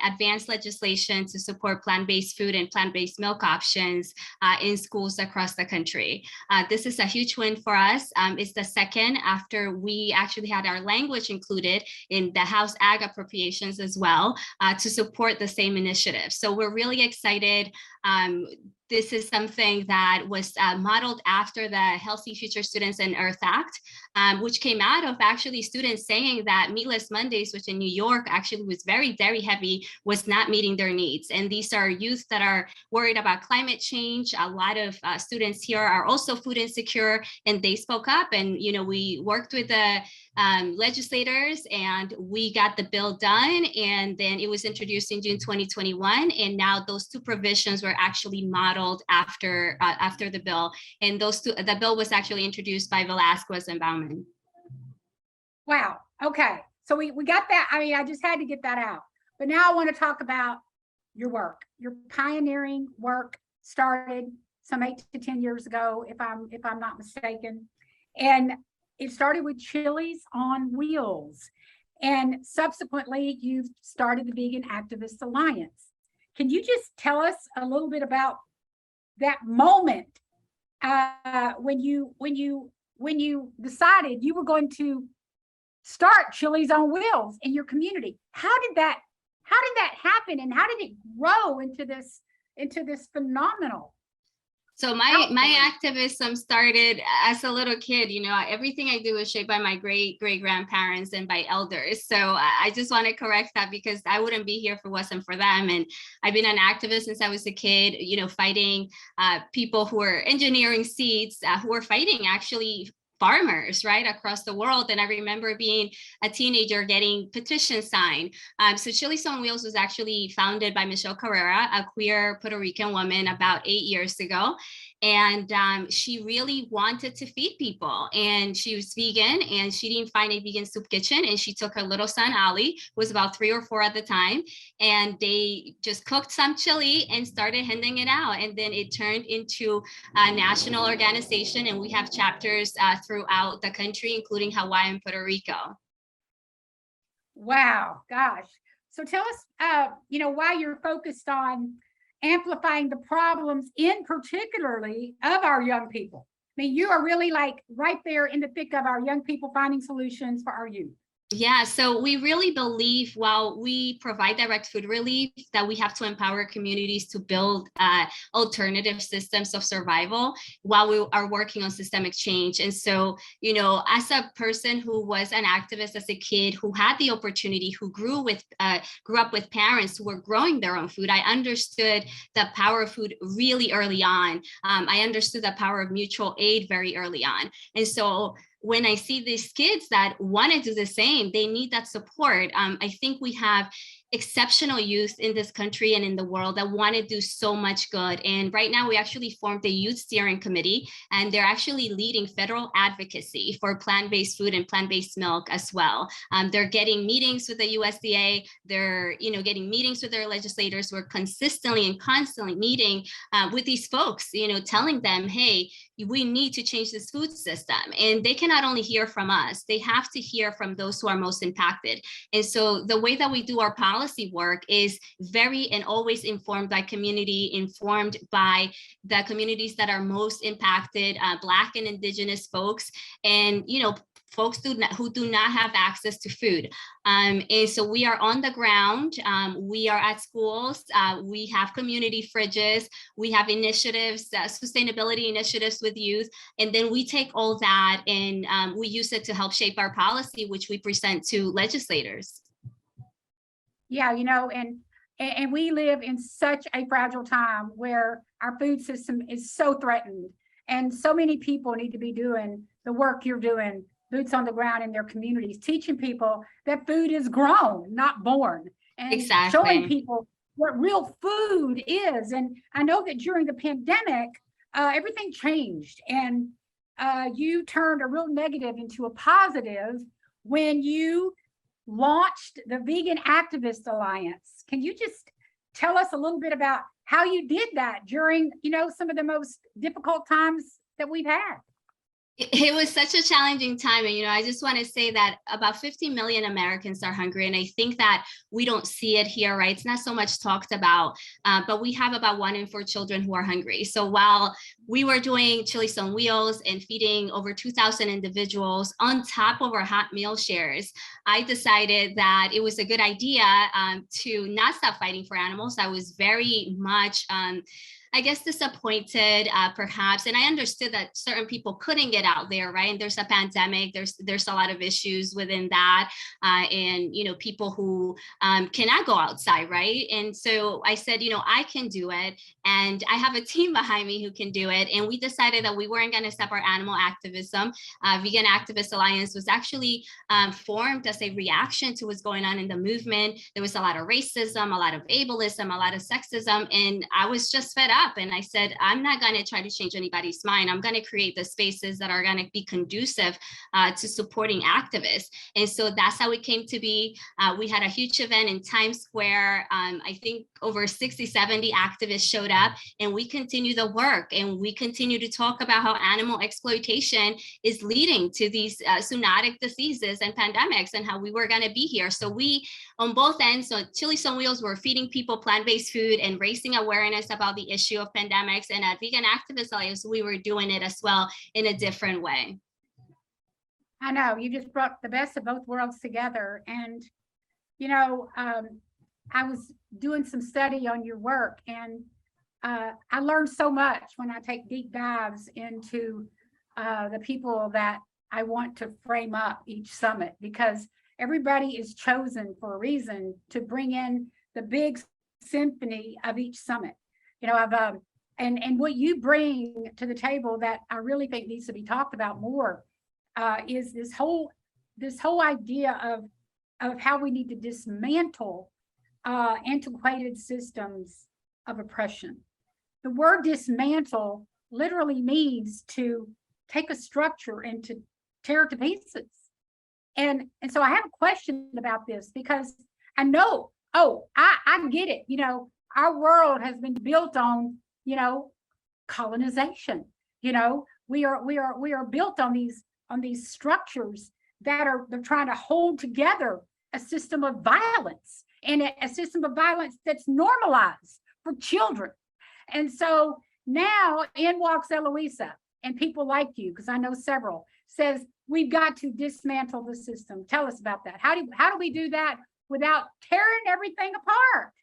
S19: advanced legislation to support plant-based food and plant-based milk options in schools across the country. This is a huge win for us. It's the second after we actually had our language included in the House Ag Appropriations as well to support the same initiative. So we're really excited. This is something that was modeled after the Healthy Future Students and Earth Act, which came out of actually students saying that Meatless Mondays, which in New York actually was very, very heavy, was not meeting their needs. And these are youth that are worried about climate change. A lot of students here are also food insecure, and they spoke up. And, you know, we worked with the legislators and we got the bill done. And then it was introduced in June 2021. And now those two provisions were actually modeled after the bill, and the bill was actually introduced by Velez and Bauman.
S1: Wow. Okay. So we got that. I mean, I just had to get that out. But now I want to talk about your work. Your pioneering work started some 8 to 10 years ago, if I'm not mistaken, and it started with Chili's on Wheels, and subsequently you've started the Vegan Activist Alliance. Can you just tell us a little bit about that moment when you decided you were going to start Chili's on Wheels in your community? How did that happen, and how did it grow into this phenomenal?
S19: So my activism started as a little kid. You know, everything I do is shaped by my great grandparents and by elders. So I just want to correct that, because I wouldn't be here if it wasn't for them. And I've been an activist since I was a kid, you know, fighting people who are engineering seeds, who are fighting actually farmers right across the world. And I remember being a teenager getting petitions signed. So Chilies on Wheels was actually founded by Michelle Carrera, a queer Puerto Rican woman, about 8 years ago. And she really wanted to feed people, and she was vegan, and she didn't find a vegan soup kitchen. And she took her little son, Ali, who was about 3 or 4 at the time, and they just cooked some chili and started handing it out. And then it turned into a national organization, and we have chapters throughout the country, including Hawaii and Puerto Rico.
S1: Wow, gosh. So tell us, you know, why you're focused on amplifying the problems in particularly of our young people. I mean, you are really like right there in the thick of our young people finding solutions for our youth.
S19: Yeah, so we really believe while we provide direct food relief, that we have to empower communities to build alternative systems of survival while we are working on systemic change. And so, you know, as a person who was an activist as a kid, who had the opportunity, who grew up with parents who were growing their own food, I understood the power of food really early on. I understood the power of mutual aid very early on. And so when I see these kids that want to do the same, they need that support. I think we have exceptional youth in this country and in the world that want to do so much good. And right now we actually formed a youth steering committee, and they're actually leading federal advocacy for plant-based food and plant-based milk as well. They're getting meetings with the USDA. They're, you know, getting meetings with their legislators. We're consistently and constantly meeting with these folks, you know, telling them, hey, we need to change this food system. And they cannot only hear from us, they have to hear from those who are most impacted. And so the way that we do our policy work is very and always informed by community, informed by the communities that are most impacted, Black and Indigenous folks, and, you know, folks who do not have access to food. And so we are on the ground, we are at schools, we have community fridges, we have initiatives, sustainability initiatives with youth, and then we take all that and we use it to help shape our policy, which we present to legislators.
S1: Yeah, you know, and we live in such a fragile time where our food system is so threatened, and so many people need to be doing the work you're doing, boots on the ground in their communities, teaching people that food is grown, not born, and
S19: exactly.
S1: Showing people what real food is. And I know that during the pandemic, everything changed, and you turned a real negative into a positive when you launched the Vegan Activist Alliance. Can you just tell us a little bit about how you did that during, you know, some of the most difficult times that we've had?
S19: It was such a challenging time. And, you know, I just want to say that about 50 million Americans are hungry. And I think that we don't see it here, right? It's not so much talked about, but we have about 1 in 4 children who are hungry. So while we were doing Chilies on Wheels and feeding over 2,000 individuals on top of our hot meal shares, I decided that it was a good idea to not stop fighting for animals. I was very much I guess disappointed, perhaps, and I understood that certain people couldn't get out there, right? And there's a pandemic, there's a lot of issues within that, and you know, people who cannot go outside, right? And so I said, you know, I can do it, and I have a team behind me who can do it. And we decided that we weren't going to stop our animal activism. Vegan Activist Alliance was actually formed as a reaction to what's going on in the movement. There was a lot of racism, a lot of ableism, a lot of sexism, and I was just fed up. And I said, I'm not going to try to change anybody's mind. I'm going to create the spaces that are going to be conducive to supporting activists. And so that's how it came to be. We had a huge event in Times Square. I think over 60, 70 activists showed up, and we continue the work, and we continue to talk about how animal exploitation is leading to these zoonotic diseases and pandemics, and how we were going to be here. So we, on both ends, so Chilies on Wheels, were feeding people plant-based food and raising awareness about the issue of pandemics, and at Vegan Activist Alliance, we were doing it as well in a different way.
S1: I know, you just brought the best of both worlds together. And, you know, I was doing some study on your work, and I learn so much when I take deep dives into the people that I want to frame up each summit, because everybody is chosen for a reason to bring in the big symphony of each summit. You know, I've and what you bring to the table that I really think needs to be talked about more is this whole idea of how we need to dismantle antiquated systems of oppression. The word dismantle literally means to take a structure and to tear it to pieces. And so I have a question about this, because I know, I get it. You know, our world has been built on, you know, colonization. You know, we are built on these structures that they're trying to hold together a system of violence, and a system of violence that's normalized for children. And so now in walks Eloisa, and people like you, because I know several, says we've got to dismantle the system. Tell us about that. How do we do that without tearing everything apart?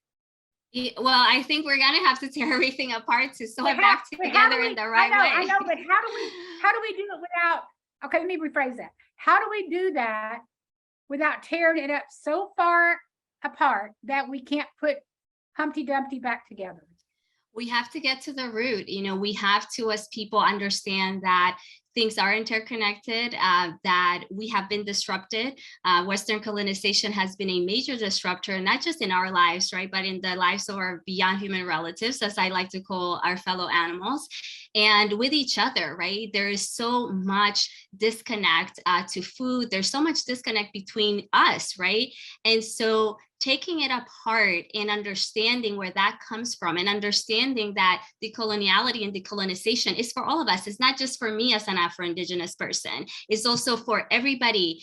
S19: Well, I think we're gonna have to tear everything apart to sew it back together in the right way.
S1: I know, but how do we do it without? Okay, let me rephrase that. How do we do that without tearing it up so far apart that we can't put Humpty Dumpty back together?
S19: We have to get to the root. You know, we have to, as people, understand that things are interconnected, that we have been disrupted. Western colonization has been a major disruptor, not just in our lives, right, but in the lives of our beyond human relatives, as I like to call our fellow animals, and with each other, right? There is so much disconnect to food. There's so much disconnect between us, right? And so taking it apart and understanding where that comes from, and understanding that decoloniality and decolonization is for all of us. It's not just for me as an Afro-Indigenous person. It's also for everybody,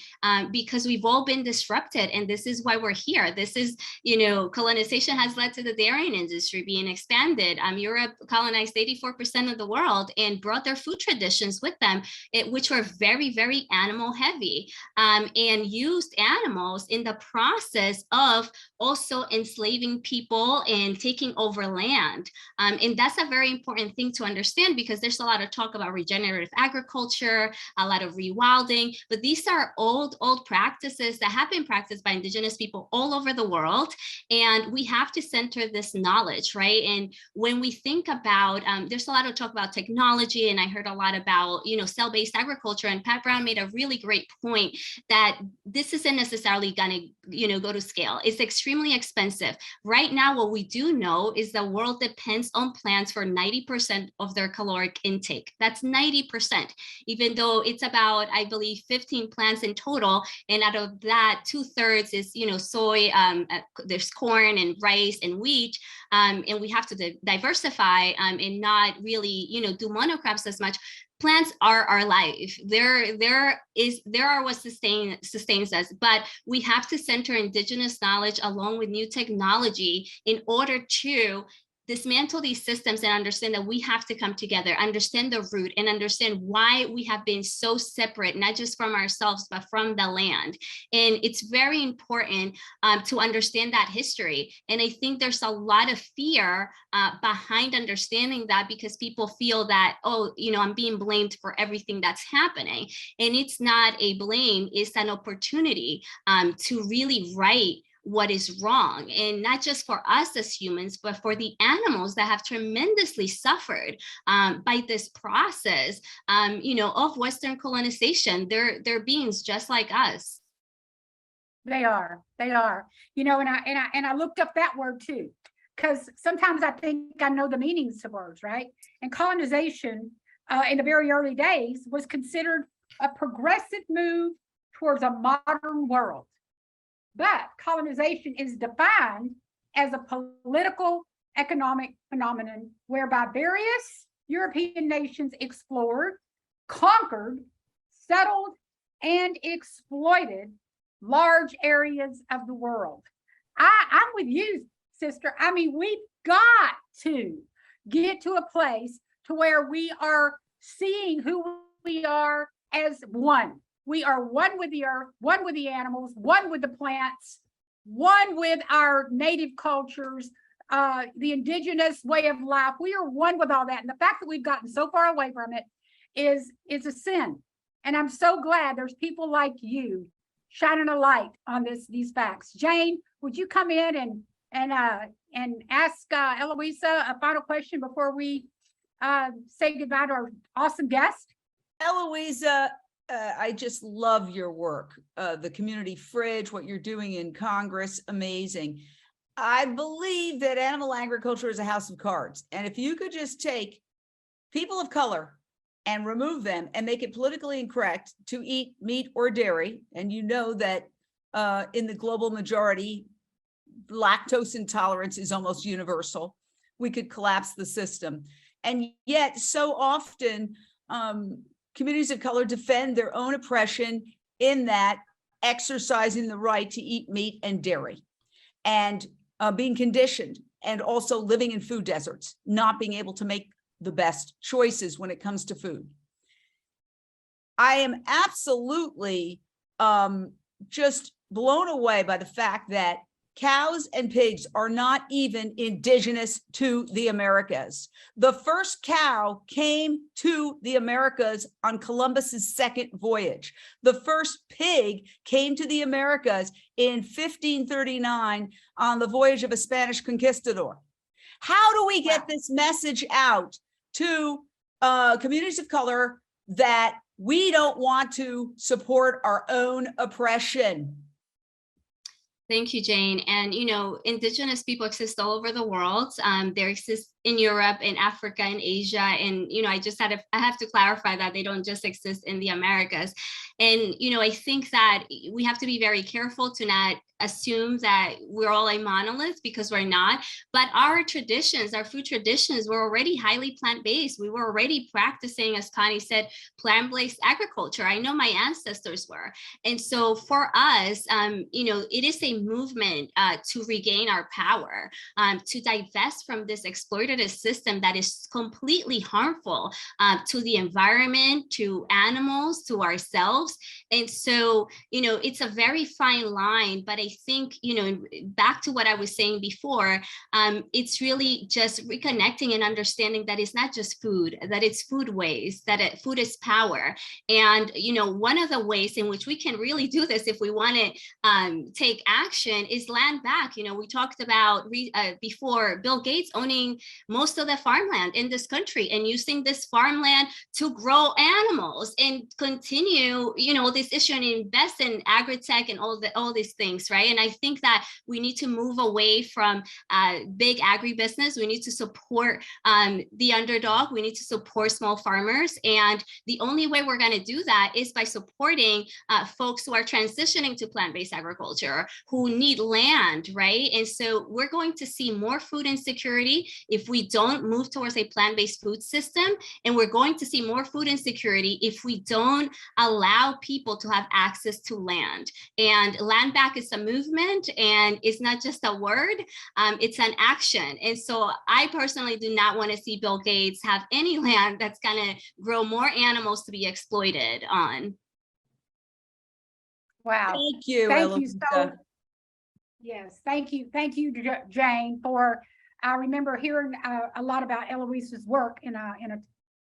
S19: because we've all been disrupted, and this is why we're here. This is, you know, colonization has led to the dairying industry being expanded. Europe colonized 84% of the world and brought their food traditions with them, which were very, very animal heavy, and used animals in the process of also enslaving people and taking over land. And that's a very important thing to understand, because there's a lot of talk about regenerative agriculture, a lot of rewilding, but these are old practices that have been practiced by Indigenous people all over the world. And we have to center this knowledge, right? And when we think about, there's a lot of talk about technology, and I heard a lot about, you know, cell-based agriculture, and Pat Brown made a really great point that this isn't necessarily gonna, you know, go to scale. It's extremely expensive. Right now, what we do know is the world depends on plants for 90% of their caloric intake. That's 90%, even though it's about, I believe, 15 plants in total. And out of that, 2/3 is, you know, soy, there's corn and rice and wheat. And we have to diversify and not really, you know, do monocrops as much. Plants are our life. There are what sustains us, but we have to center Indigenous knowledge along with new technology in order to dismantle these systems and understand that we have to come together, understand the root, and understand why we have been so separate, not just from ourselves, but from the land. And it's very important to understand that history. And I think there's a lot of fear behind understanding that, because people feel that, oh, you know, I'm being blamed for everything that's happening. And it's not a blame, it's an opportunity to really right what is wrong, and not just for us as humans, but for the animals that have tremendously suffered by this process, you know, of Western colonization. They're beings just like us.
S1: They are, you know, and I looked up that word too, because sometimes I think I know the meanings of words, right? And colonization in the very early days was considered a progressive move towards a modern world. But colonization is defined as a political economic phenomenon whereby various European nations explored, conquered, settled, and exploited large areas of the world. I'm with you, sister. I mean, we've got to get to a place to where we are seeing who we are as one. We are one with the earth, one with the animals, one with the plants, one with our native cultures, the indigenous way of life. We are one with all that. And the fact that we've gotten so far away from it is a sin. And I'm so glad there's people like you shining a light on these facts. Jane, would you come in and ask Eloisa a final question before we say goodbye to our awesome guest?
S2: Eloisa, I just love your work. The community fridge, what you're doing in Congress, amazing. I believe that animal agriculture is a house of cards. And if you could just take people of color and remove them and make it politically incorrect to eat meat or dairy, and you know that in the global majority, lactose intolerance is almost universal, we could collapse the system. And yet so often, communities of color defend their own oppression in that exercising the right to eat meat and dairy, and being conditioned, and also living in food deserts, not being able to make the best choices when it comes to food. I am absolutely just blown away by the fact that cows and pigs are not even indigenous to the Americas. The first cow came to the Americas on Columbus's second voyage. The first pig came to the Americas in 1539 on the voyage of a Spanish conquistador. How do we get this message out to communities of color that we don't want to support our own oppression?
S19: Thank you, Jane. And, you know, indigenous people exist all over the world. They exist in Europe, in Africa, in Asia. And, you know, I have to clarify that they don't just exist in the Americas. And, you know, I think that we have to be very careful to not assume that we're all a monolith, because we're not. But our traditions, our food traditions, were already highly plant-based. We were already practicing, as Connie said, plant-based agriculture. I know my ancestors were. And so for us, you know, it is a movement to regain our power, to divest from this exploitative system that is completely harmful to the environment, to animals, to ourselves. And so, you know, it's a very fine line, but I think, you know, back to what I was saying before, it's really just reconnecting and understanding that it's not just food, that it's food waste, that food is power. And, you know, one of the ways in which we can really do this, if we want to take action, is land back. You know, we talked about before Bill Gates owning most of the farmland in this country and using this farmland to grow animals and continue, you know, this issue and invest in agri-tech and all these things, right? And I think that we need to move away from big agribusiness. We need to support the underdog. We need to support small farmers. And the only way we're going to do that is by supporting folks who are transitioning to plant-based agriculture, who need land, right? And so we're going to see more food insecurity if we don't move towards a plant-based food system. And we're going to see more food insecurity if we don't allow people to have access to land. And land back is a movement, and it's not just a word, it's an action. And so I personally do not want to see Bill Gates have any land that's going to grow more animals to be exploited on.
S1: Wow.
S2: Thank you.
S1: Thank you so. Yes, thank you, Jane. For I remember hearing a lot about Eloisa's work in a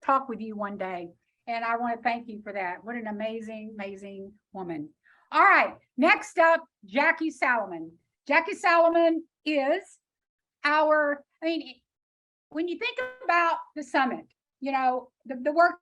S1: talk with you one day, and I want to thank you for that. What an amazing, amazing woman. All right, next up, Jackie Salomon. Jackie Salomon is our, I mean, when you think about the summit, you know, the work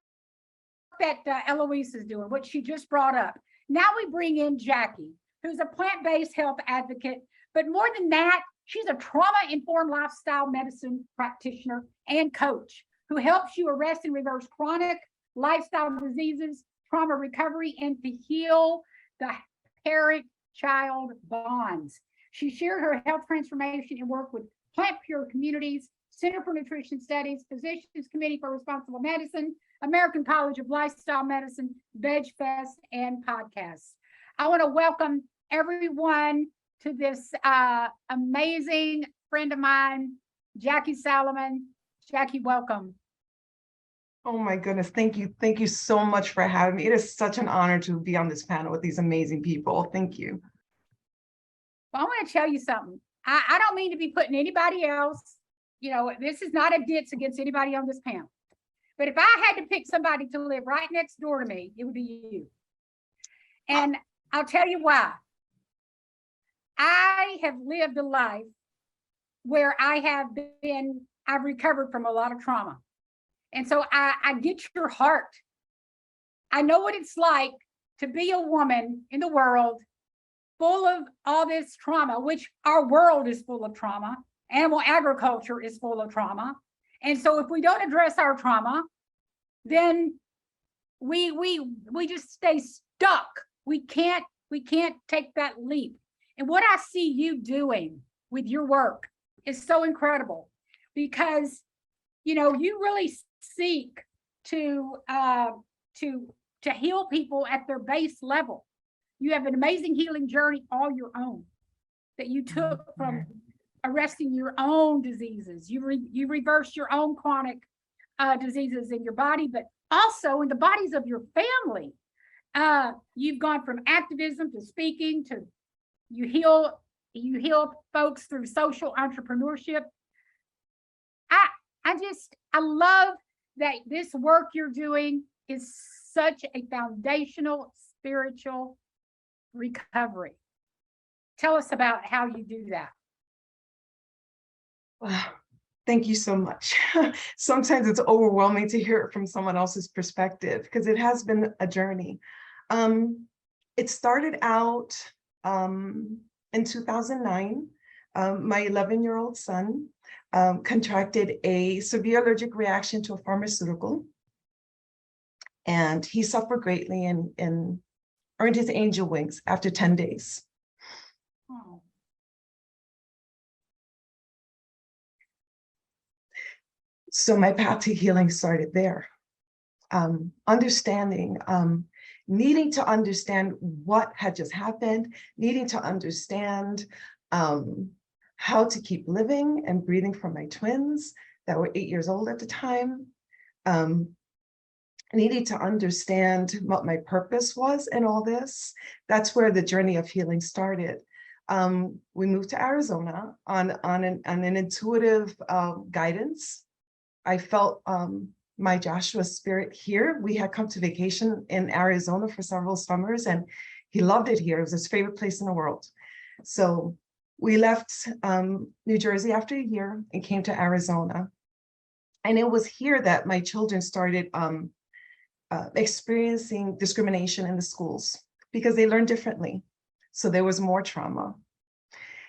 S1: that Eloisa is doing, what she just brought up. Now we bring in Jackie, who's a plant-based health advocate, but more than that, she's a trauma-informed lifestyle medicine practitioner and coach who helps you arrest and reverse chronic lifestyle diseases, trauma recovery, and to heal the parent-child bonds. She shared her health transformation and work with Plant Pure Communities, Center for Nutrition Studies, Physicians Committee for Responsible Medicine, American College of Lifestyle Medicine, Veg Fest, and podcasts. I want to welcome everyone to this amazing friend of mine, Jackie Salomon. Jackie, welcome.
S20: Oh my goodness, thank you. Thank you so much for having me. It is such an honor to be on this panel with these amazing people. Thank you.
S1: Well, I want to tell you something. I don't mean to be putting anybody else, you know, this is not a ditch against anybody on this panel. But if I had to pick somebody to live right next door to me, it would be you. And I'll tell you why. I have lived a life where I've recovered from a lot of trauma. And so I get your heart. I know what it's like to be a woman in the world full of all this trauma, which our world is full of trauma. Animal agriculture is full of trauma. And so if we don't address our trauma, then we just stay stuck. We can't take that leap. And what I see you doing with your work is so incredible, because you know you really seek to heal people at their base level. You have an amazing healing journey all your own that you took from arresting your own diseases. You reversed your own chronic diseases in your body, but also in the bodies of your family. You've gone from activism to speaking to you heal folks through social entrepreneurship. I love that this work you're doing is such a foundational spiritual recovery. Tell us about how you do that.
S20: Wow. Thank you so much. Sometimes it's overwhelming to hear it from someone else's perspective, because it has been a journey. It started out in 2009. My 11-year-old son contracted a severe allergic reaction to a pharmaceutical, and he suffered greatly and earned his angel wings after 10 days.
S1: Oh.
S20: So my path to healing started there. Understanding, needing to understand what had just happened, needing to understand how to keep living and breathing for my twins that were 8 years old at the time. Needing to understand what my purpose was in all this. That's where the journey of healing started. We moved to Arizona on an intuitive guidance. I felt my Joshua spirit here. We had come to vacation in Arizona for several summers, and he loved it here. It was his favorite place in the world. So we left New Jersey after a year and came to Arizona. And it was here that my children started experiencing discrimination in the schools because they learned differently. So there was more trauma.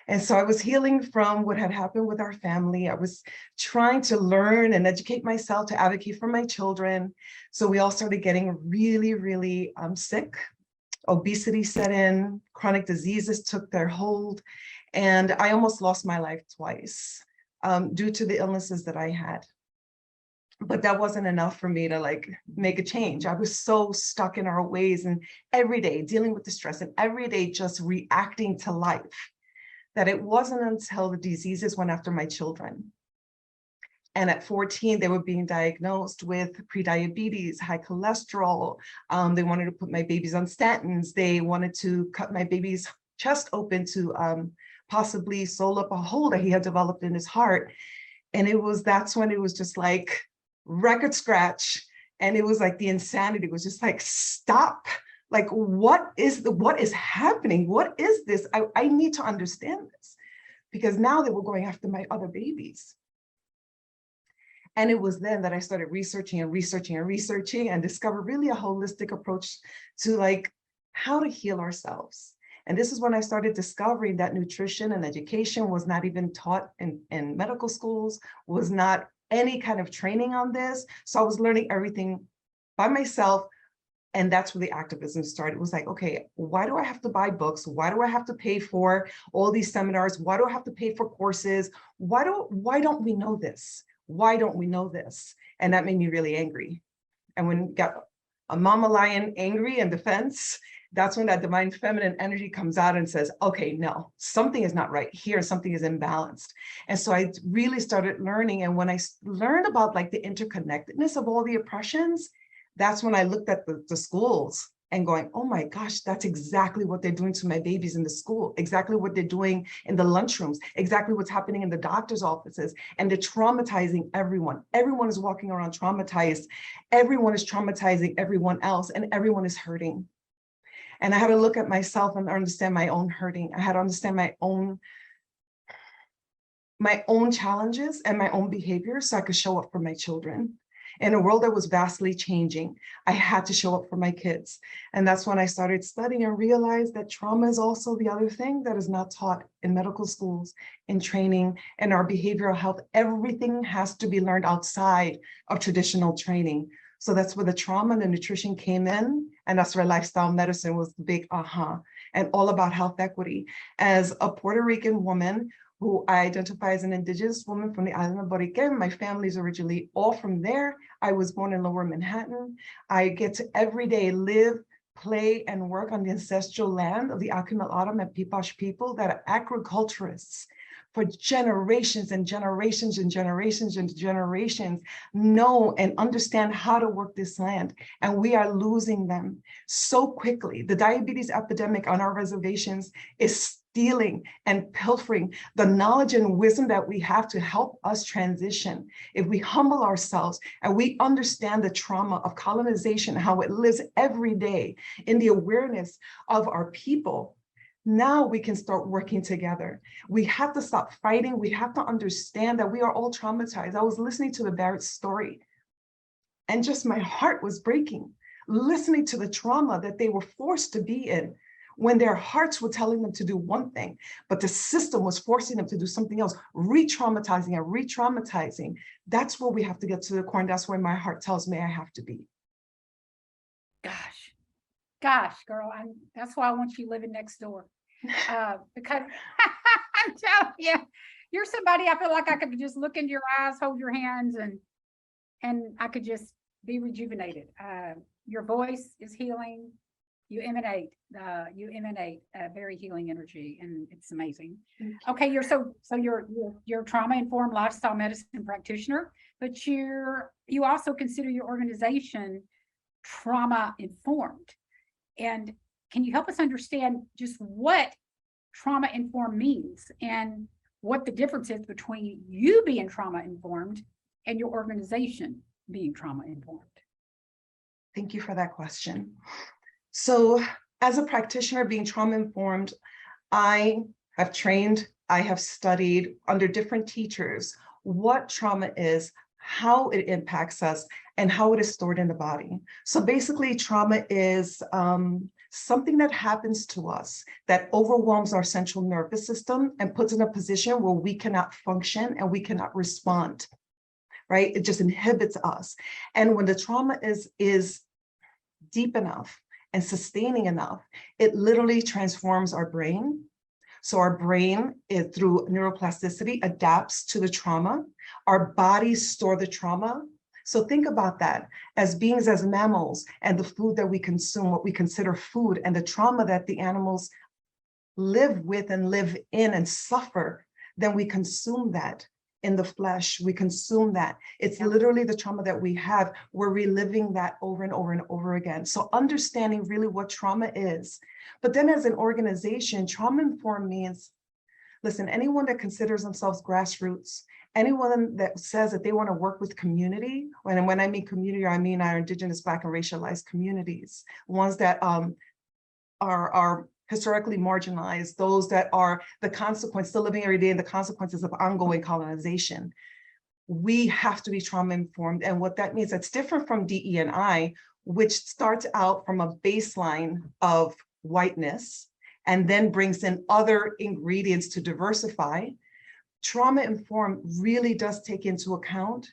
S20: And so I was healing from what had happened with our family. I was trying to learn and educate myself to advocate for my children. So we all started getting really, really sick. Obesity set in, chronic diseases took their hold, and I almost lost my life twice due to the illnesses that I had. But that wasn't enough for me to make a change. I was so stuck in our ways and every day dealing with the stress and every day just reacting to life, that it wasn't until the diseases went after my children. And at 14, they were being diagnosed with prediabetes, high cholesterol. They wanted to put my babies on statins. They wanted to cut my baby's chest open to possibly sew up a hole that he had developed in his heart. And that's when it was just like record scratch. And it was like the insanity was just like, stop. Like, what is happening? What is this? I need to understand this, because now they were going after my other babies. And it was then that I started researching and discovered really a holistic approach to how to heal ourselves. And this is when I started discovering that nutrition and education was not even taught in medical schools, was not any kind of training on this. So I was learning everything by myself. And that's where the activism started. It was like, okay, why do I have to buy books? Why do I have to pay for all these seminars? Why do I have to pay for courses? Why don't we know this? Why don't we know this? And that made me really angry. And when got a mama lion angry in defense, that's when that divine feminine energy comes out and says, okay, no, something is not right here. Something is imbalanced. And so I really started learning. And when I learned about the interconnectedness of all the oppressions, that's when I looked at the schools and going, oh my gosh, that's exactly what they're doing to my babies in the school, exactly what they're doing in the lunchrooms, exactly what's happening in the doctor's offices. And they're traumatizing everyone. Everyone is walking around traumatized. Everyone is traumatizing everyone else, and everyone is hurting. And I had to look at myself and understand my own hurting. I had to understand my own challenges and my own behavior so I could show up for my children. In a world that was vastly changing, I had to show up for my kids. And that's when I started studying and realized that trauma is also the other thing that is not taught in medical schools, in training, in our behavioral health. Everything has to be learned outside of traditional training. So that's where the trauma and the nutrition came in. And that's where lifestyle medicine was the big aha, and all about health equity. As a Puerto Rican woman who I identify as an indigenous woman from the island of Boriquen, my family's originally all from there. I was born in Lower Manhattan. I get to every day live, play, and work on the ancestral land of the Akimel Autumn and Pipash people that are agriculturists for generations and generations and generations and generations, know and understand how to work this land. And we are losing them so quickly. The diabetes epidemic on our reservations is stealing and pilfering the knowledge and wisdom that we have to help us transition. If we humble ourselves and we understand the trauma of colonization, how it lives every day in the awareness of our people, now we can start working together. We have to stop fighting. We have to understand that we are all traumatized. I was listening to the Barrett story and just my heart was breaking, listening to the trauma that they were forced to be in when their hearts were telling them to do one thing, but the system was forcing them to do something else, re-traumatizing and re-traumatizing. That's where we have to get to the core, and that's where my heart tells me I have to be.
S1: Gosh, girl, that's why I want you living next door. Because I'm telling you, you're somebody I feel like I could just look into your eyes, hold your hands, and I could just be rejuvenated. Your voice is healing. You emanate a very healing energy, and it's amazing. Okay, you're trauma-informed lifestyle medicine practitioner, but you also consider your organization trauma-informed. And can you help us understand just what trauma-informed means and what the difference is between you being trauma-informed and your organization being trauma-informed?
S20: Thank you for that question. So as a practitioner being trauma-informed, I have trained, I have studied under different teachers what trauma is, how it impacts us, and how it is stored in the body. So basically, trauma is something that happens to us that overwhelms our central nervous system and puts in a position where we cannot function and we cannot respond, right? It just inhibits us. And when the trauma is deep enough and sustaining enough, it literally transforms our brain. So our brain, through neuroplasticity, adapts to the trauma. Our bodies store the trauma. So think about that as beings, as mammals, and the food that we consume, what we consider food, and the trauma that the animals live with and live in and suffer, then we consume that in the flesh. We consume that. It's literally the trauma that we have. We're reliving that over and over and over again. So understanding really what trauma is. But then as an organization, trauma-informed means, listen, anyone that considers themselves grassroots, anyone that says that they want to work with community, and when I mean community, I mean our Indigenous, Black, and racialized communities, ones that are historically marginalized, those that are still living every day in the consequences of ongoing colonization. We have to be trauma-informed. And what that means, that's different from DE&I, which starts out from a baseline of whiteness and then brings in other ingredients to diversify. Trauma-informed really does take into account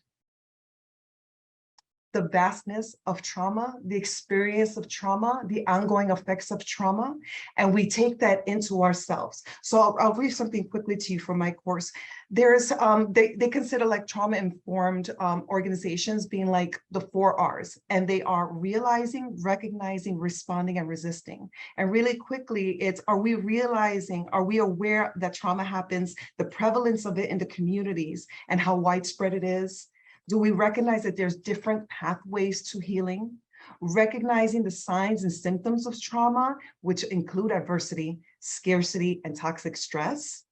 S20: the vastness of trauma, the experience of trauma, the ongoing effects of trauma, and we take that into ourselves. So I'll read something quickly to you from my course. There's, they consider like trauma-informed organizations being like the 4 R's, and they are realizing, recognizing, responding, and resisting. And really quickly, it's, are we realizing, are we aware that trauma happens, the prevalence of it in the communities, and how widespread it is? Do we recognize that there's different pathways to healing? recognizing the signs and symptoms of trauma, which include adversity, scarcity, and toxic stress?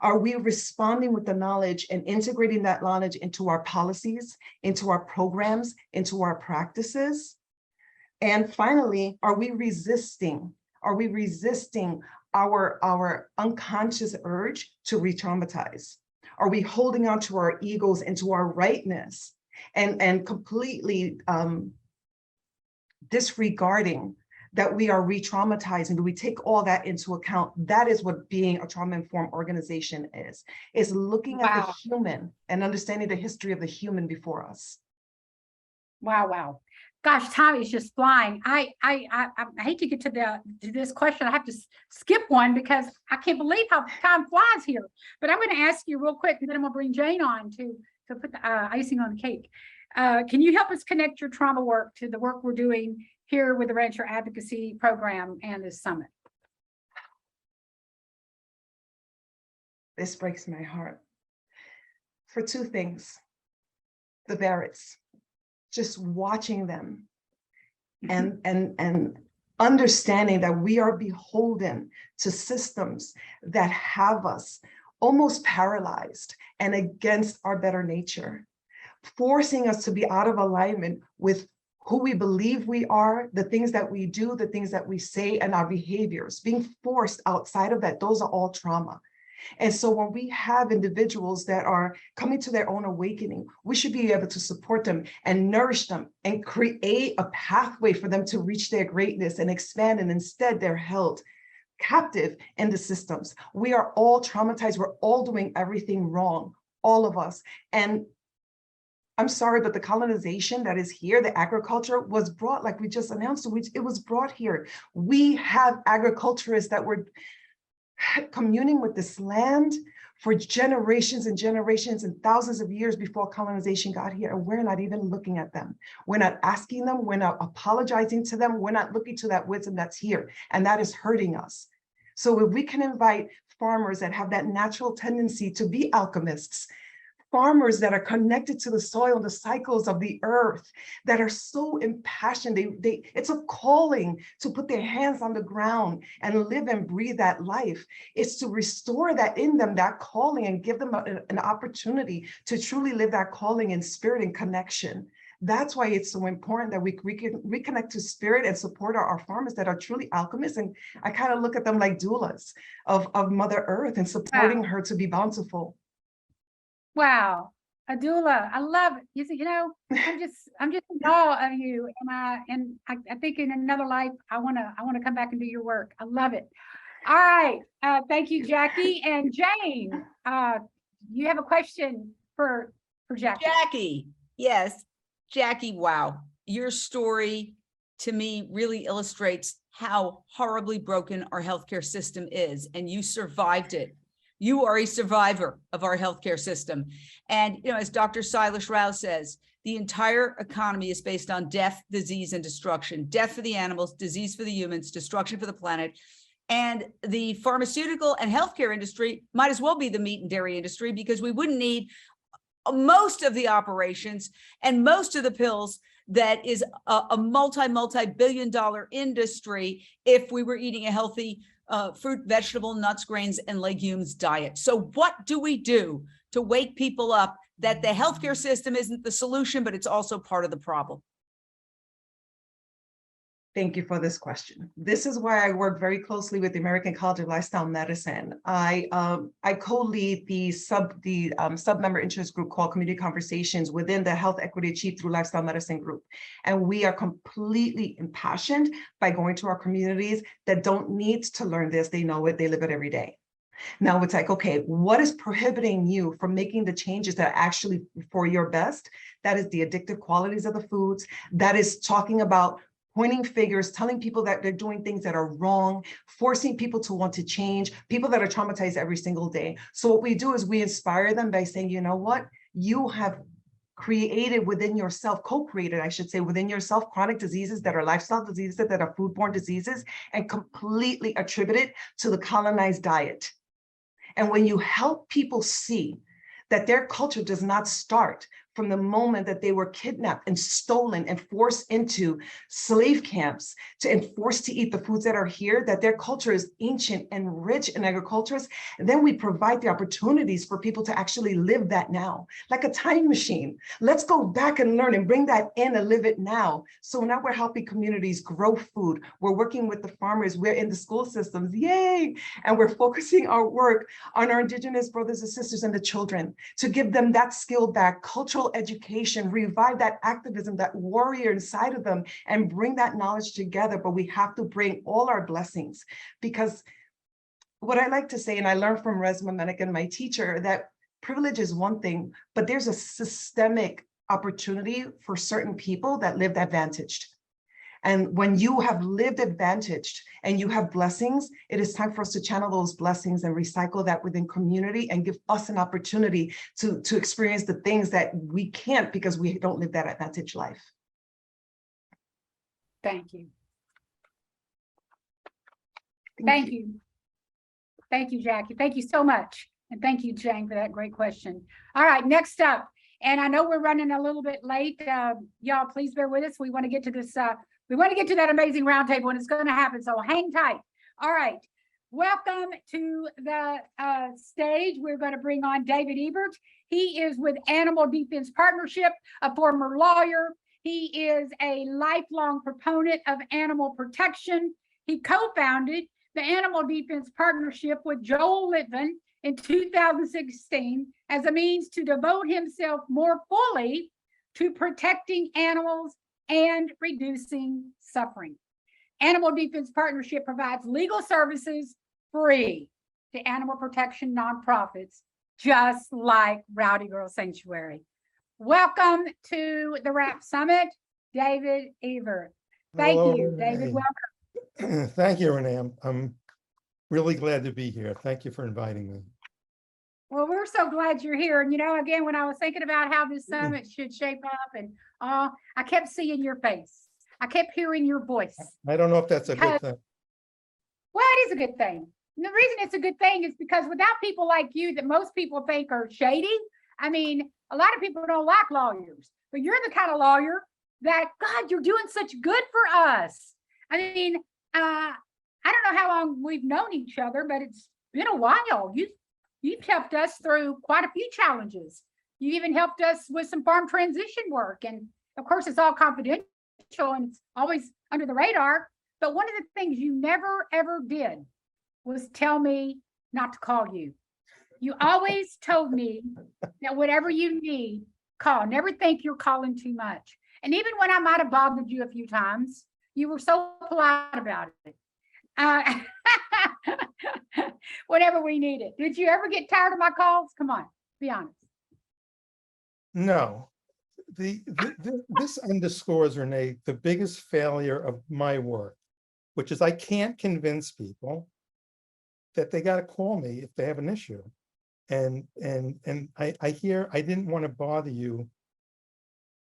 S20: Are we responding with the knowledge and integrating that knowledge into our policies, into our programs, into our practices? And finally, are we resisting? Are we resisting our unconscious urge to re-traumatize? Are we holding on to our egos and to our rightness and completely disregarding that we are re-traumatizing? Do we take all that into account? That is what being a trauma-informed organization is looking at the human and understanding the history of the human before us.
S1: Wow. Gosh, time is just flying. I hate to get to this question. I have to skip one because I can't believe how time flies here. But I'm going to ask you real quick, and then I'm going to bring Jane on to put the icing on the cake. Can you help us connect your trauma work to the work we're doing here with the Rancher Advocacy Program and this summit?
S20: This breaks my heart for two things. The Barretts, just watching them and understanding that we are beholden to systems that have us almost paralyzed and against our better nature, forcing us to be out of alignment with who we believe we are, the things that we do, the things that we say, and our behaviors. Being forced outside of that, those are all trauma. And so when we have individuals that are coming to their own awakening, we should be able to support them and nourish them and create a pathway for them to reach their greatness and expand. And instead, they're held captive in the systems. We are all traumatized. We're all doing everything wrong, all of us. And I'm sorry, but the colonization that is here, the agriculture was brought, like we just announced, it was brought here. We have agriculturists that were communing with this land for generations and generations and thousands of years before colonization got here, and we're not even looking at them. We're not asking them, we're not apologizing to them, we're not looking to that wisdom that's here, and that is hurting us. So if we can invite farmers that have that natural tendency to be alchemists, farmers that are connected to the soil, the cycles of the earth, that are so impassioned. It's a calling to put their hands on the ground and live and breathe that life. It's to restore that in them, that calling, and give them an opportunity to truly live that calling in spirit and connection. That's why it's so important that we reconnect to spirit and support our farmers that are truly alchemists. And I kind of look at them like doulas of Mother Earth and supporting her to be bountiful.
S1: Wow, Adula, I love it. You know, I'm just in awe of you, and I think in another life I wanna come back and do your work. I love it. All right, thank you, Jackie and Jane. You have a question for Jackie?
S2: Jackie, yes, Jackie. Wow, your story to me really illustrates how horribly broken our healthcare system is, and you survived it. You are a survivor of our healthcare system. And, you know, as Dr. Silas Rao says, the entire economy is based on death, disease, and destruction. Death for the animals, disease for the humans, destruction for the planet. And the pharmaceutical and healthcare industry might as well be the meat and dairy industry, because we wouldn't need most of the operations and most of the pills that is a multi-billion-dollar industry if we were eating a healthy fruit, vegetable, nuts, grains, and legumes diet. So what do we do to wake people up that the healthcare system isn't the solution, but it's also part of the problem?
S20: Thank you for this question. This is why I work very closely with the American College of Lifestyle Medicine. I co-lead the sub-member interest group called Community Conversations within the Health Equity Achieved Through Lifestyle Medicine group. And we are completely impassioned by going to our communities that don't need to learn this. They know it, they live it every day. Now it's like, okay, what is prohibiting you from making the changes that are actually for your best? That is the addictive qualities of the foods. That is talking about pointing fingers, telling people that they're doing things that are wrong, forcing people to want to change, people that are traumatized every single day. So what we do is we inspire them by saying, you know what, you have created within yourself, co-created, I should say, within yourself, chronic diseases that are lifestyle diseases, that are foodborne diseases, and completely attributed to the colonized diet. And when you help people see that their culture does not start from the moment that they were kidnapped and stolen and forced into slave camps and forced to eat the foods that are here, that their culture is ancient and rich in agriculturists. And then we provide the opportunities for people to actually live that now, like a time machine. Let's go back and learn and bring that in and live it now. So now we're helping communities grow food. We're working with the farmers. We're in the school systems, yay! And we're focusing our work on our Indigenous brothers and sisters and the children to give them that skill back, cultural education, revive that activism, that warrior inside of them, and bring that knowledge together. But we have to bring all our blessings, because what I like to say, and I learned from Resma Menican, my teacher, that privilege is one thing, but there's a systemic opportunity for certain people that lived advantaged. And when you have lived advantaged and you have blessings, it is time for us to channel those blessings and recycle that within community and give us an opportunity to experience the things that we can't because we don't live that advantaged life.
S1: Thank you. Thank you. Thank you, Jackie. Thank you so much. And thank you, Jane, for that great question. All right, next up, and I know we're running a little bit late. Y'all, please bear with us. We want to get to this, we want to get to that amazing roundtable, and it's going to happen, so hang tight. All right, welcome to the stage. We're going to bring on David Ebert. He is with Animal Defense Partnership, a former lawyer. He is a lifelong proponent of animal protection. He co-founded the Animal Defense Partnership with Joel Litvin in 2016 as a means to devote himself more fully to protecting animals and reducing suffering. Animal Defense Partnership provides legal services free to animal protection nonprofits, just like Rowdy Girl Sanctuary. Welcome to the RAP Summit, David Ebert. Thank
S21: Hello,
S1: you, David.
S21: Renee.
S1: Welcome.
S21: Thank you, Renee. I'm really glad to be here. Thank you for inviting me.
S1: Well, we're so glad you're here. And, you know, again, when I was thinking about how this summit should shape up, and I kept seeing your face. I kept hearing your voice.
S21: I don't know if that's a good thing.
S1: Well, it is a good thing. And the reason it's a good thing is because without people like you that most people think are shady, I mean, a lot of people don't like lawyers, but you're the kind of lawyer that, God, you're doing such good for us. I mean, I don't know how long we've known each other, but it's been a while. You've helped us through quite a few challenges. You even helped us with some farm transition work. And of course, it's all confidential and it's always under the radar. But one of the things you never, ever did was tell me not to call you. You always told me that whatever you need, call. Never think you're calling too much. And even when I might have bothered you a few times, you were so polite about it. Whenever we need it. Did you ever get tired of my calls? Come on, be honest.
S21: No. This underscores, Renee, the biggest failure of my work, which is I can't convince people that they got to call me if they have an issue. And I hear I didn't want to bother you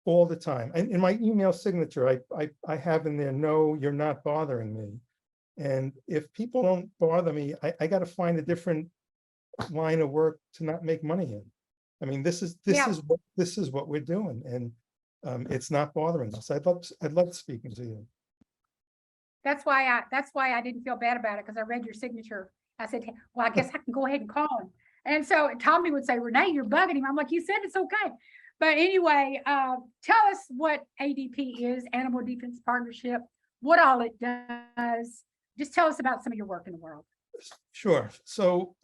S21: all the time. And in my email signature, I have in there, no, you're not bothering me. And if people don't bother me, I got to find a different line of work to not make money in. I mean, this is what we're doing, and it's not bothering us. I'd love speaking to you.
S1: That's why I didn't feel bad about it, because I read your signature. I said, well, I guess I can go ahead and call him. And so Tommy would say, Renee, you're bugging him. I'm like, you said it's okay. But anyway, tell us what ADP is, Animal Defense Partnership, what all it does. Just tell us about some of your work in the world.
S21: Sure. So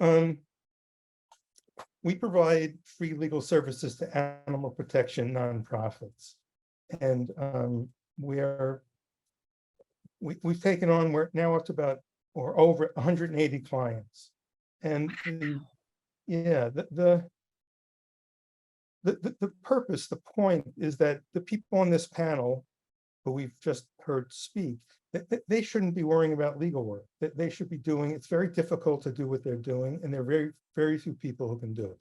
S21: we provide free legal services to animal protection nonprofits. And we've taken on, we're now up to about or over 180 clients. And the purpose, the point is that the people on this panel who we've just heard speak, they shouldn't be worrying about legal work. That they should be doing, it's very difficult to do what they're doing, and there are very, very few people who can do it.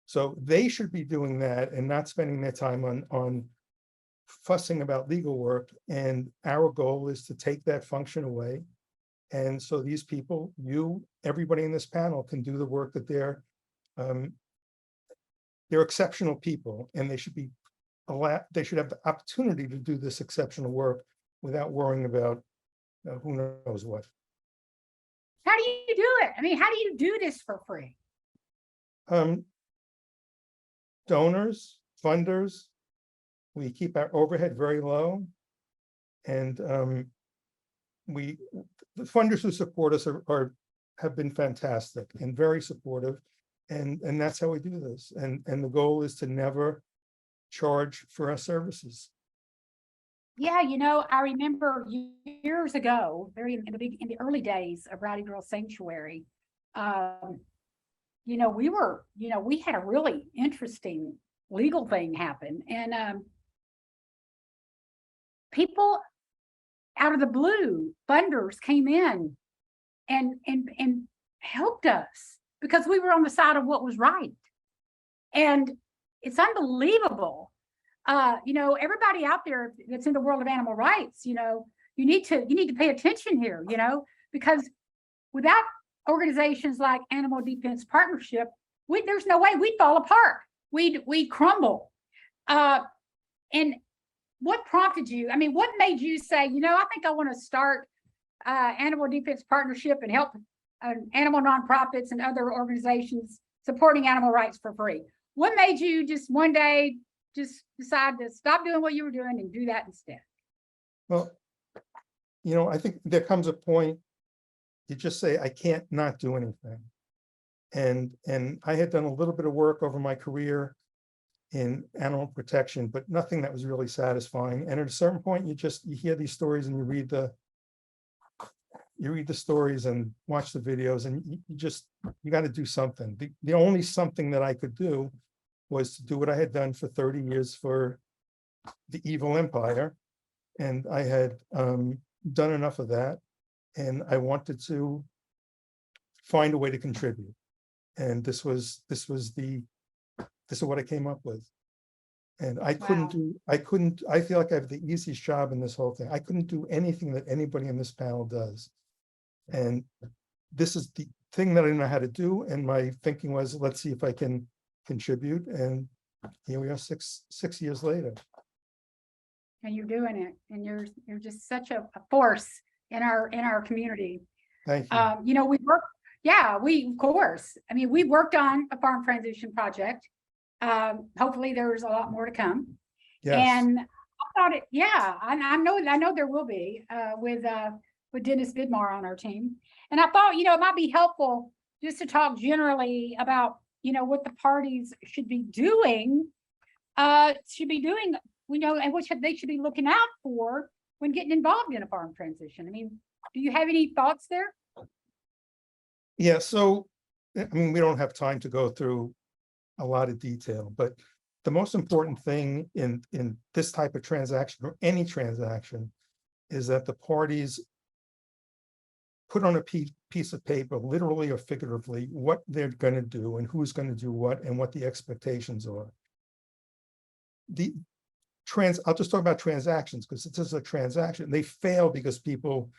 S21: So they should be doing that and not spending their time on fussing about legal work. And our goal is to take that function away. And so these people, you, everybody in this panel can do the work that they're they're exceptional people, and they should be they should have the opportunity to do this exceptional work without worrying about who knows what.
S1: How do you do it? I mean, how do you do this for free?
S21: Donors, funders, we keep our overhead very low. And the funders who support us have been fantastic and very supportive. And that's how we do this. And the goal is to never charge for our services.
S1: Yeah, you know, I remember years ago, in the early days of Rowdy Girl Sanctuary, you know, we had a really interesting legal thing happen, and people out of the blue, funders came in and helped us because we were on the side of what was right. And it's unbelievable. You know, everybody out there that's in the world of animal rights, you know, you need to pay attention here, you know, because without organizations like Animal Defense Partnership, there's no way we'd fall apart. We'd crumble. And what prompted you? I mean, what made you say, you know, I think I want to start Animal Defense Partnership and help animal nonprofits and other organizations supporting animal rights for free? What made you just one day just decide to stop doing what you were doing and do that instead?
S21: Well, you know, I think there comes a point you just say, I can't not do anything. And I had done a little bit of work over my career in animal protection, but nothing that was really satisfying. And at a certain point, you hear these stories and you read the stories and watch the videos, and you got to do something. The only something that I could do was to do what I had done for 30 years for the evil empire. And I had done enough of that. And I wanted to find a way to contribute. And this is what I came up with. And I I feel like I have the easiest job in this whole thing. I couldn't do anything that anybody in this panel does. And this is the thing that I know how to do. And my thinking was, let's see if I can contribute. And here we are 6 years later.
S1: And you're doing it. And you're just such a force in our community.
S21: Thank you.
S1: You know, of course. I mean, we worked on a farm transition project. Hopefully there's a lot more to come.
S21: Yes.
S1: And I thought I know there will be with Dennis Vidmar on our team. And I thought, you know, it might be helpful just to talk generally about, you know, what the parties should be doing, you know, and what they should be looking out for when getting involved in a farm transition. I mean, do you have any thoughts there?
S21: Yeah, so, I mean, we don't have time to go through a lot of detail, but the most important thing in this type of transaction, or any transaction, is that the parties put on a piece of paper, literally or figuratively, what they're going to do and who's going to do what and what the expectations are. I'll just talk about transactions because this is a transaction. They fail because people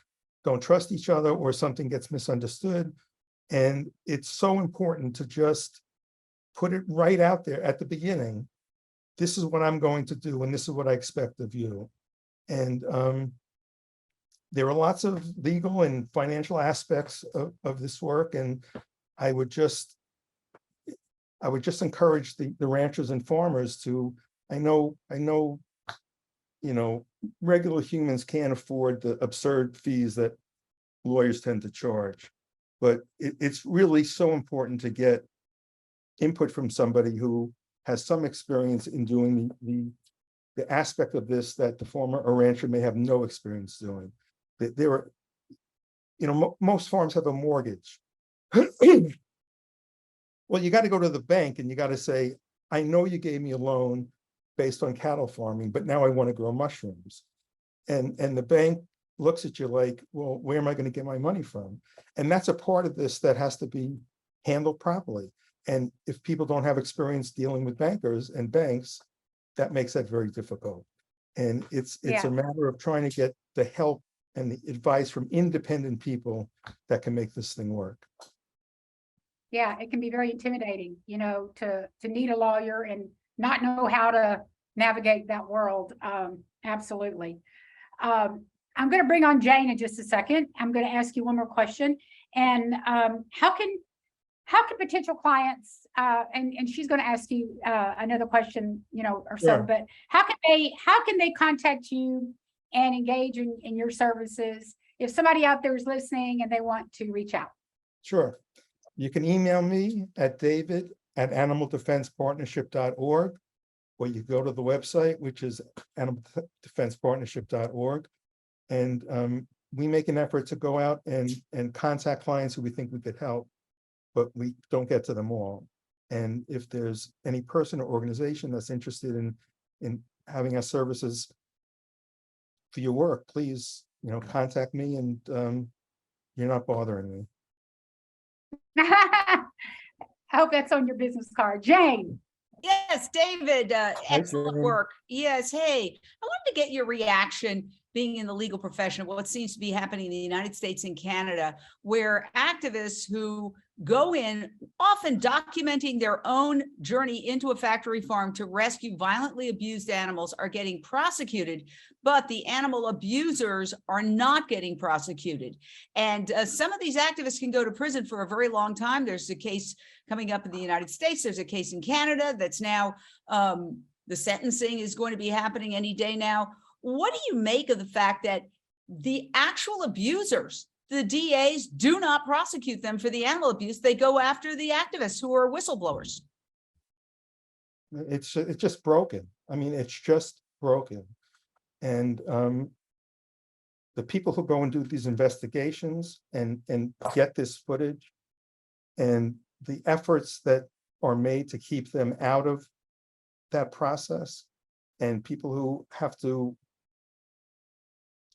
S21: don't trust each other or something gets misunderstood. And it's so important to just put it right out there at the beginning. This is what I'm going to do, and this is what I expect of you. And there are lots of legal and financial aspects of this work. And I would just encourage the ranchers and farmers to, I know, you know, regular humans can't afford the absurd fees that lawyers tend to charge, but it's really so important to get input from somebody who has some experience in doing the aspect of this that the farmer or rancher may have no experience doing. There are, you know, most farms have a mortgage. Well, you got to go to the bank and you got to say, I know you gave me a loan based on cattle farming, but now I want to grow mushrooms. And the bank looks at you like, well, where am I going to get my money from? And that's a part of this that has to be handled properly. And if people don't have experience dealing with bankers and banks, that makes that very difficult. And it's a matter of trying to get the help and the advice from independent people that can make this thing work.
S1: Yeah, it can be very intimidating, you know, to need a lawyer and not know how to navigate that world. Absolutely. I'm going to bring on Jane in just a second. I'm going to ask you one more question. And how can potential clients, and she's going to ask you another question, you know, or so,
S21: Sure.
S1: but how can they contact you and engage in your services if somebody out there is listening and they want to reach out?
S21: Sure. You can email me at david@animaldefensepartnership.org, or you go to the website, which is animaldefensepartnership.org. And we make an effort to go out and contact clients who we think we could help, but we don't get to them all. And if there's any person or organization that's interested in having our services for your work, please, you know, contact me, and you're not bothering me.
S1: I hope that's on your business card. Jane.
S2: Yes, David, excellent
S21: Jane.
S2: work. Yes, hey, I wanted to get your reaction, being in the legal profession, of what seems to be happening in the United States and Canada, where activists who go in, often documenting their own journey into a factory farm to rescue violently abused animals, are getting prosecuted, but the animal abusers are not getting prosecuted. And some of these activists can go to prison for a very long time. There's a case coming up in the United States. There's a case in Canada that's now, the sentencing is going to be happening any day now. What do you make of the fact that the actual abusers, the DAs, do not prosecute them for the animal abuse? They go after the activists who are whistleblowers.
S21: It's just broken. I mean, it's just broken. And the people who go and do these investigations and get this footage, and the efforts that are made to keep them out of that process, and people who have to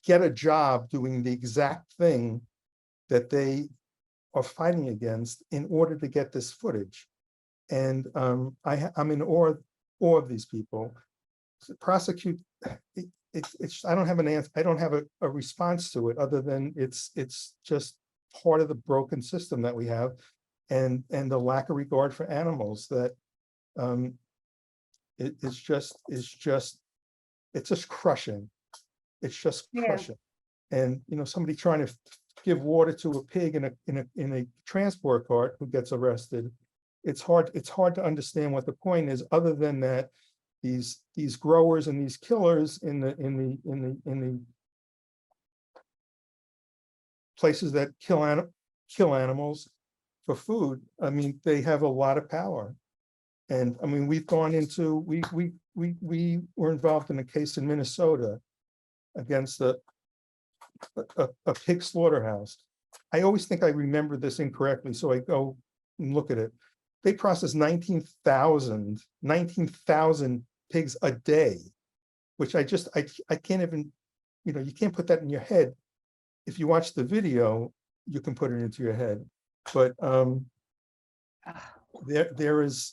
S21: get a job doing the exact thing that they are fighting against in order to get this footage. And I'm in awe of these people. To prosecute, it's I don't have an answer. I don't have a response to it, other than it's just part of the broken system that we have, and the lack of regard for animals that it's just crushing. It's just crushing. And you know, somebody trying to give water to a pig in a transport cart who gets arrested. It's hard to understand what the point is, other than that these growers and these killers in the places that kill animals for food. I mean, they have a lot of power. And I mean, we've gone into, we were involved in a case in Minnesota against a pig slaughterhouse. I always think I remember this incorrectly, so I go and look at it. They process 19,000 pigs a day, which I can't even, you know, you can't put that in your head. If you watch the video, you can put it into your head. But there is,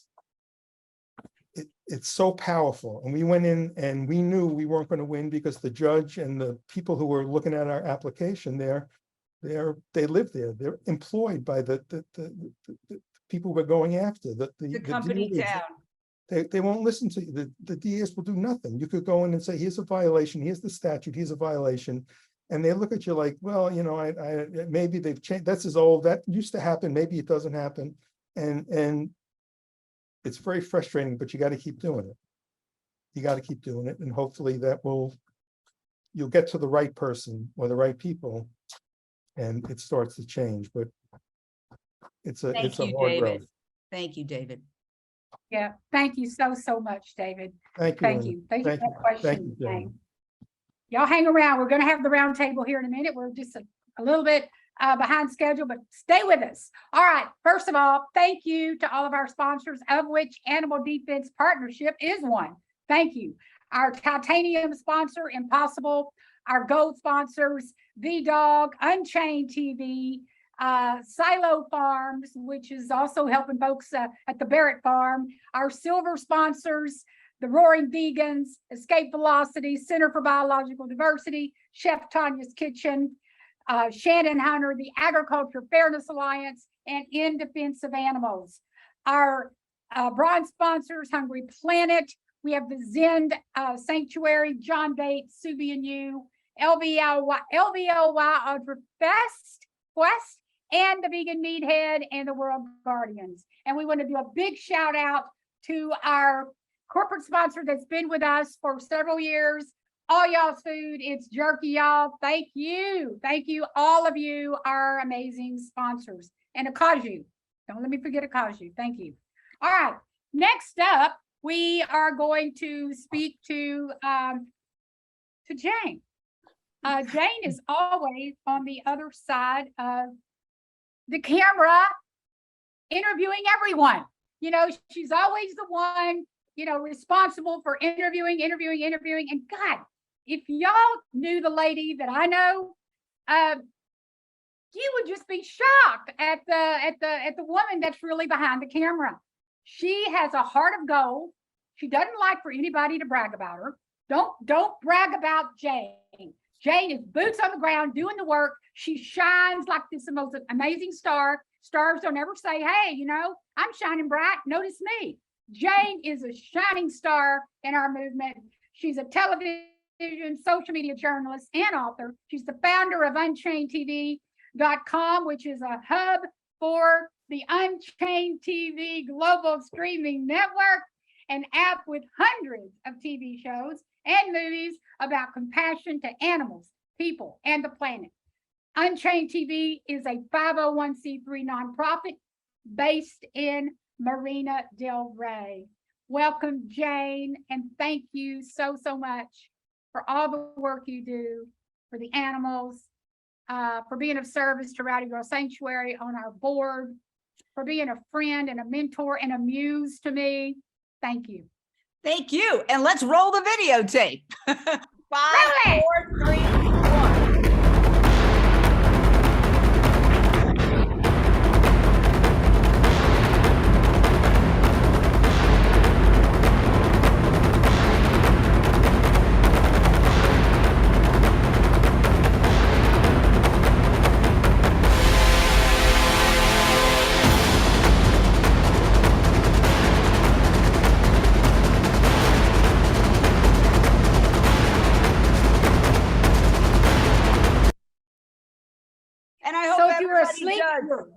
S21: it's so powerful. And we went in and we knew we weren't going to win, because the judge and the people who were looking at our application they live there. They're employed by the people we're going after. The
S2: company
S21: DAs.
S2: town.
S21: They won't listen to you. The DAs will do nothing. You could go in and say, here's a violation, here's the statute, here's a violation. And they look at you like, well, you know, I maybe they've changed. That's as old. That used to happen. Maybe it doesn't happen. And it's very frustrating, but you got to keep doing it. You got to keep doing it. And hopefully you'll get to the right person or the right people, and it starts to change. But it's a hard road.
S2: Thank you, David.
S1: Yeah, thank you so much, David.
S21: Thank you.
S1: Thank you for that question.
S21: Thank you,
S1: Y'all hang around. We're going to have the round table here in a minute. We're just a little bit behind schedule, but stay with us. All right. First of all, thank you to all of our sponsors, of which Animal Defense Partnership is one. Thank you. Our titanium sponsor, Impossible. Our gold sponsors, The Dog, Unchained TV, Silo Farms, which is also helping folks at the Barrett farm. Our silver sponsors, the Roaring Vegans, Escape Velocity, Center for Biological Diversity, Chef Tanya's Kitchen, Shannon Hunter, the Agriculture Fairness Alliance, and in defense of animals. Our bronze sponsors, Hungry Planet. We have the Zen Sanctuary, John Bates, Subi and You, LVLY Ultra Quest, and the Vegan Meathead and the World Guardians. And we want to do a big shout out to our corporate sponsor that's been with us for several years. All y'all's food, it's jerky, y'all. Thank you. Thank you. All of you are amazing sponsors. And Akaju. Don't let me forget Akaju. Thank you. All right. Next up, we are going to speak to Jane. Jane is always on the other side of the camera interviewing everyone. You know, she's always the one, you know, responsible for interviewing. And God, if y'all knew the lady that I know, you would just be shocked at the woman that's really behind the camera. She has a heart of gold. She doesn't like for anybody to brag about her. Don't brag about Jane. Jane is boots on the ground doing the work. She shines like this most amazing star. Stars don't ever say, hey, you know, I'm shining bright. Notice me. Jane is a shining star in our movement. She's a television, social media journalist and author. She's the founder of UnchainedTV.com, which is a hub for the Unchained TV global streaming network, an app with hundreds of TV shows and movies about compassion to animals, people, and the planet. Unchained TV is a 501c3 nonprofit based in Marina del Rey. Welcome, Jane, and thank you so much for all the work you do for the animals, for being of service to Rowdy Girl Sanctuary on our board, for being a friend and a mentor and a muse to me. Thank you.
S2: Thank you. And let's roll the videotape. 5, 4, 3, 1.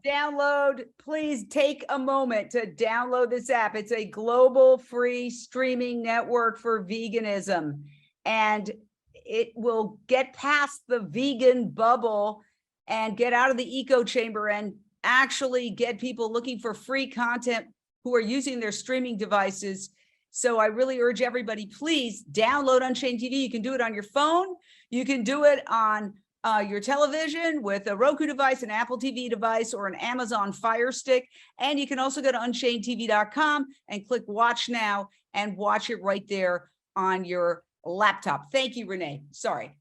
S2: Download, please take a moment to download this app. It's a global free streaming network for veganism, and it will get past the vegan bubble and get out of the echo chamber and actually get people looking for free content who are using their streaming devices. So I really urge everybody, please download Unchained TV. You can do it on your phone. You can do it on your television with a Roku device, an Apple TV device, or an Amazon Fire Stick. And you can also go to unchainedtv.com and click watch now and watch it right there on your laptop. Thank you, Renee. Sorry.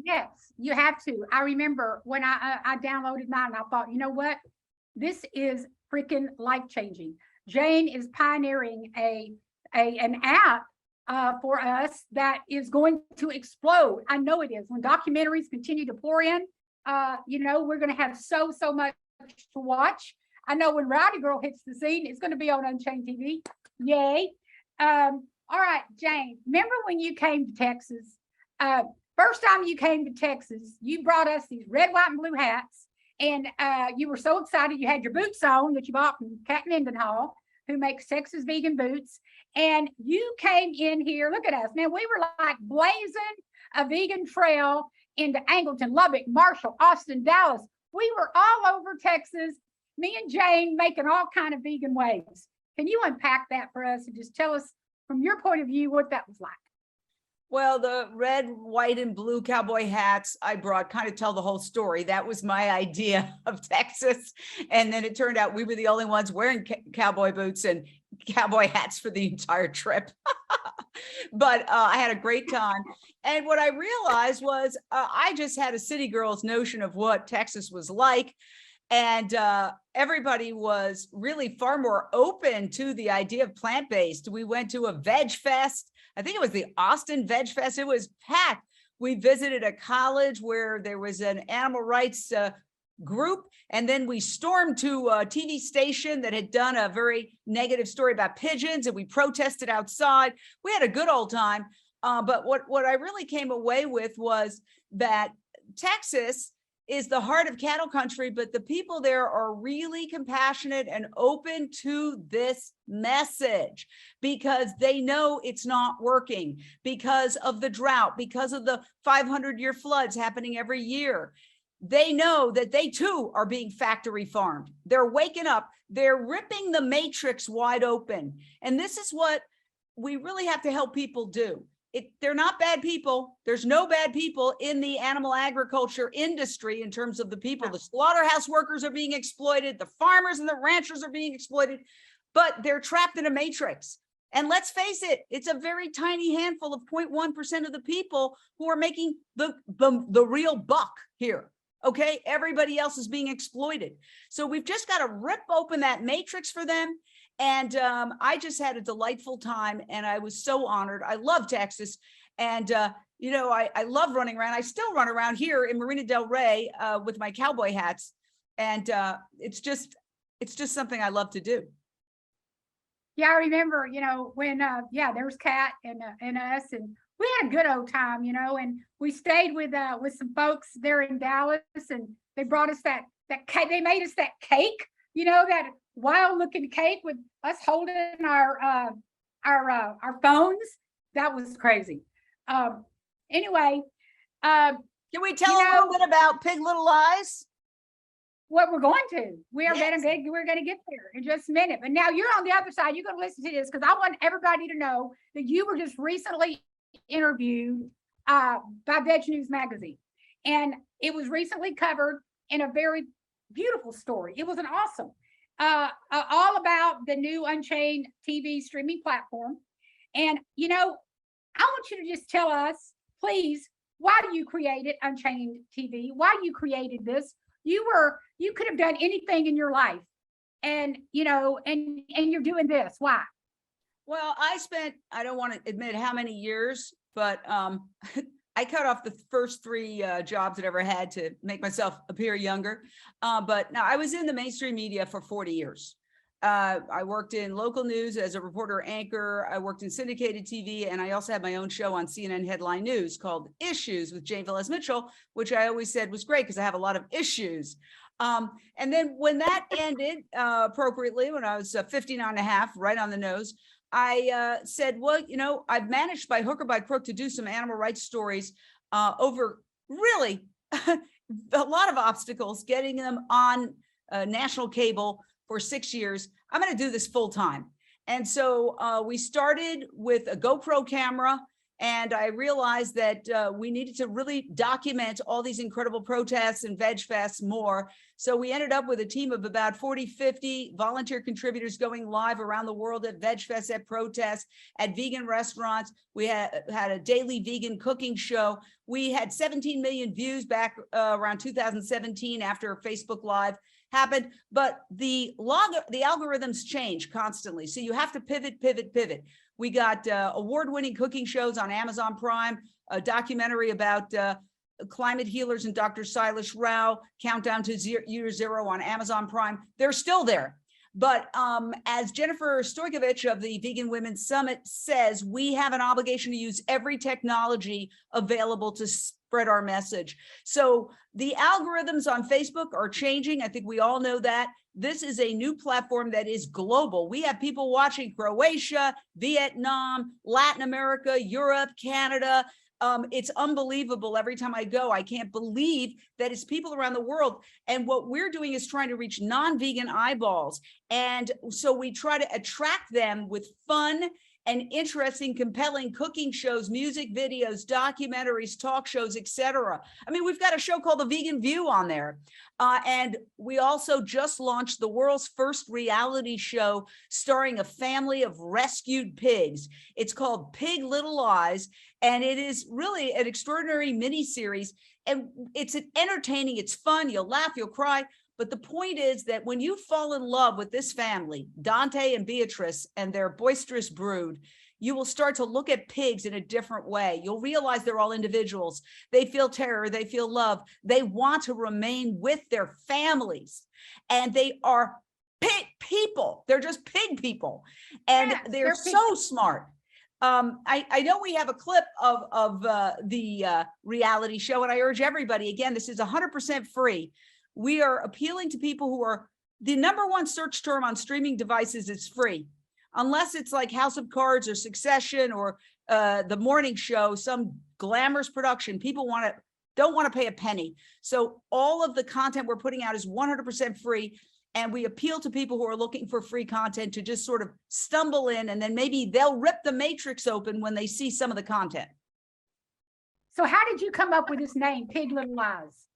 S1: Yes, you have to. I remember when I downloaded mine, I thought, you know what? This is freaking life-changing. Jane is pioneering an app for us that is going to explode. I know it is. When documentaries continue to pour in, you know, we're going to have so much to watch. I know when Rowdy Girl hits the scene, it's going to be on Unchained TV. Yay. All right, Jane, remember when you came to Texas? First time you came to Texas, you brought us these red, white, and blue hats, and you were so excited. You had your boots on that you bought from Cat Mendenhall, who makes Texas vegan boots. And you came in here, look at us, man, we were like blazing a vegan trail into Angleton, Lubbock, Marshall, Austin, Dallas. We were all over Texas, me and Jane making all kind of vegan waves. Can you unpack that for us and just tell us from your point of view what that was like?
S2: Well, the red, white, and blue cowboy hats I brought kind of tell the whole story. That was my idea of Texas. And then it turned out we were the only ones wearing cowboy boots and cowboy hats for the entire trip. But I had a great time. And what I realized was I just had a city girl's notion of what Texas was like. And everybody was really far more open to the idea of plant-based. We went to a veg fest. I think it was the Austin Veg Fest. It was packed. We visited a college where there was an animal rights group. And then we stormed to a TV station that had done a very negative story about pigeons, and we protested outside. We had a good old time. But what I really came away with was that Texas is the heart of cattle country, but the people there are really compassionate and open to this message because they know it's not working because of the drought, because of the 500-year floods happening every year. They know that they too are being factory farmed. They're waking up, they're ripping the matrix wide open. And this is what we really have to help people do. They're not bad people. There's no bad people in the animal agriculture industry in terms of the people. The slaughterhouse workers are being exploited. The farmers and the ranchers are being exploited, but they're trapped in a matrix. And let's face it, it's a very tiny handful of 0.1% of the people who are making the real buck here. Okay, everybody else is being exploited. So we've just got to rip open that matrix for them. And I just had a delightful time, and I was so honored. I love Texas, and you know, I love running around. I still run around here in Marina del Rey with my cowboy hats, and it's just something I love to do.
S1: Yeah, I remember, you know, when there was Kat and us, and we had a good old time, you know, and we stayed with some folks there in Dallas, and they brought us that cake. They made us that cake, you know, that wild looking cake with us holding our phones. That was crazy. Anyway,
S2: can we tell a little bit about Pig Little Lies?
S1: What we're going to. We're going to get there in just a minute. But now you're on the other side. You're going to listen to this because I want everybody to know that you were just recently interviewed by Veg News Magazine, and it was recently covered in a very beautiful story. It was an awesome. All about the new Unchained TV streaming platform. And, you know, I want you to just tell us, please, why you created Unchained TV, why you created this. You could have done anything in your life, and, you know, and you're doing this. Why?
S2: Well, I don't want to admit how many years, but I cut off the first 3 jobs that I ever had to make myself appear younger. But now I was in the mainstream media for 40 years. I worked in local news as a reporter anchor. I worked in syndicated TV, and I also had my own show on CNN Headline News called Issues with Jane Velez Mitchell, which I always said was great because I have a lot of issues. And then when that ended appropriately, when I was 59 and a half, right on the nose, I said, well, you know, I've managed by hook or by crook to do some animal rights stories over really a lot of obstacles, getting them on national cable for 6 years. I'm going to do this full time. And so we started with a GoPro camera, and I realized that we needed to really document all these incredible protests and veg fests more. So we ended up with a team of about 40, 50 volunteer contributors going live around the world at veg fests, at protests, at vegan restaurants. We had a daily vegan cooking show. We had 17 million views back around 2017 after Facebook Live happened, but the algorithms change constantly. So you have to pivot. We got award-winning cooking shows on Amazon Prime, a documentary about climate healers and Dr. Silas Rao, Countdown to Year Zero on Amazon Prime. They're still there. But as Jennifer Stojkovic of the Vegan Women's Summit says, we have an obligation to use every technology available to spread our message. So the algorithms on Facebook are changing. I think we all know that. This is a new platform that is global. We have people watching Croatia, Vietnam, Latin America, Europe, Canada. It's unbelievable. Every time I go, I can't believe that it's people around the world. And what we're doing is trying to reach non-vegan eyeballs. And so we try to attract them with fun and interesting, compelling cooking shows, music videos, documentaries, talk shows, etc. I mean, we've got a show called The Vegan View on there. And we also just launched the world's first reality show starring a family of rescued pigs. It's called Pig Little Lies, and it is really an extraordinary mini-series. And it's entertaining, it's fun, you'll laugh, you'll cry. But the point is that when you fall in love with this family, Dante and Beatrice and their boisterous brood, you will start to look at pigs in a different way. You'll realize they're all individuals. They feel terror, they feel love. They want to remain with their families, and they are pig people. They're just pig people, and
S1: Yes,
S2: they're
S1: they're
S2: so smart. I know we have a clip of the reality show, and I urge everybody, again, this is 100% free. We are appealing to people who are the #1 search term on streaming devices. It's free, unless it's like House of Cards or Succession or the morning show, some glamorous production. People don't want to pay a penny. So all of the content we're putting out is 100% free. And we appeal to people who are looking for free content to just sort of stumble in, and then maybe they'll rip the matrix open when they see some of the content.
S1: So how did you come up with this name, Pig Little Lies?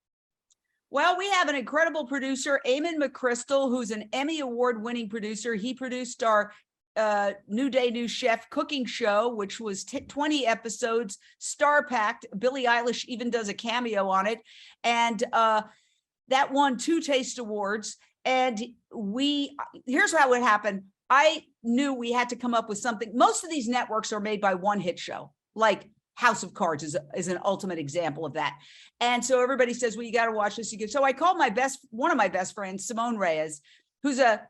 S2: Well, we have an incredible producer, Eamon McChrystal, who's an Emmy Award-winning producer. He produced our New Day, New Chef cooking show, which was 20 episodes, star-packed. Billie Eilish even does a cameo on it. And that won 2 Taste Awards. And here's how it happened. I knew we had to come up with something. Most of these networks are made by one hit show, like House of Cards is an ultimate example of that. And so everybody says, well, you got to watch this. So I called one of my best friends, Simone Reyes, who's a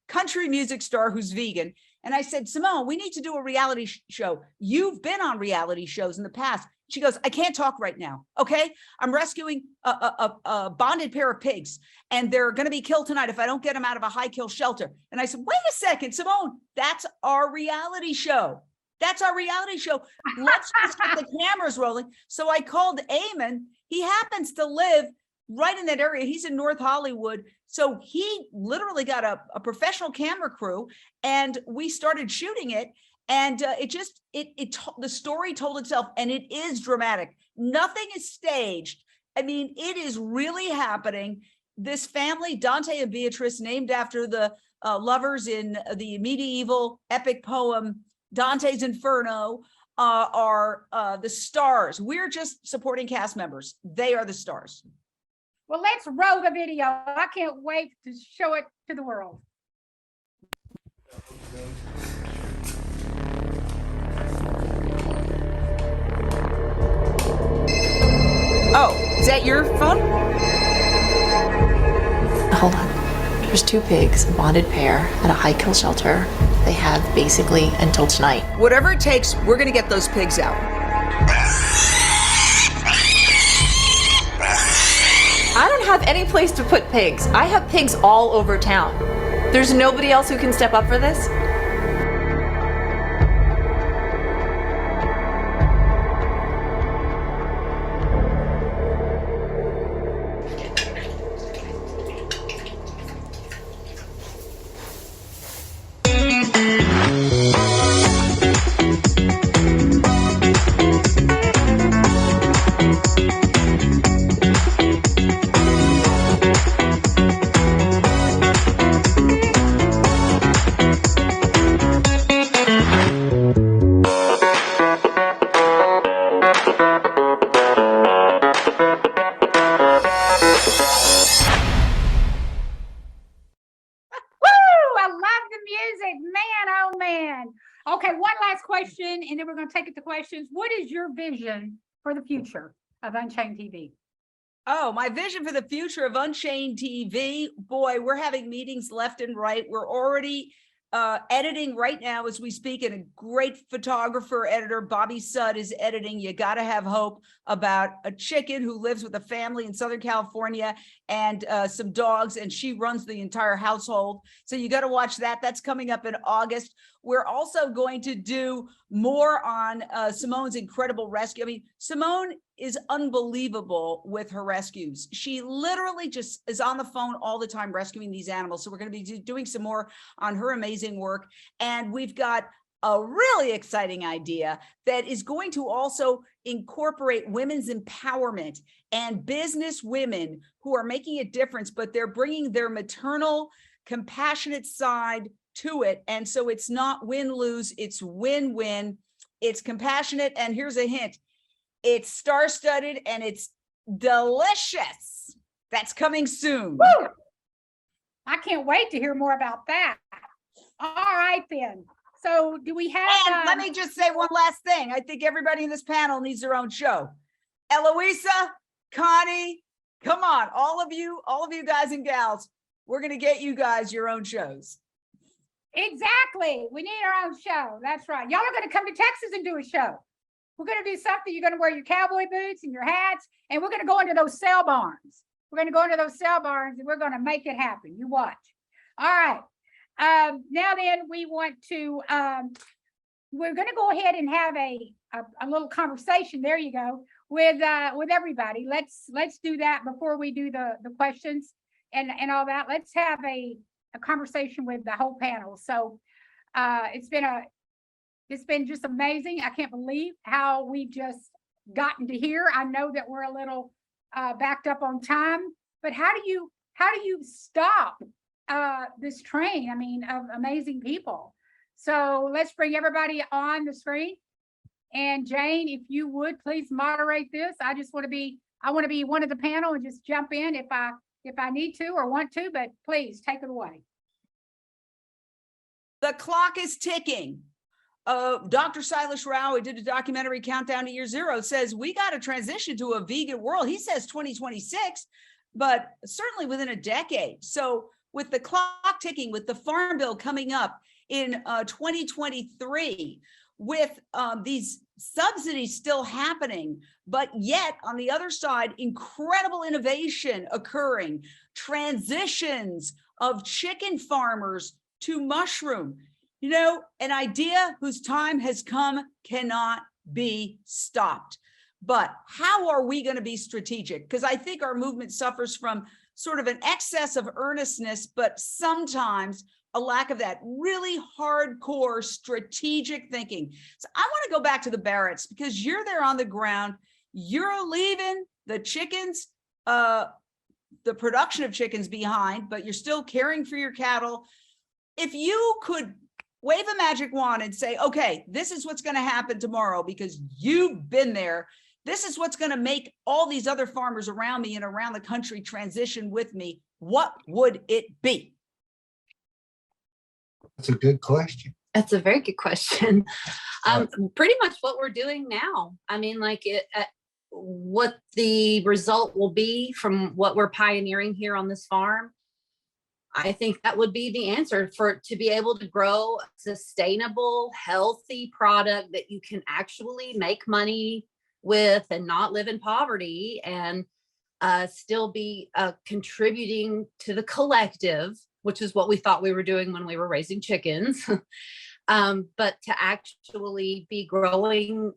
S2: country music star who's vegan. And I said, Simone, we need to do a reality show. You've been on reality shows in the past. She goes, I can't talk right now. Okay. I'm rescuing a bonded pair of pigs, and they're going to be killed tonight if I don't get them out of a high kill shelter. And I said, wait a second, Simone, that's our reality show. That's our reality show. Let's just get the cameras rolling. So I called Eamon. He happens to live right in that area. He's in North Hollywood. So he literally got a professional camera crew, and we started shooting it. And the story told itself, and it is dramatic. Nothing is staged. I mean, it is really happening. This family, Dante and Beatrice, named after the lovers in the medieval epic poem, Dante's Inferno, are the stars. We're just supporting cast members. They are the stars.
S1: Well, let's roll the video. I can't wait to show it to the world.
S2: Oh, is that your phone?
S3: Hold on. There's 2 pigs, a bonded pair, at a high kill shelter. They have basically until tonight.
S2: Whatever it takes, we're going to get those pigs out.
S3: I don't have any place to put pigs. I have pigs all over town. There's nobody else who can step up for this?
S1: Okay, one last question, and then we're going to take it to questions. What is your vision for the future of Unchained TV?
S2: Oh, my vision for the future of Unchained TV. Boy, we're having meetings left and right. We're already editing right now as we speak, and a great photographer, editor, Bobby Sudd, is editing You Gotta Have Hope, about a chicken who lives with a family in Southern California and some dogs, and she runs the entire household. So you got to watch that. That's coming up in August. We're also going to do more on Simone's incredible rescue. I mean, Simone is unbelievable with her rescues. She literally just is on the phone all the time rescuing these animals. So we're going to be doing some more on her amazing work. And we've got a really exciting idea that is going to also incorporate women's empowerment and business women who are making a difference, but they're bringing their maternal, compassionate side to it. And so it's not win-lose, it's win-win. It's compassionate. And here's a hint. It's star-studded and it's delicious. That's coming soon.
S1: Woo! I can't wait to hear more about that. All right, then. So do we have?
S2: And let me just say one last thing. I think everybody in this panel needs their own show. Eloisa, Connie, come on, all of you guys and gals, we're going to get you guys your own shows.
S1: Exactly. We need our own show. That's right. Y'all are going to come to Texas and do a show. We're going to do something. You're going to wear your cowboy boots and your hats, and we're going to go into those sale barns. We're going to go into those sale barns, and we're going to make it happen. You watch. All right. Now then, we want to, we're going to go ahead and have a little conversation. There you go. With everybody. Let's do that before we do the questions and all that. Let's have a conversation with the whole panel. So it's been just amazing. I can't believe how we just gotten to here. I know that we're a little backed up on time, but how do you stop this train? I mean, of amazing people. So let's bring everybody on the screen. And Jane, if you would please moderate this. I want to be one of the panel and just jump in if I need to or want to, but please take it away.
S2: The clock is ticking. Dr. Silas Rowdy did a documentary, Countdown to Year Zero, says we got to transition to a vegan world. He says 2026, but certainly within a decade. So with the clock ticking, with the Farm Bill coming up in 2023, with these subsidies still happening, but yet on the other side, incredible innovation occurring, transitions of chicken farmers to mushroom. You know, an idea whose time has come cannot be stopped. But how are we going to be strategic? Because I think our movement suffers from sort of an excess of earnestness, but sometimes a lack of that really hardcore strategic thinking. So I want to go back to the Barretts, because you're there on the ground. You're leaving the chickens, the production of chickens behind, but you're still caring for your cattle. If you could wave a magic wand and say, okay, this is what's going to happen tomorrow because you've been there. This is what's going to make all these other farmers around me and around the country transition with me. What would it be?
S15: That's a good question.
S14: That's a very good question. Pretty much what we're doing now. I mean, what the result will be from what we're pioneering here on this farm. I think that would be the answer to be able to grow a sustainable, healthy product that you can actually make money with and not live in poverty and still be contributing to the collective, which is what we thought we were doing when we were raising chickens, but to actually be growing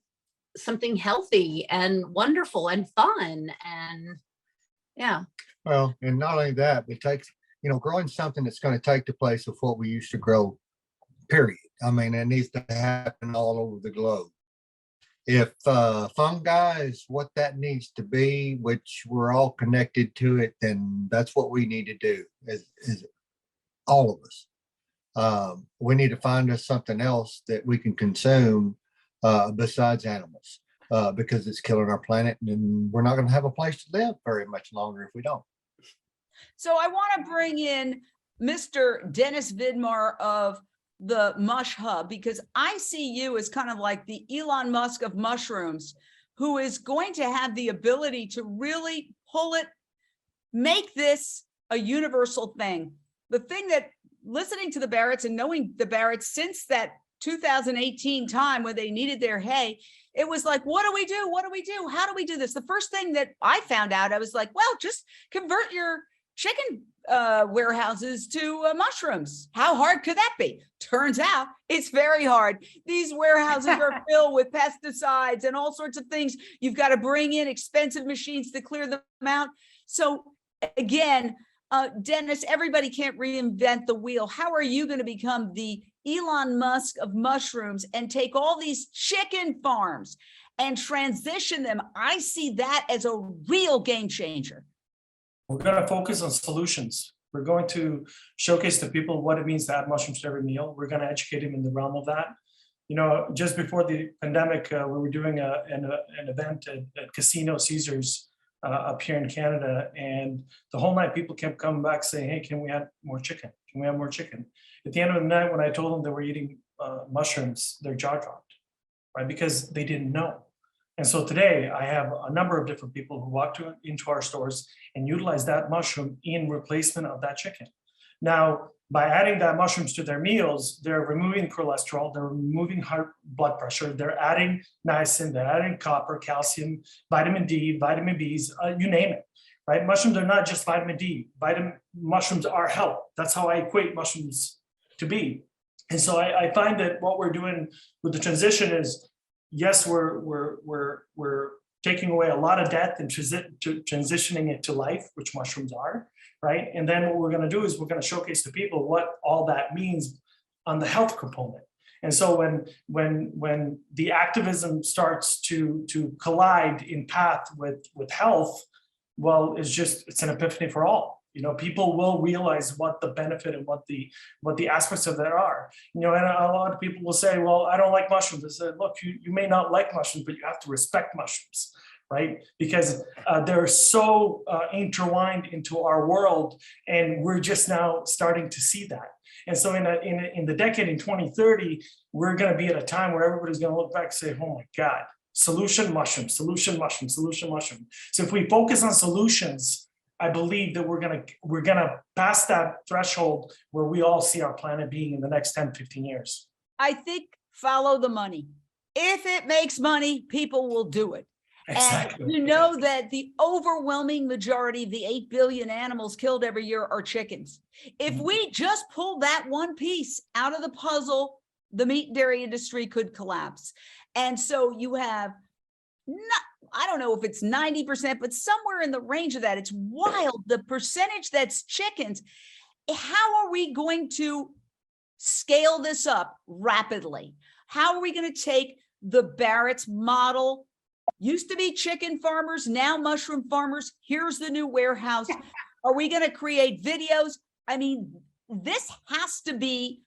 S14: something healthy and wonderful and fun. And yeah.
S15: Well, and not only that, it takes, growing something that's going to take the place of what we used to grow, period. I mean, it needs to happen all over the globe. If fungi is what that needs to be, which we're all connected to it, then that's what we need to do, is all of us. We need to find us something else that we can consume besides animals, because it's killing our planet, and we're not going to have a place to live very much longer if we don't.
S2: So I want to bring in Mr. Dennis Vidmar of the Mush Hub, because I see you as kind of like the Elon Musk of mushrooms, who is going to have the ability to really pull it, make this a universal thing. The thing that, listening to the Barretts and knowing the Barretts since that 2018 time when they needed their hay, it was like, what do we do? What do we do? How do we do this? The first thing that I found out, I was like, well, just convert your chicken warehouses to mushrooms. How hard could that be? Turns out it's very hard. These warehouses are filled with pesticides and all sorts of things. You've got to bring in expensive machines to clear them out. So again, Dennis, everybody can't reinvent the wheel. How are you going to become the Elon Musk of mushrooms and take all these chicken farms and transition them? I see that as a real game changer.
S17: We're going to focus on solutions. We're going to showcase to people what it means to add mushrooms to every meal. We're going to educate them in the realm of that. Just before the pandemic, we were doing an event at Casino Caesars up here in Canada, and the whole night people kept coming back saying, hey, can we have more chicken? Can we have more chicken? At the end of the night, when I told them they were eating mushrooms, their jaw dropped, right? Because they didn't know. And so today I have a number of different people who walk into our stores and utilize that mushroom in replacement of that chicken. Now, by adding that mushrooms to their meals, they're removing cholesterol, they're removing high blood pressure, they're adding niacin, they're adding copper, calcium, vitamin D, vitamin Bs, you name it, right? Mushrooms are not just vitamin D. Mushrooms are health. That's how I equate mushrooms to be. And so I find that what we're doing with the transition is, yes, we're taking away a lot of death and transitioning it to life, which mushrooms are, right? And then what we're going to do is we're going to showcase to people what all that means on the health component. And so when the activism starts to collide in path with health, well, it's an epiphany for all. You know, people will realize what the benefit and what the aspects of that are. You know, and a lot of people will say, well, I don't like mushrooms. I said, look, you may not like mushrooms, but you have to respect mushrooms, right? Because they're so intertwined into our world, and we're just now starting to see that. And so in the decade in 2030, we're going to be at a time where everybody's going to look back and say, oh my God, solution mushroom, solution mushroom, solution mushroom. So if we focus on solutions, I believe that we're gonna pass that threshold where we all see our planet being in the next 10, 15 years.
S2: I think follow the money. If it makes money, people will do it.
S17: Exactly.
S2: And you know that the overwhelming majority of the 8 billion animals killed every year are chickens. If we just pull that one piece out of the puzzle, the meat and dairy industry could collapse. And so you have I don't know if it's 90%, but somewhere in the range of that. It's wild, the percentage that's chickens. How are we going to scale this up rapidly? How are we going to take the Barrett's model? Used to be chicken farmers, now mushroom farmers. Here's the new warehouse. Are we going to create videos? I mean, this has to be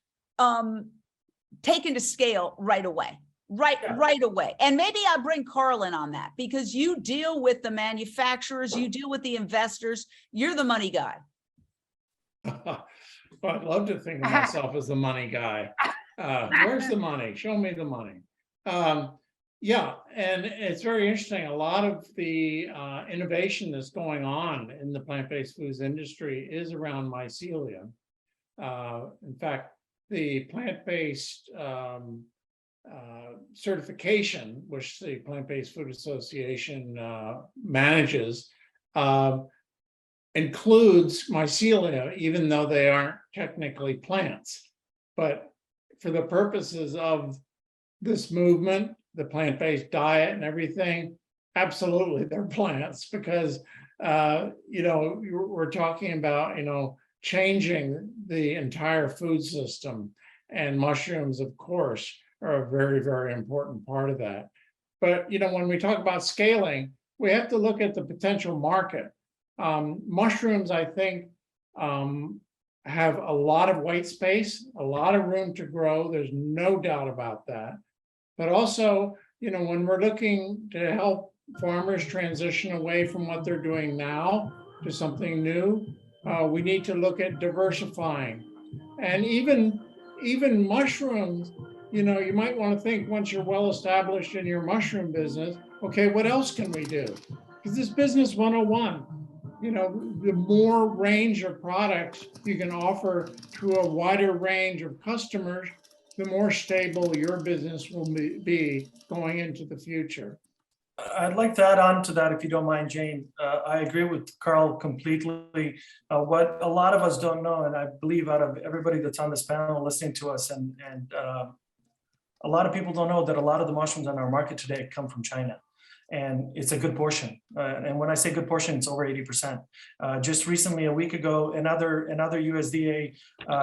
S2: taken to scale right away. Right away. And maybe I'll bring Carl in on that, because you deal with the manufacturers, you deal with the investors, you're the money guy.
S13: Well, I'd love to think of myself as the money guy. Where's the money? Show me the money. Yeah, and it's very interesting. A lot of the innovation that's going on in the plant-based foods industry is around mycelium. In fact, the plant-based certification, which the Plant-Based Food Association manages, includes mycelia, even though they aren't technically plants. But for the purposes of this movement, the plant-based diet and everything, absolutely they're plants, because you know, we're talking about, you know, changing the entire food system, and mushrooms, of course, are a very, very important part of that. But, you know, when we talk about scaling, we have to look at the potential market. Mushrooms, I think, have a lot of white space, a lot of room to grow. There's no doubt about that. But also, you know, when we're looking to help farmers transition away from what they're doing now to something new, we need to look at diversifying. And even mushrooms, you know, you might want to think, once you're well established in your mushroom business, okay, what else can we do? Because this business 101, you know, the more range of products you can offer to a wider range of customers, the more stable your business will be going into the future.
S17: I'd like to add on to that, if you don't mind, Jane. I agree with Carl completely. What a lot of us don't know, and I believe out of everybody that's on this panel listening to us, and a lot of people don't know that a lot of the mushrooms on our market today come from China. And it's a good portion. And when I say good portion, it's over 80%. Just recently, a week ago, another USDA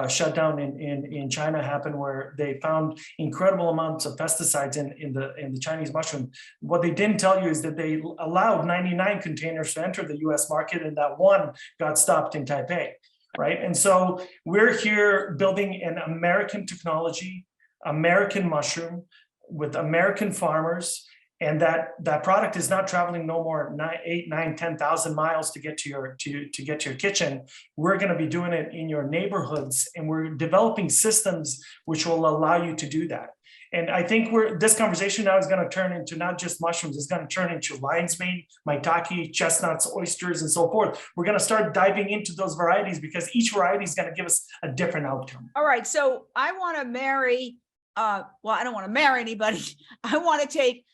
S17: shutdown in China happened, where they found incredible amounts of pesticides in the Chinese mushroom. What they didn't tell you is that they allowed 99 containers to enter the US market, and that one got stopped in Taipei, right? And so we're here building an American technology, American mushroom with American farmers. and that product is not traveling no more 8, 9, 10,000 miles to get to your kitchen. We're going to be doing it in your neighborhoods, and we're developing systems which will allow you to do that. And I think this conversation now is going to turn into not just mushrooms, it's going to turn into lion's mane, maitake, chestnuts, oysters, and so forth. We're going to start diving into those varieties because each variety is going to give us a different outcome.
S2: All right, so I want to marry, well, I don't want to marry anybody. I want to take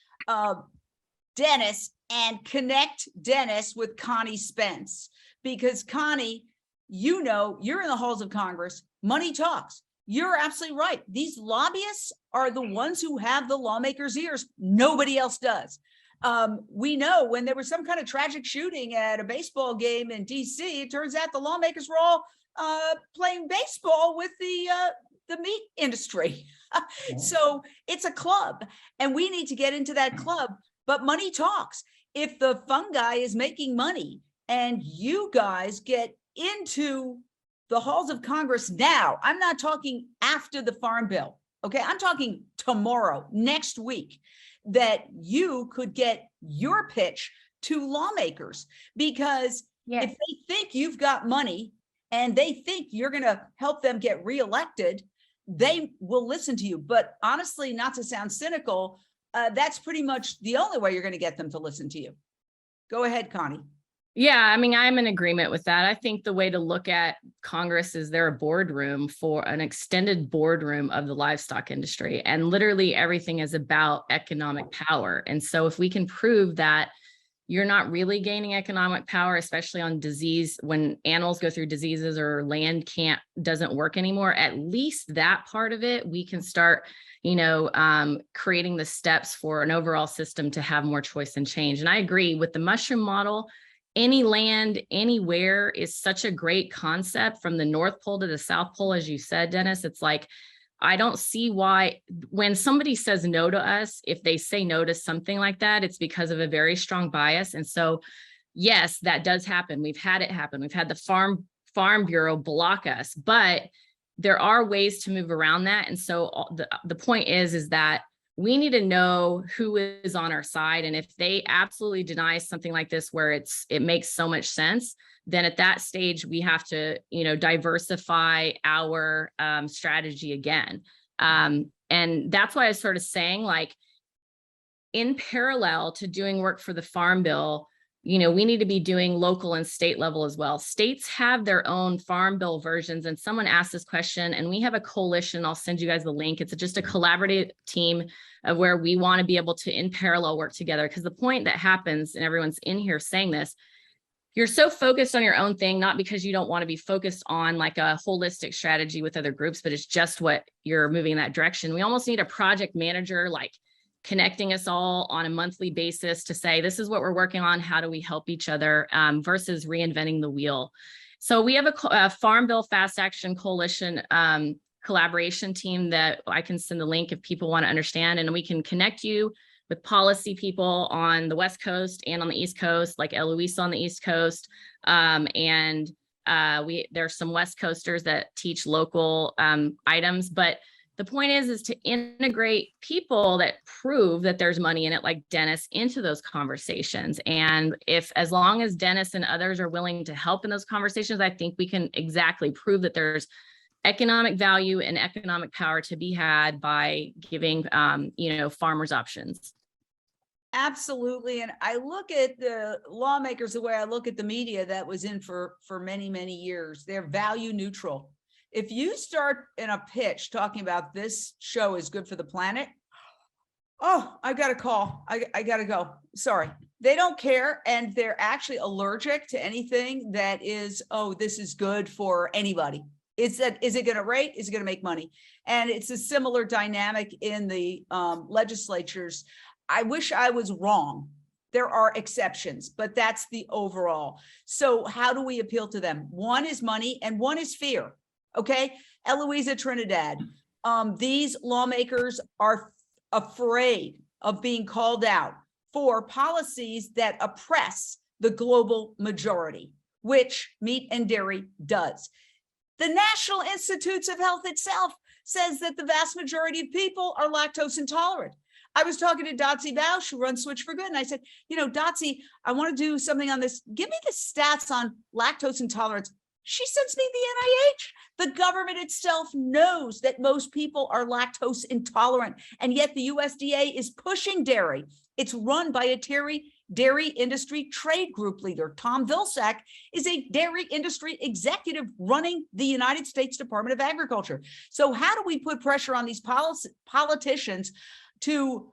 S2: Dennis and connect Dennis with Connie Spence, because Connie, you know, you're in the halls of Congress, money talks. You're absolutely right. These lobbyists are the ones who have the lawmakers' ears. Nobody else does. We know when there was some kind of tragic shooting at a baseball game in DC, it turns out the lawmakers were all playing baseball with the meat industry. So it's a club, and we need to get into that club, but money talks. If the fungi is making money and you guys get into the halls of Congress now, I'm not talking after the Farm Bill, okay? I'm talking tomorrow, next week, that you could get your pitch to lawmakers, because if they think you've got money and they think you're gonna help them get reelected, they will listen to you. But honestly, not to sound cynical, that's pretty much the only way you're going to get them to listen to you. Go ahead, Connie.
S18: Yeah, I mean, I'm in agreement with that. I think the way to look at Congress is they're a boardroom, for an extended boardroom of the livestock industry. And literally everything is about economic power. And so if we can prove that you're not really gaining economic power, especially on disease, when animals go through diseases or land doesn't work anymore, at least that part of it, we can start, creating the steps for an overall system to have more choice and change. And I agree with the mushroom model. Any land, anywhere is such a great concept, from the North Pole to the South Pole, as you said, Dennis. It's like, I don't see why, when somebody says no to us, if they say no to something like that, it's because of a very strong bias. And so, yes, that does happen. We've had it happen. We've had the Farm Bureau block us, but there are ways to move around that. And so the point is that we need to know who is on our side. And if they absolutely deny something like this, where it makes so much sense, then at that stage, we have to, diversify our strategy again. And that's why I was sort of saying, like, in parallel to doing work for the Farm Bill, we need to be doing local and state level as well. States have their own Farm Bill versions. And someone asked this question, and we have a coalition. I'll send you guys the link. It's just a collaborative team of where we want to be able to, in parallel, work together. Because the point that happens, and everyone's in here saying this, you're so focused on your own thing, not because you don't want to be focused on like a holistic strategy with other groups, but it's just what you're moving in that direction. We almost need a project manager, like connecting us all on a monthly basis to say, this is what we're working on. How do we help each other, versus reinventing the wheel? So we have a Farm Bill Fast Action Coalition collaboration team that I can send the link if people want to understand, and we can connect you with policy people on the West Coast and on the East Coast, like Eloisa on the East Coast. There's some West Coasters that teach local items, but the point is to integrate people that prove that there's money in it, like Dennis, into those conversations. And as long as Dennis and others are willing to help in those conversations, I think we can exactly prove that there's economic value and economic power to be had by giving, farmers options.
S2: Absolutely. And I look at the lawmakers the way I look at the media that was in for many, many years. They're value neutral. If you start in a pitch talking about this show is good for the planet, oh, I got a call. I got to go. Sorry. They don't care. And they're actually allergic to anything that is, oh, this is good for anybody. Is it going to rate? Is it going to make money? And it's a similar dynamic in the legislatures. I wish I was wrong. There are exceptions, but that's the overall. So how do we appeal to them? One is money and one is fear. Okay, Eloisa Trinidad, these lawmakers are afraid of being called out for policies that oppress the global majority, which meat and dairy does. The National Institutes of Health itself says that the vast majority of people are lactose intolerant. I was talking to Dotsie Bausch, who runs Switch for Good, and I said, you know, Dotsie, I want to do something on this. Give me the stats on lactose intolerance. She sends me the NIH. The government itself knows that most people are lactose intolerant, and yet the USDA is pushing dairy. It's run by a dairy industry trade group leader. Tom Vilsack is a dairy industry executive running the United States Department of Agriculture. So how do we put pressure on these politicians to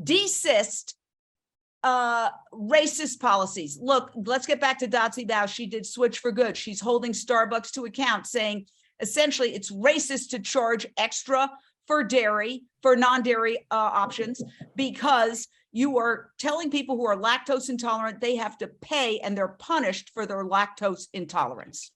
S2: desist racist policies? Look, let's get back to Dotsie Bausch. She did Switch for Good. She's holding Starbucks to account, saying essentially it's racist to charge extra for dairy, for non-dairy options, because you are telling people who are lactose intolerant they have to pay, and they're punished for their lactose intolerance.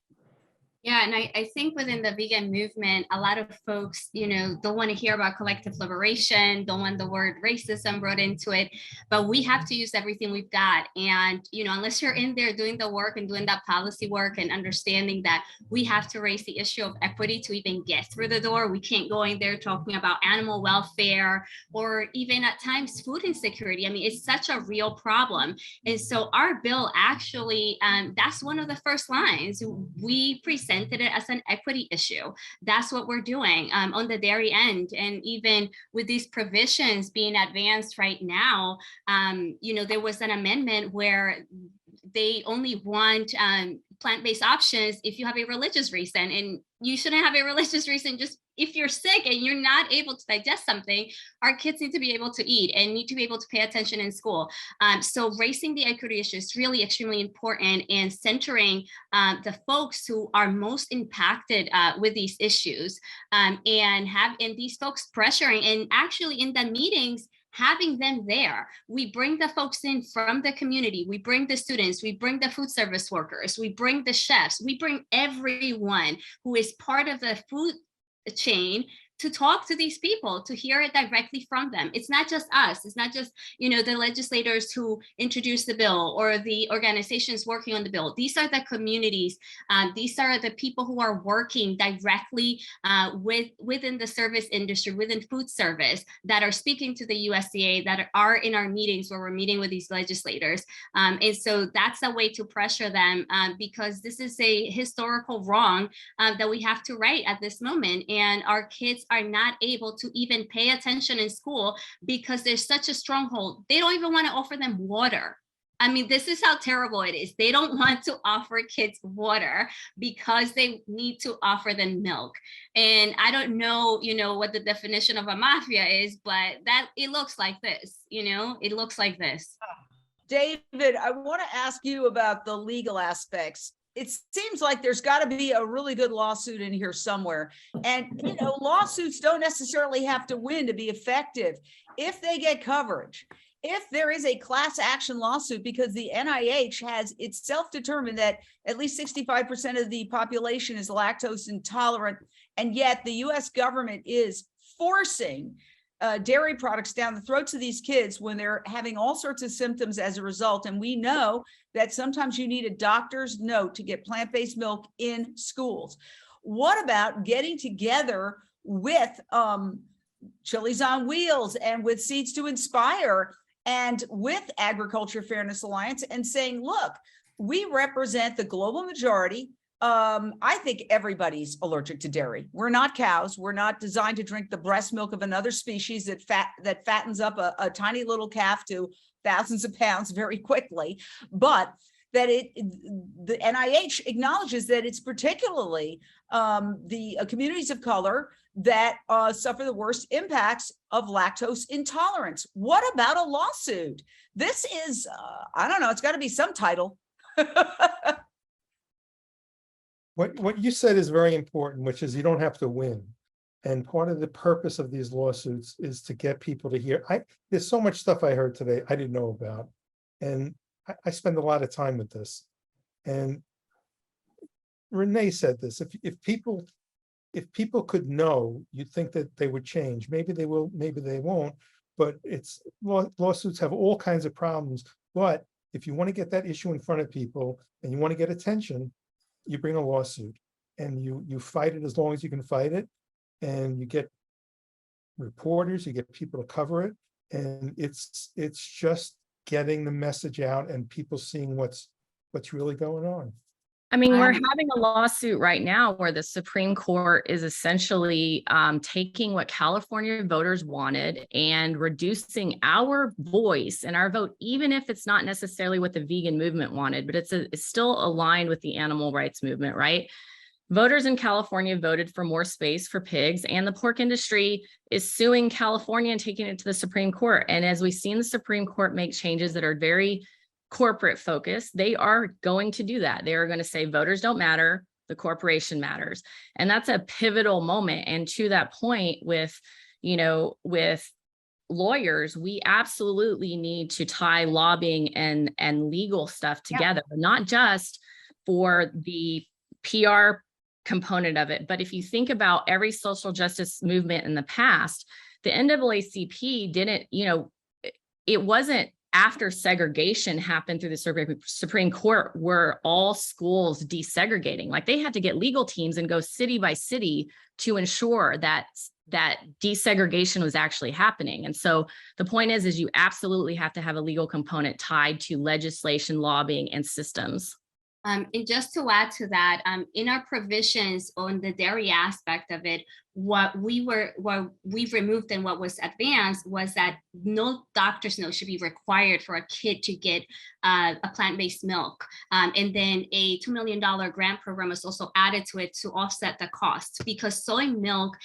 S19: Yeah, and I think within the vegan movement, a lot of folks, don't want to hear about collective liberation, don't want the word racism brought into it, but we have to use everything we've got. And, unless you're in there doing the work and doing that policy work and understanding that we have to raise the issue of equity to even get through the door, we can't go in there talking about animal welfare or even at times food insecurity. I mean, it's such a real problem. And so our bill actually, that's one of the first lines. We presented it as an equity issue. That's what we're doing on the dairy end. And even with these provisions being advanced right now, there was an amendment where they only want plant-based options if you have a religious reason, and you shouldn't have a religious reason just if you're sick and you're not able to digest something. Our kids need to be able to eat and need to be able to pay attention in school. So raising the equity issue is really extremely important, and centering the folks who are most impacted with these issues, and these folks pressuring, and actually in the meetings, having them there. We bring the folks in from the community, we bring the students, we bring the food service workers, we bring the chefs, we bring everyone who is part of the food chain to talk to these people, to hear it directly from them. It's not just us. It's not just, the legislators who introduced the bill or the organizations working on the bill. These are the communities. These are the people who are working directly within the service industry, within food service, that are speaking to the USDA, that are in our meetings where we're meeting with these legislators. And so that's a way to pressure them, because this is a historical wrong that we have to right at this moment. And our kids are not able to even pay attention in school because there's such a stronghold. They don't even want to offer them water. I mean, this is how terrible it is. They don't want to offer kids water because they need to offer them milk. And I don't know, what the definition of a mafia is, but that it looks like this, it looks like this.
S2: David, I want to ask you about the legal aspects. It seems like there's got to be a really good lawsuit in here somewhere. And, lawsuits don't necessarily have to win to be effective. If they get coverage, if there is a class action lawsuit, because the NIH has itself determined that at least 65% of the population is lactose intolerant, and yet the US government is forcing dairy products down the throats of these kids when they're having all sorts of symptoms as a result. And we know that sometimes you need a doctor's note to get plant-based milk in schools. What about getting together with Chili's on Wheels and with Seeds to Inspire and with Agriculture Fairness Alliance and saying, look, we represent the global majority. I think everybody's allergic to dairy. We're not cows. We're not designed to drink the breast milk of another species that fattens up a tiny little calf to thousands of pounds very quickly. But that the NIH acknowledges that it's particularly the communities of color that suffer the worst impacts of lactose intolerance. What about a lawsuit? This is, I don't know, it's got to be some title.
S21: What you said is very important, which is you don't have to win. And part of the purpose of these lawsuits is to get people to hear. There's so much stuff I heard today I didn't know about. And I spend a lot of time with this. And Renee said this, if people could know, you'd think that they would change. Maybe they will, maybe they won't, but lawsuits have all kinds of problems. But if you want to get that issue in front of people and you want to get attention, you bring a lawsuit and you fight it as long as you can fight it, and you get reporters, you get people to cover it. And it's just getting the message out and people seeing what's really going on.
S5: I mean, we're having a lawsuit right now where the Supreme Court is essentially taking what California voters wanted and reducing our voice and our vote, even if it's not necessarily what the vegan movement wanted, but it's still aligned with the animal rights movement, right? Voters in California voted for more space for pigs, and the pork industry is suing California and taking it to the Supreme Court. And as we've seen the Supreme Court make changes that are very corporate focused, they are going to do that. They are going to say voters don't matter, the corporation matters. And that's a pivotal moment. And to that point with, with lawyers, we absolutely need to tie lobbying and legal stuff together, not just for the PR component of it. But if you think about every social justice movement in the past, the NAACP didn't, it wasn't after segregation happened through the Supreme Court were all schools desegregating. Like they had to get legal teams and go city by city to ensure that desegregation was actually happening. And so the point is you absolutely have to have a legal component tied to legislation, lobbying, and systems.
S19: And just to add to that, in our provisions on the dairy aspect of it, what we've removed and what was advanced was that no doctor's note should be required for a kid to get a plant-based milk. And then a $2 million grant program was also added to it to offset the cost, because soy milk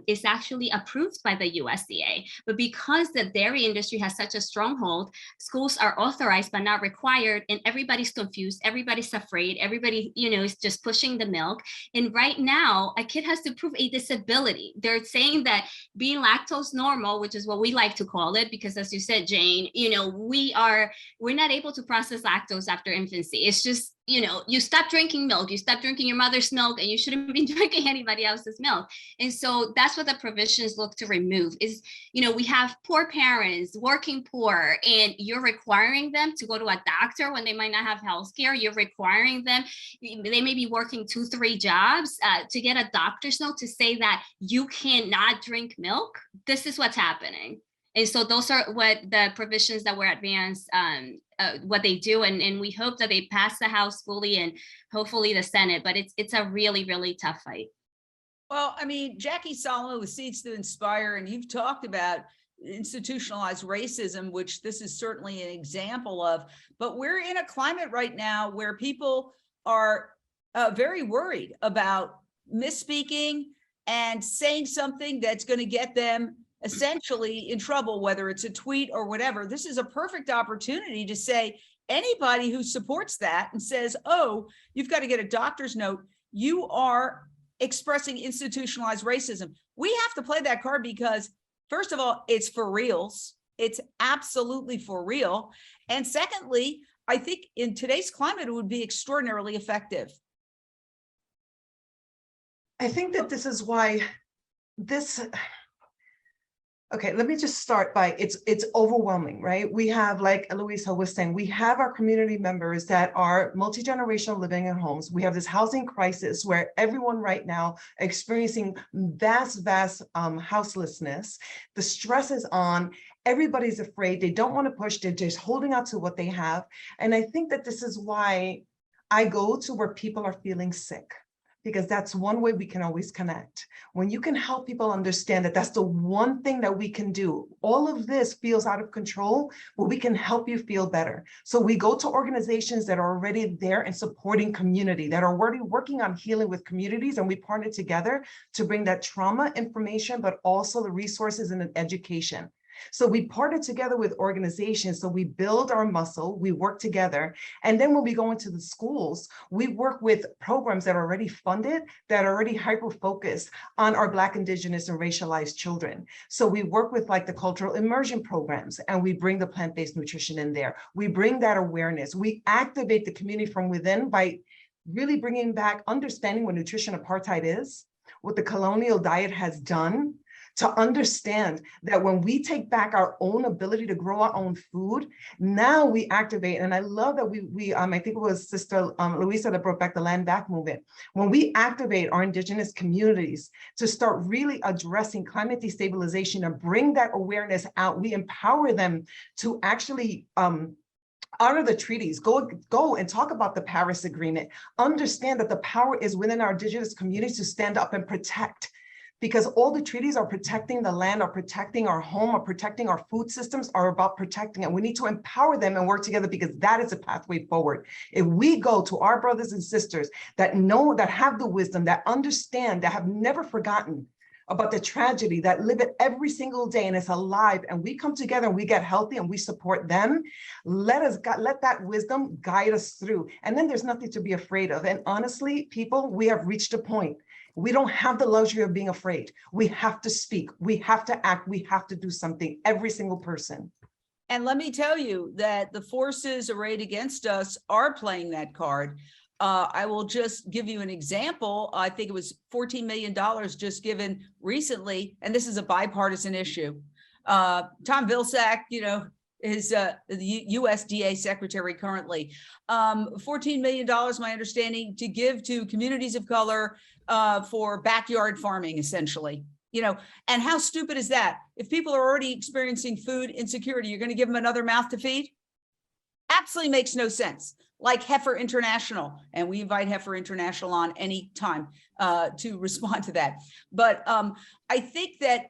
S19: is actually approved by the USDA. But because the dairy industry has such a stronghold, schools are authorized but not required, and everybody's confused, everybody's afraid, everybody is just pushing the milk. And right now, a kid has to prove a disability. They're saying that being lactose normal, which is what we like to call it, because as you said, Jane, we're not able to process lactose after infancy. It's just, you stop drinking milk, you stop drinking your mother's milk, and you shouldn't be drinking anybody else's milk. And so that's what the provisions look to remove is, we have poor parents, working poor, and you're requiring them to go to a doctor when they might not have health care. You're requiring them, they may be working 2-3 jobs to get a doctor's note to say that you cannot drink milk. This is what's happening. And so those are what the provisions that were advanced, what they do. And we hope that they pass the House fully and hopefully the Senate, but it's a really, really tough fight.
S2: Well, I mean, Jackie Solomon with Seeds to Inspire, and you've talked about institutionalized racism, which this is certainly an example of, but we're in a climate right now where people are very worried about misspeaking and saying something that's going to get them essentially in trouble, whether it's a tweet or whatever. This is a perfect opportunity to say anybody who supports that and says, oh, you've got to get a doctor's note, you are expressing institutionalized racism. We have to play that card because, first of all, it's for reals. It's absolutely for real. And secondly, I think in today's climate, it would be extraordinarily effective.
S20: I think that this is why okay, let me just start by, it's overwhelming, right? We have, like Eloisa was saying, we have our community members that are multi-generational living in homes. We have this housing crisis where everyone right now experiencing vast houselessness. The stress is on, everybody's afraid, they don't want to push, they're just holding out to what they have. And I think that this is why I go to where people are feeling sick, because that's one way we can always connect. When you can help people understand that that's the one thing that we can do. All of this feels out of control, but we can help you feel better. So we go to organizations that are already there and supporting community, that are already working on healing with communities, and we partner together to bring that trauma information, but also the resources and the education. So we partner together with organizations, so we build our muscle, we work together. And then when we go into the schools, we work with programs that are already funded, that are already hyper-focused on our Black, Indigenous, and racialized children. So we work with like the cultural immersion programs, and we bring the plant-based nutrition in there. We bring that awareness. We activate the community from within by really bringing back understanding what nutrition apartheid is, what the colonial diet has done to understand that when we take back our own ability to grow our own food, now we activate. And I love that I think it was Sister Eloisa that brought back the Land Back movement. When we activate our indigenous communities to start really addressing climate destabilization and bring that awareness out, we empower them to actually honor the treaties, go and talk about the Paris Agreement, understand that the power is within our indigenous communities to stand up and protect, because all the treaties are protecting the land, are protecting our home, are protecting our food systems, are about protecting it. We need to empower them and work together, because that is a pathway forward. If we go to our brothers and sisters that know, that have the wisdom, that understand, that have never forgotten about the tragedy, that live it every single day and it's alive, and we come together and we get healthy and we support them, let that wisdom guide us through. And then there's nothing to be afraid of. And honestly, people, we have reached a point. We don't have the luxury of being afraid. We have to speak, we have to act, we have to do something, every single person.
S2: And let me tell you that the forces arrayed against us are playing that card. I will just give you an example. I think it was $14 million just given recently, and this is a bipartisan issue. Tom Vilsack, is the USDA secretary currently. $14 million, my understanding, to give to communities of color for backyard farming, essentially. And how stupid is that? If people are already experiencing food insecurity, you're going to give them another mouth to feed? Absolutely makes no sense. Like Heifer International, and we invite Heifer International on any time to respond to that. But I think that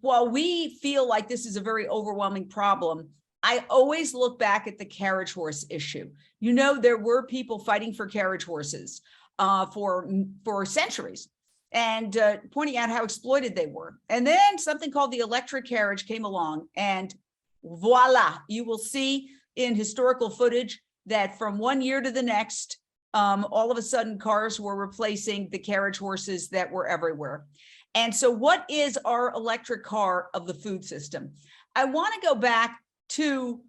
S2: while we feel like this is a very overwhelming problem, I always look back at the carriage horse issue. There were people fighting for carriage horses for centuries, and pointing out how exploited they were. And then something called the electric carriage came along, and voila, you will see in historical footage that from one year to the next, all of a sudden cars were replacing the carriage horses that were everywhere. And so what is our electric car of the food system? I want to go back to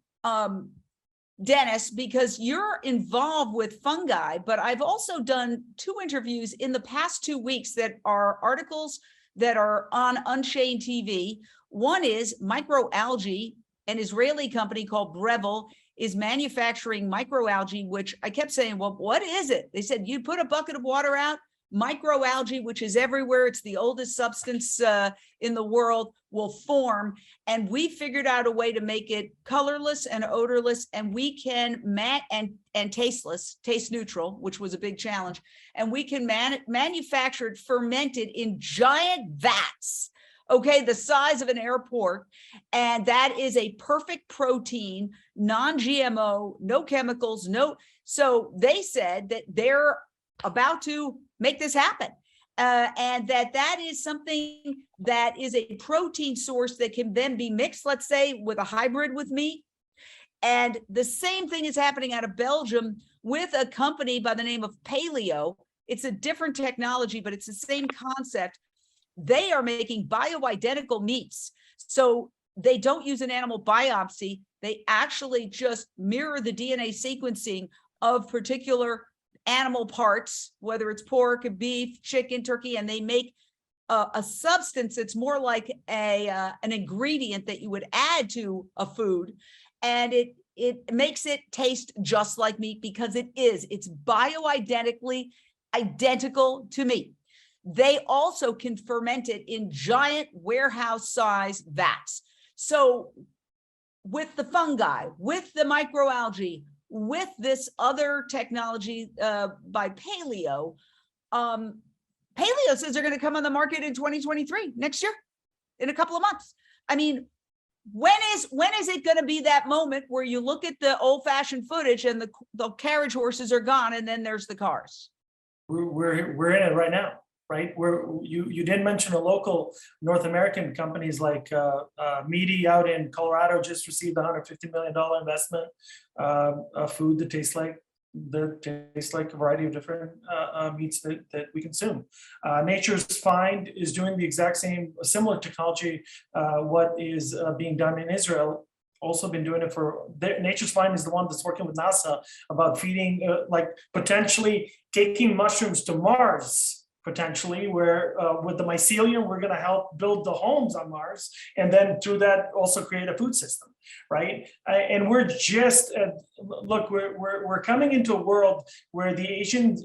S2: Dennis, because you're involved with fungi, but I've also done 2 interviews in the past 2 weeks that are articles that are on Unchained TV. One is microalgae, an Israeli company called Breville is manufacturing microalgae, which I kept saying, well, what is it? They said, you put a bucket of water out, microalgae, which is everywhere, it's the oldest substance in the world, will form. And we figured out a way to make it colorless and odorless, and we can and tasteless, taste neutral, which was a big challenge. And we can manufacture it fermented in giant vats, okay, the size of an airport. And that is a perfect protein, non-GMO, no chemicals, so they said that they're about to make this happen. And that is something that is a protein source that can then be mixed, let's say, with a hybrid with meat. And the same thing is happening out of Belgium with a company by the name of Paleo. It's a different technology, but it's the same concept. They are making bioidentical meats. So they don't use an animal biopsy. They actually just mirror the DNA sequencing of particular animal parts, whether it's pork, beef, chicken, turkey, and they make a substance that's more like an ingredient that you would add to a food. And it makes it taste just like meat, because it's bioidentically identical to meat. They also can ferment it in giant warehouse size vats. So with the fungi, with the microalgae, with this other technology by Paleo, Paleo says they're going to come on the market in 2023, next year, in a couple of months. I mean, when is it going to be that moment where you look at the old-fashioned footage and the carriage horses are gone, and then there's the cars?
S17: We're in it right now. Right, where you did mention a local North American companies like Meaty out in Colorado just received a $150 million investment, a food that tastes like a variety of different meats that we consume. Nature's Find is doing the exact same, similar technology. What is being done in Israel, also been doing it for Nature's Find is the one that's working with NASA about feeding, like potentially taking mushrooms to Mars potentially, where with the mycelium, we're going to help build the homes on Mars, and then through that also create a food system, right? And we're just look, we're coming into a world where the Asian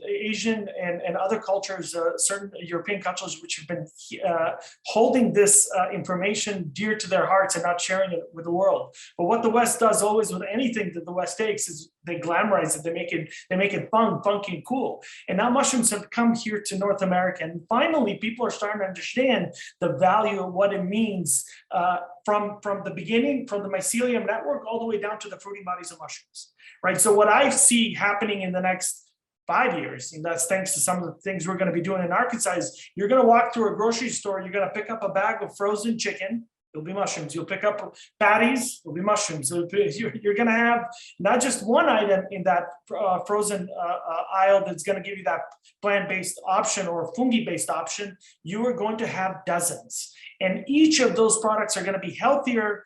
S17: and other cultures, certain European cultures, which have been holding this information dear to their hearts and not sharing it with the world. But what the West does always with anything that the West takes is they glamorize it, they make it fun, funky, and cool. And now mushrooms have come here to North America, and finally people are starting to understand the value of what it means from the beginning, from the mycelium network all the way down to the fruiting bodies of mushrooms, right? So what I see happening in the next 5 years, and that's thanks to some of the things we're going to be doing in Arkansas, is you're going to walk through a grocery store, you're going to pick up a bag of frozen chicken, it'll be mushrooms. You'll pick up patties, it'll be mushrooms. You're going to have not just one item in that frozen aisle that's going to give you that plant-based option or fungi-based option. You are going to have dozens. And each of those products are going to be healthier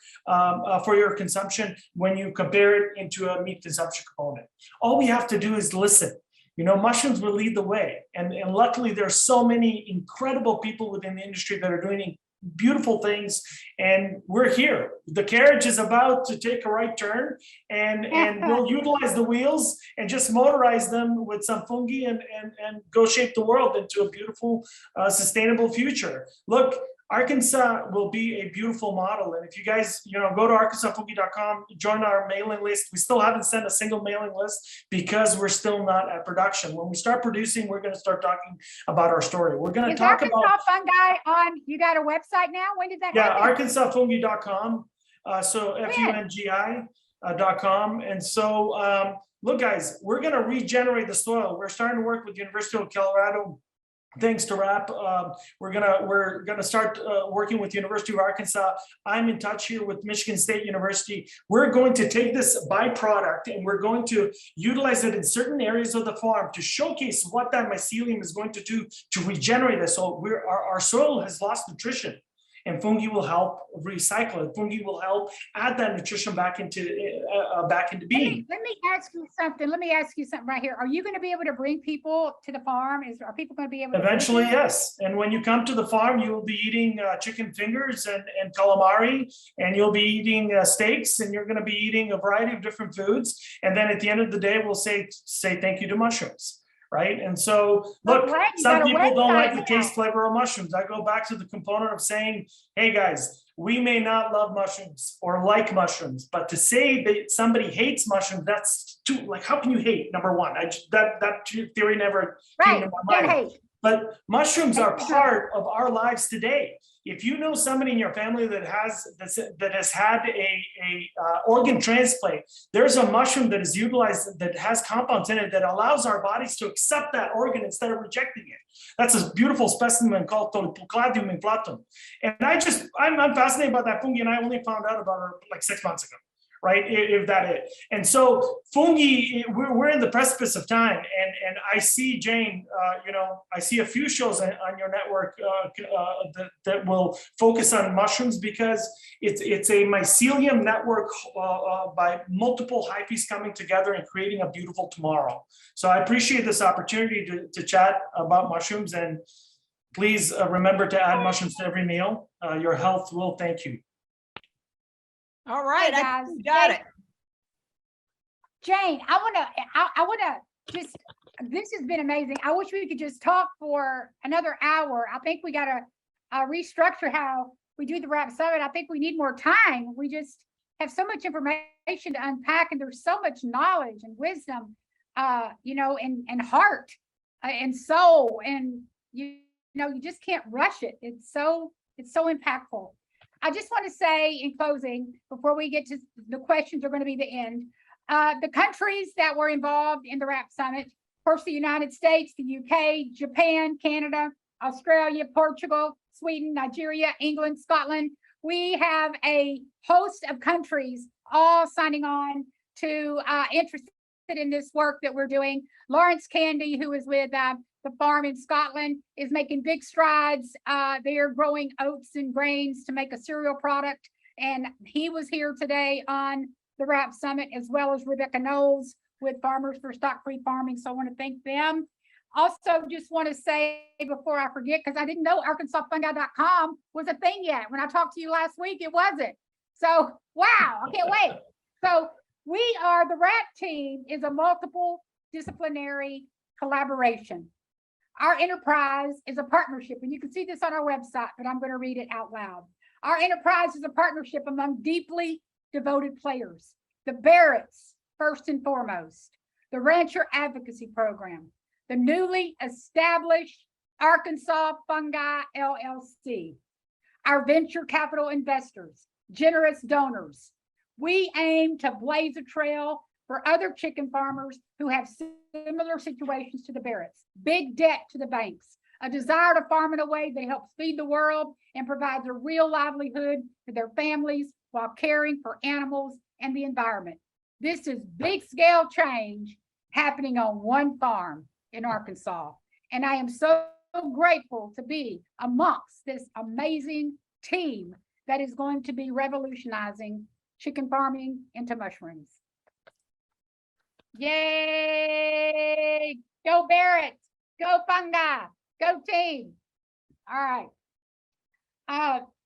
S17: for your consumption when you compare it into a meat consumption component. All we have to do is listen. You know, mushrooms will lead the way. And luckily, there's so many incredible people within the industry that are doing beautiful things, and we're here. The carriage is about to take a right turn, and we'll utilize the wheels and just motorize them with some fungi and go shape the world into a beautiful, sustainable future. Look, Arkansas will be a beautiful model. And if you guys, go to arkansasfungi.com, join our mailing list. We still haven't sent a single mailing list because we're still not at production. When we start producing, we're going to start talking about our story. We're going to talk
S1: Arkansas
S17: about
S1: Fungi on, you got a website now? When did that happen?
S17: arkansasfungi.com. So fungi.com. And so, look, guys, we're going to regenerate the soil. We're starting to work with the University of Colorado. Thanks to RAP, we're gonna start working with the University of Arkansas. I'm in touch here with Michigan State University. We're going to take this byproduct and we're going to utilize it in certain areas of the farm to showcase what that mycelium is going to do to regenerate the soil. Our soil has lost nutrition, and fungi will help recycle it. Fungi will help add that nutrition back into being.
S1: Let me ask you something. Let me ask you something right here. Are you going to be able to bring people to the farm? Are people going to be able to?
S17: Eventually, yes. And when you come to the farm, you will be eating chicken fingers and calamari, and you'll be eating steaks, and you're going to be eating a variety of different foods. And then at the end of the day, we'll say thank you to mushrooms. Right. And so, look, some people don't like the taste flavor of mushrooms. I go back to the component of saying, hey, guys, we may not love mushrooms or like mushrooms, but to say that somebody hates mushrooms, that's too, like, how can you hate? Number one, that theory never came to my mind. But mushrooms are part of our lives today. If you know somebody in your family that has had a organ transplant, there's a mushroom that is utilized that has compounds in it that allows our bodies to accept that organ instead of rejecting it. That's a beautiful specimen called Tolipocladium inflatum. And I'm fascinated about that fungi, and I only found out about her like 6 months ago. Right, if that is. And so fungi, we're in the precipice of time, and I see, Jane, I see a few shows on your network that will focus on mushrooms, because it's a mycelium network by multiple hyphae coming together and creating a beautiful tomorrow. So I appreciate this opportunity to chat about mushrooms, and please remember to add mushrooms to every meal. Your health will thank you.
S2: All right,
S1: Hey,
S2: I
S1: guys.
S2: got it.
S1: Jane, I wanna just, this has been amazing. I wish we could just talk for another hour. I think we gotta restructure how we do the RAP Summit. I think we need more time. We just have so much information to unpack, and there's so much knowledge and wisdom, and heart and soul, and you just can't rush it. It's so impactful. I just want to say in closing, before we get to the questions are going to be the end, the countries that were involved in the RAP Summit, of course, the United States, the UK, Japan, Canada, Australia, Portugal, Sweden, Nigeria, England, Scotland. We have a host of countries all signing on to interested in this work that we're doing. Lawrence Candy, who is with the farm in Scotland, is making big strides. They are growing oats and grains to make a cereal product. And he was here today on the RAP Summit, as well as Rebecca Knowles with Farmers for Stock Free Farming. So I want to thank them. Also, just want to say before I forget, because I didn't know ArkansasFungi.com was a thing yet. When I talked to you last week, it wasn't. So, wow, I can't wait. So the RAT team is a multiple disciplinary collaboration. Our enterprise is a partnership, and you can see this on our website, but I'm going to read it out loud. Our enterprise is a partnership among deeply devoted players. The Barretts, first and foremost, the Rancher Advocacy Program, the newly established Arkansas Fungi LLC, our venture capital investors, generous donors. We aim to blaze a trail for other chicken farmers who have similar situations to the Barretts, big debt to the banks, a desire to farm in a way that helps feed the world and provides a real livelihood for their families while caring for animals and the environment. This is big scale change happening on one farm in Arkansas. And I am so grateful to be amongst this amazing team that is going to be revolutionizing chicken farming into mushrooms. Yay! Go Barrett! Go Fungi! Go team! All right.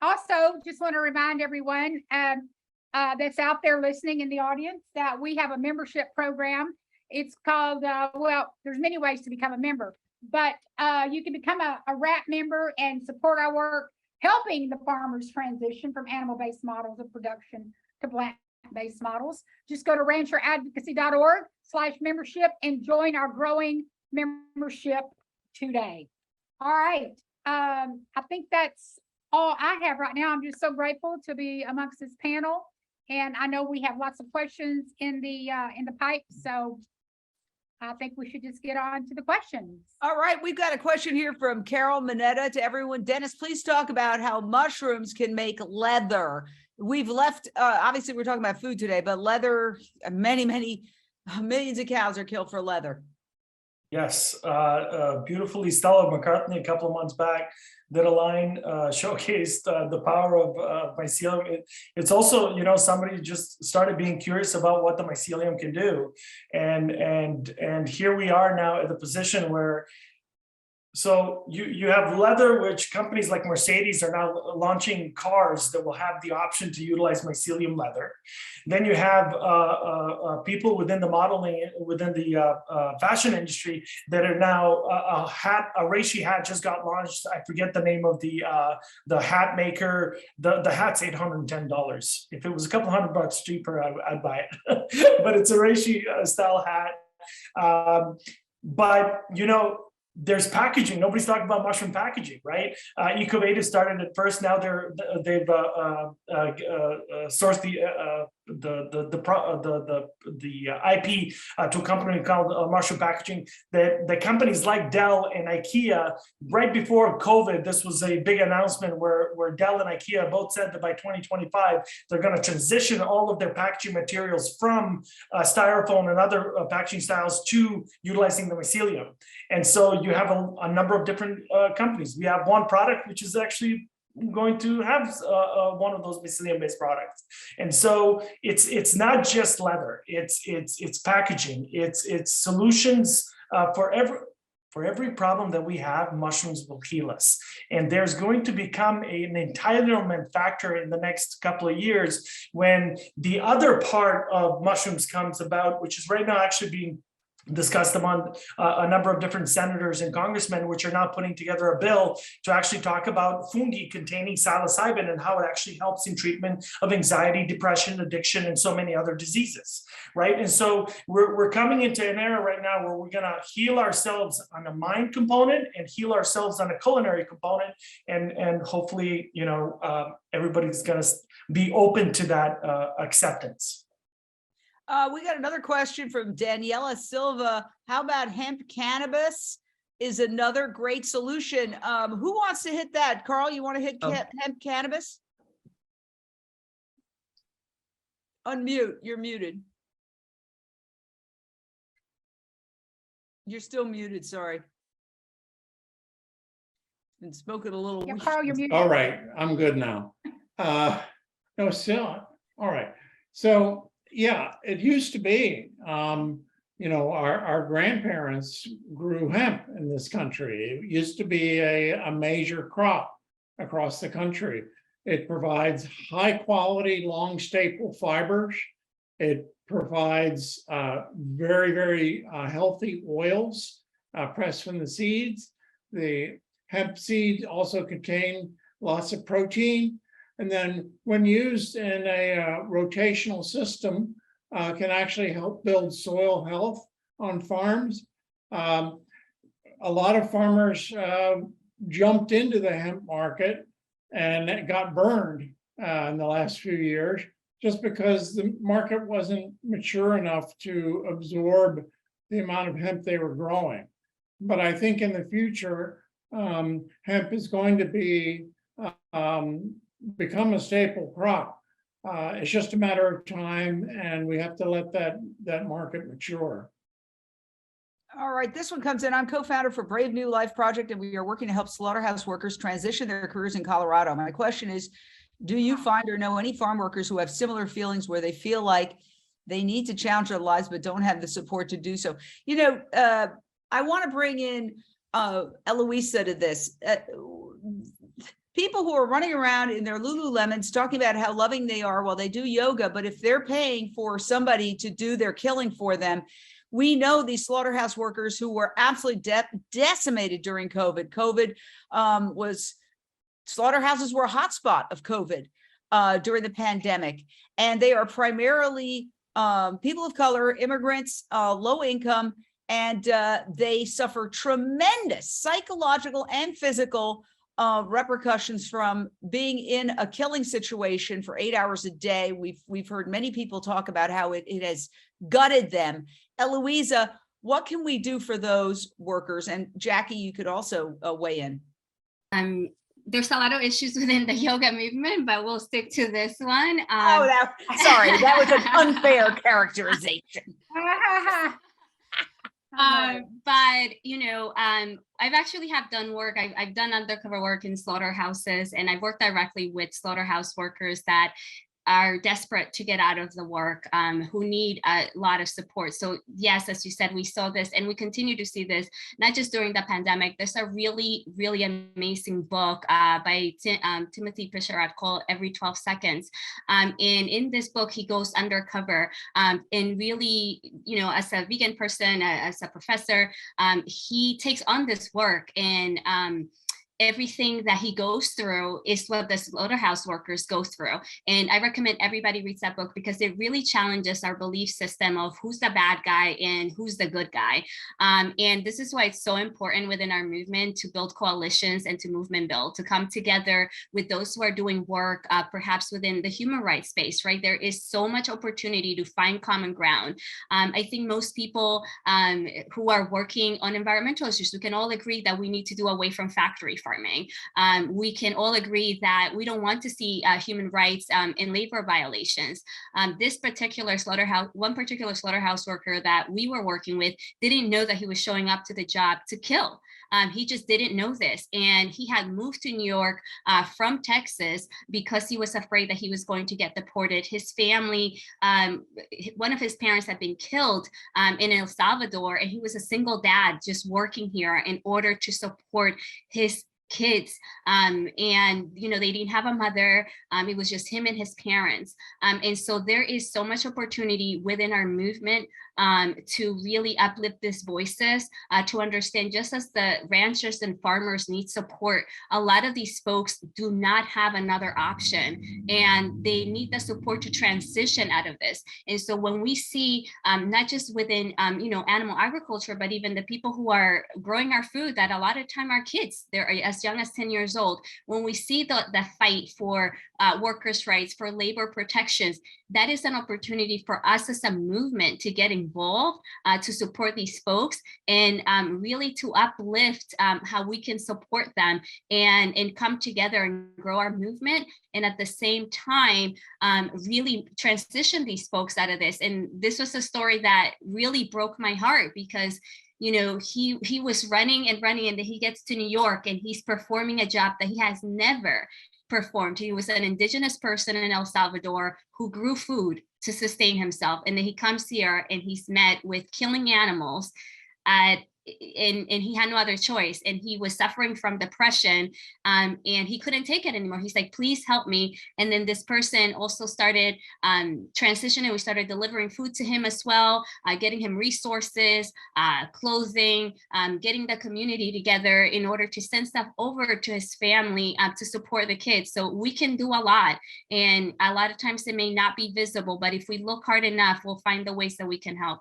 S1: Also, just want to remind everyone that's out there listening in the audience that we have a membership program. It's called, well, there's many ways to become a member, but you can become a RAT member and support our work, helping the farmers transition from animal-based models of production to plant-based models. Just go to rancheradvocacy.org/membership and join our growing membership today. All right. I think that's all I have right now. I'm just so grateful to be amongst this panel. And I know we have lots of questions in the pipe. So I think we should just get on to the questions.
S2: All right, we've got a question here from Carol Minetta to everyone. Dennis, please talk about how mushrooms can make leather. We've left, obviously we're talking about food today, but leather, many millions of cows are killed for leather.
S17: Yes, beautifully. Stella McCartney a couple of months back did a line showcased the power of mycelium. It's also, you know, somebody just started being curious about what the mycelium can do, and here we are now at the position where. So you have leather, which companies like Mercedes are now launching cars that will have the option to utilize mycelium leather. Then you have people within the modeling, within the fashion industry that are now a reishi hat just got launched. I forget the name of the hat maker. The hat's $810. If it was a couple $100 cheaper, I'd buy it. But it's a reishi style hat. But you know. There's packaging. Nobody's talking about mushroom packaging, right? Ecovative started at first. Now they've sourced the IP to a company called Mushroom Packaging. The companies like Dell and IKEA, right before COVID, this was a big announcement where Dell and IKEA both said that by 2025 they're going to transition all of their packaging materials from styrofoam and other packaging styles to utilizing the mycelium. And so you have a number of different companies. We have one product which is actually going to have one of those mycelium-based products. And so it's not just leather. It's packaging. It's solutions for every problem that we have. Mushrooms will heal us, and there's going to become an entitlement factor in the next couple of years when the other part of mushrooms comes about, which is right now actually being discussed among a number of different senators and congressmen, which are now putting together a bill to actually talk about fungi containing psilocybin and how it actually helps in treatment of anxiety, depression, addiction, and so many other diseases, right? And so we're coming into an era right now where we're going to heal ourselves on a mind component and heal ourselves on a culinary component, and hopefully, you know, everybody's going to be open to that acceptance.
S2: We got another question from Daniela Silva. How about hemp cannabis is another great solution? Who wants to hit that? Carl, you want to hit hemp cannabis? Unmute. You're muted. You're still muted. Sorry. Been spoken a little.
S1: Yeah, Carl, you're muted.
S13: All right, I'm good now. No, still, all right. So yeah, it used to be our grandparents grew hemp in this country. It used to be a major crop across the country. It provides high quality, long staple fibers. It provides very, very healthy oils pressed from the seeds. The hemp seeds also contain lots of protein. And then when used in a rotational system, can actually help build soil health on farms. A lot of farmers jumped into the hemp market and it got burned in the last few years, just because the market wasn't mature enough to absorb the amount of hemp they were growing. But I think in the future, hemp is going to be become a staple crop. It's just a matter of time, and we have to let that market mature.
S2: All right, this one comes in. I'm co-founder for Brave New Life Project, and we are working to help slaughterhouse workers transition their careers in Colorado. My question is, do you find or know any farm workers who have similar feelings where they feel like they need to challenge their lives but don't have the support to do so? I want to bring in Eloisa to this. People who are running around in their Lululemons talking about how loving they are while they do yoga, but if they're paying for somebody to do their killing for them, we know these slaughterhouse workers who were absolutely decimated during COVID. Slaughterhouses were a hotspot of COVID during the pandemic, and they are primarily people of color, immigrants, low income, and they suffer tremendous psychological and physical repercussions from being in a killing situation for 8 hours a day. We've heard many people talk about how it has gutted them. Eloisa, what can we do for those workers? And Jackie, you could also weigh in.
S19: There's a lot of issues within the yoga movement, but we'll stick to this one.
S2: Sorry, that was an unfair characterization.
S19: But I've actually have done work. I've done undercover work in slaughterhouses, and I've worked directly with slaughterhouse workers that are desperate to get out of the work, who need a lot of support. So yes, as you said, we saw this and we continue to see this, not just during the pandemic. There's a really, really amazing book by Timothy Pritchard called Every 12 Seconds. And in this book, he goes undercover and really, as a vegan person, as a professor, he takes on this work, and everything that he goes through is what the slaughterhouse workers go through. And I recommend everybody reads that book because it really challenges our belief system of who's the bad guy and who's the good guy. And this is why it's so important within our movement to build coalitions and to movement build, to come together with those who are doing work, perhaps within the human rights space, right? There is so much opportunity to find common ground. I think most people who are working on environmental issues, we can all agree that we need to do away from factory farming. We can all agree that we don't want to see human rights and labor violations. This particular one particular slaughterhouse worker that we were working with didn't know that he was showing up to the job to kill. He just didn't know this. And he had moved to New York from Texas because he was afraid that he was going to get deported. His family, one of his parents had been killed in El Salvador, and he was a single dad just working here in order to support his kids. And they didn't have a mother. It was just him and his parents. And so there is so much opportunity within our movement to really uplift these voices, to understand, just as the ranchers and farmers need support, a lot of these folks do not have another option, and they need the support to transition out of this. And so when we see, not just within animal agriculture, but even the people who are growing our food, that a lot of time are kids, they're as young as 10 years old. When we see the fight for workers' rights, for labor protections, that is an opportunity for us as a movement to get involved, to support these folks, and really to uplift how we can support them and come together and grow our movement, and at the same time really transition these folks out of this. And this was a story that really broke my heart, because he was running and running, and then he gets to New York and he's performing a job that he has never performed. He was an indigenous person in El Salvador who grew food to sustain himself. And then he comes here and he's met with killing animals and he had no other choice, and he was suffering from depression, and he couldn't take it anymore. He's like, please help me. And then this person also started transitioning. We started delivering food to him as well, getting him resources, clothing, getting the community together in order to send stuff over to his family to support the kids. So we can do a lot, and a lot of times it may not be visible, but if we look hard enough, we'll find the ways that we can help.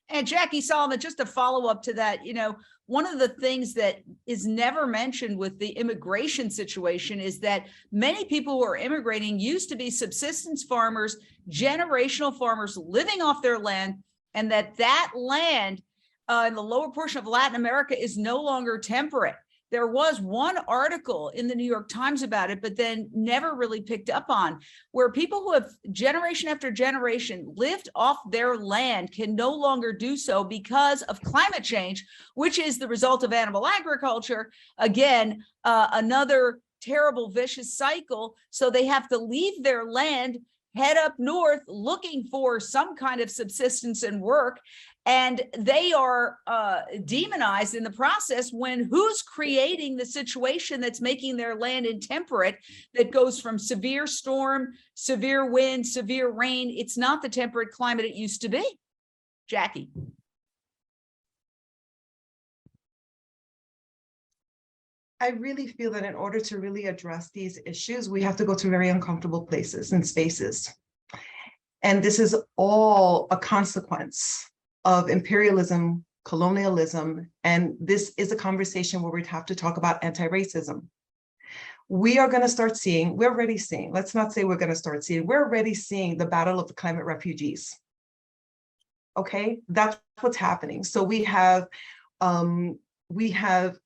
S2: And Jackie Solomon, just to follow up to that, you know, one of the things that is never mentioned with the immigration situation is that many people who are immigrating used to be subsistence farmers, generational farmers living off their land, and that land in the lower portion of Latin America is no longer temperate. There was one article in the New York Times about it, but then never really picked up on, where people who have generation after generation lived off their land can no longer do so because of climate change, which is the result of animal agriculture. Again, another terrible vicious cycle. So they have to leave their land, head up north looking for some kind of subsistence and work. And they are demonized in the process when who's creating the situation that's making their land intemperate, that goes from severe storm, severe wind, severe rain. It's not the temperate climate it used to be. Jackie.
S20: I really feel that in order to really address these issues, we have to go to very uncomfortable places and spaces. And this is all a consequence of imperialism, colonialism, and this is a conversation where we'd have to talk about anti-racism. We are going to start seeing, we're already seeing, let's not say we're going to start seeing, we're already seeing the battle of the climate refugees. Okay, that's what's happening. So we have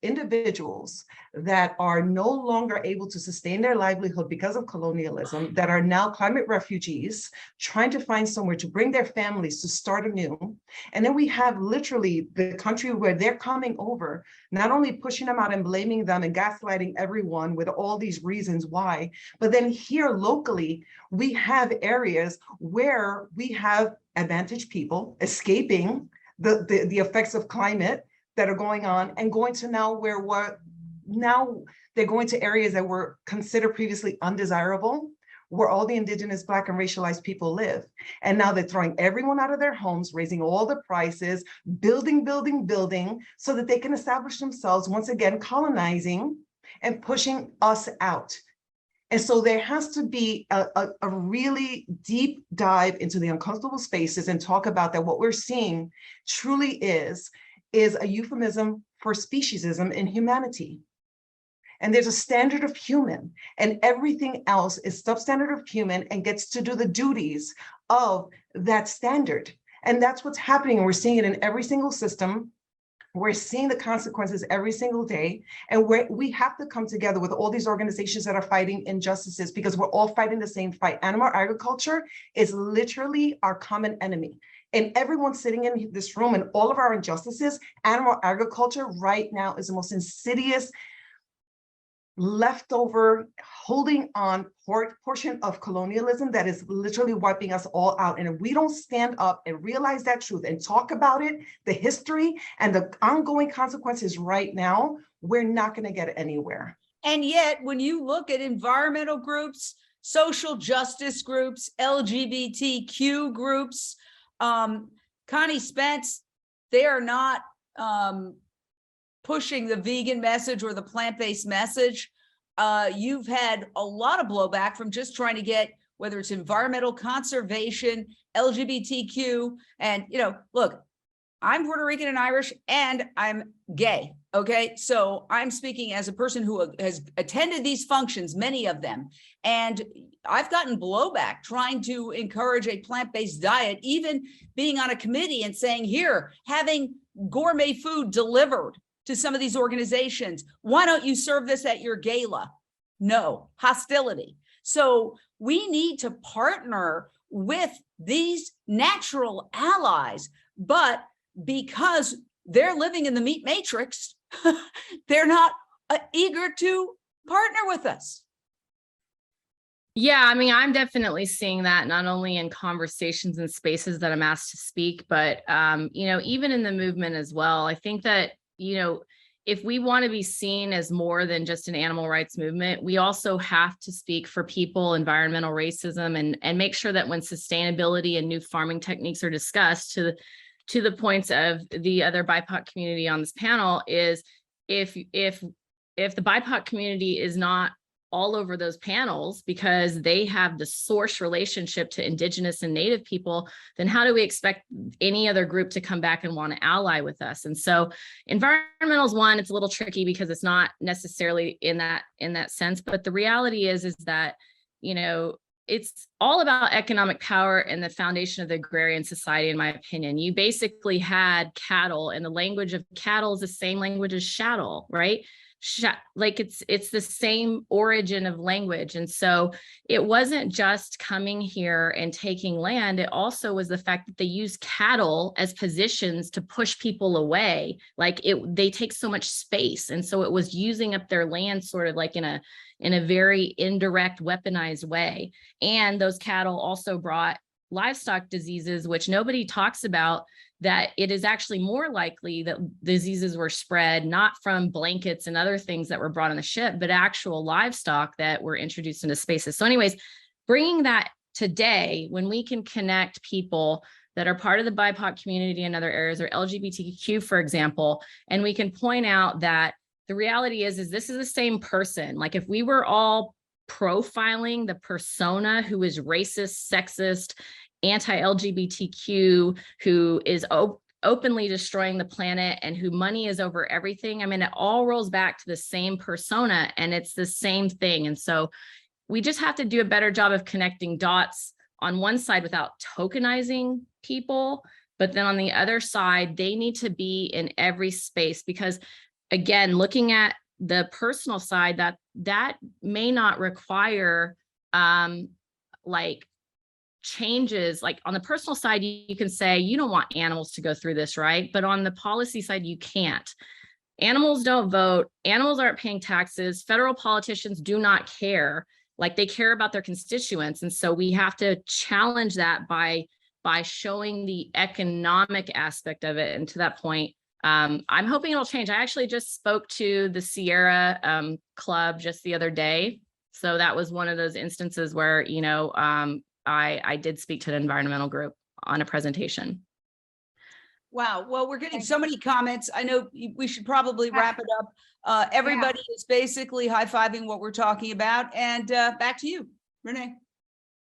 S20: individuals that are no longer able to sustain their livelihood because of colonialism, that are now climate refugees, trying to find somewhere to bring their families to start anew. And then we have literally the country where they're coming over, not only pushing them out and blaming them and gaslighting everyone with all these reasons why, but then here locally, we have areas where we have advantaged people escaping the effects of climate that are going on, and going to now they're going to areas that were considered previously undesirable, where all the indigenous, Black, and racialized people live. And now they're throwing everyone out of their homes, raising all the prices, building, so that they can establish themselves, once again, colonizing and pushing us out. And so there has to be a really deep dive into the uncomfortable spaces and talk about that what we're seeing truly is a euphemism for speciesism in humanity. And there's a standard of human, and everything else is substandard of human and gets to do the duties of that standard. And that's what's happening. And we're seeing it in every single system. We're seeing the consequences every single day. And we have to come together with all these organizations that are fighting injustices, because we're all fighting the same fight. Animal agriculture is literally our common enemy. And everyone sitting in this room and all of our injustices, animal agriculture right now is the most insidious, leftover, holding on portion of colonialism that is literally wiping us all out. And if we don't stand up and realize that truth and talk about it, the history and the ongoing consequences right now, we're not going to get anywhere.
S2: And yet, when you look at environmental groups, social justice groups, LGBTQ groups, Connie Spence, they are not pushing the vegan message or the plant-based message. You've had a lot of blowback from just trying to get, whether it's environmental conservation, LGBTQ, and, you know, look, I'm Puerto Rican and Irish, and I'm gay. Okay, so I'm speaking as a person who has attended these functions, many of them, and I've gotten blowback trying to encourage a plant-based diet, even being on a committee and saying, here, having gourmet food delivered to some of these organizations. Why don't you serve this at your gala? No, hostility. So we need to partner with these natural allies, but because they're living in the meat matrix, they're not eager to partner with us.
S5: Yeah, I mean, I'm definitely seeing that not only in conversations and spaces that I'm asked to speak, but, even in the movement as well. I think that, if we want to be seen as more than just an animal rights movement, we also have to speak for people, environmental racism, and make sure that when sustainability and new farming techniques are discussed, to the points of the other BIPOC community on this panel, is if the BIPOC community is not all over those panels because they have the source relationship to Indigenous and Native people, then how do we expect any other group to come back and want to ally with us? And so environmental is one, it's a little tricky because it's not necessarily in that sense, but the reality is that, it's all about economic power and the foundation of the agrarian society, in my opinion. You basically had cattle, and the language of cattle is the same language as chattel, right? Like it's the same origin of language. And so it wasn't just coming here and taking land. It also was the fact that they use cattle as positions to push people away. Like they take so much space. And so it was using up their land sort of like in a very indirect, weaponized way. And those cattle also brought livestock diseases, which nobody talks about, that it is actually more likely that diseases were spread not from blankets and other things that were brought on the ship, but actual livestock that were introduced into spaces. So anyways, bringing that today, when we can connect people that are part of the BIPOC community in other areas, or LGBTQ, for example, and we can point out that the reality is this is the same person. Like if we were all profiling the persona who is racist, sexist, anti-LGBTQ, who is openly destroying the planet and who money is over everything. I mean, it all rolls back to the same persona and it's the same thing. And so we just have to do a better job of connecting dots on one side without tokenizing people. But then on the other side, they need to be in every space, because again, looking at the personal side, that may not require like changes. Like on the personal side, you can say you don't want animals to go through this, right? But on the policy side, you can't. Animals don't vote, animals aren't paying taxes, federal politicians do not care. Like they care about their constituents. And so we have to challenge that by showing the economic aspect of it. And to that point, I'm hoping it'll change. I actually just spoke to the Sierra Club just the other day. So that was one of those instances where, I did speak to an environmental group on a presentation.
S2: Wow. Well, we're getting so many comments. I know we should probably wrap it up. Everybody is basically high-fiving what we're talking about. And back to you, Renee.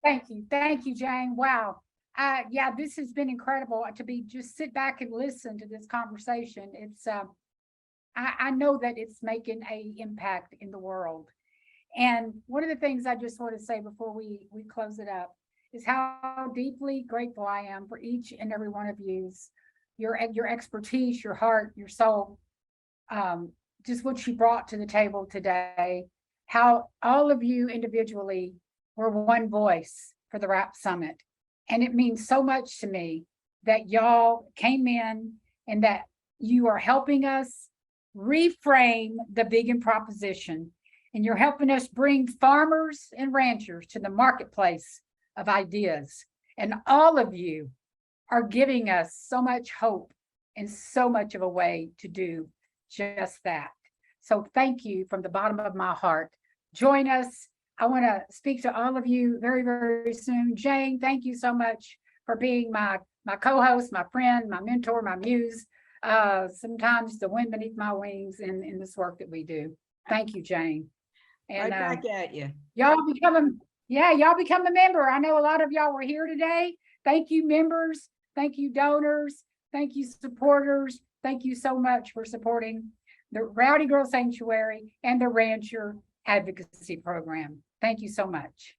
S1: Thank you. Thank you, Jane. Wow. Yeah, this has been incredible to just sit back and listen to this conversation. It's I know that it's making an impact in the world. And one of the things I just want to say before we close it up is how deeply grateful I am for each and every one of you's your expertise, your heart, your soul, just what you brought to the table today, how all of you individually were one voice for the RAP Summit. And it means so much to me that y'all came in and that you are helping us reframe the vegan proposition. And you're helping us bring farmers and ranchers to the marketplace of ideas. And all of you are giving us so much hope and so much of a way to do just that. So thank you from the bottom of my heart. Join us. I want to speak to all of you very, very soon. Jane, thank you so much for being my co-host, my friend, my mentor, my muse. Sometimes the wind beneath my wings in this work that we do. Thank you, Jane. And
S2: right back at you.
S1: Y'all become a member. I know a lot of y'all were here today. Thank you, members. Thank you, donors. Thank you, supporters. Thank you so much for supporting the Rowdy Girl Sanctuary and the Rancher Advocacy Program. Thank you so much.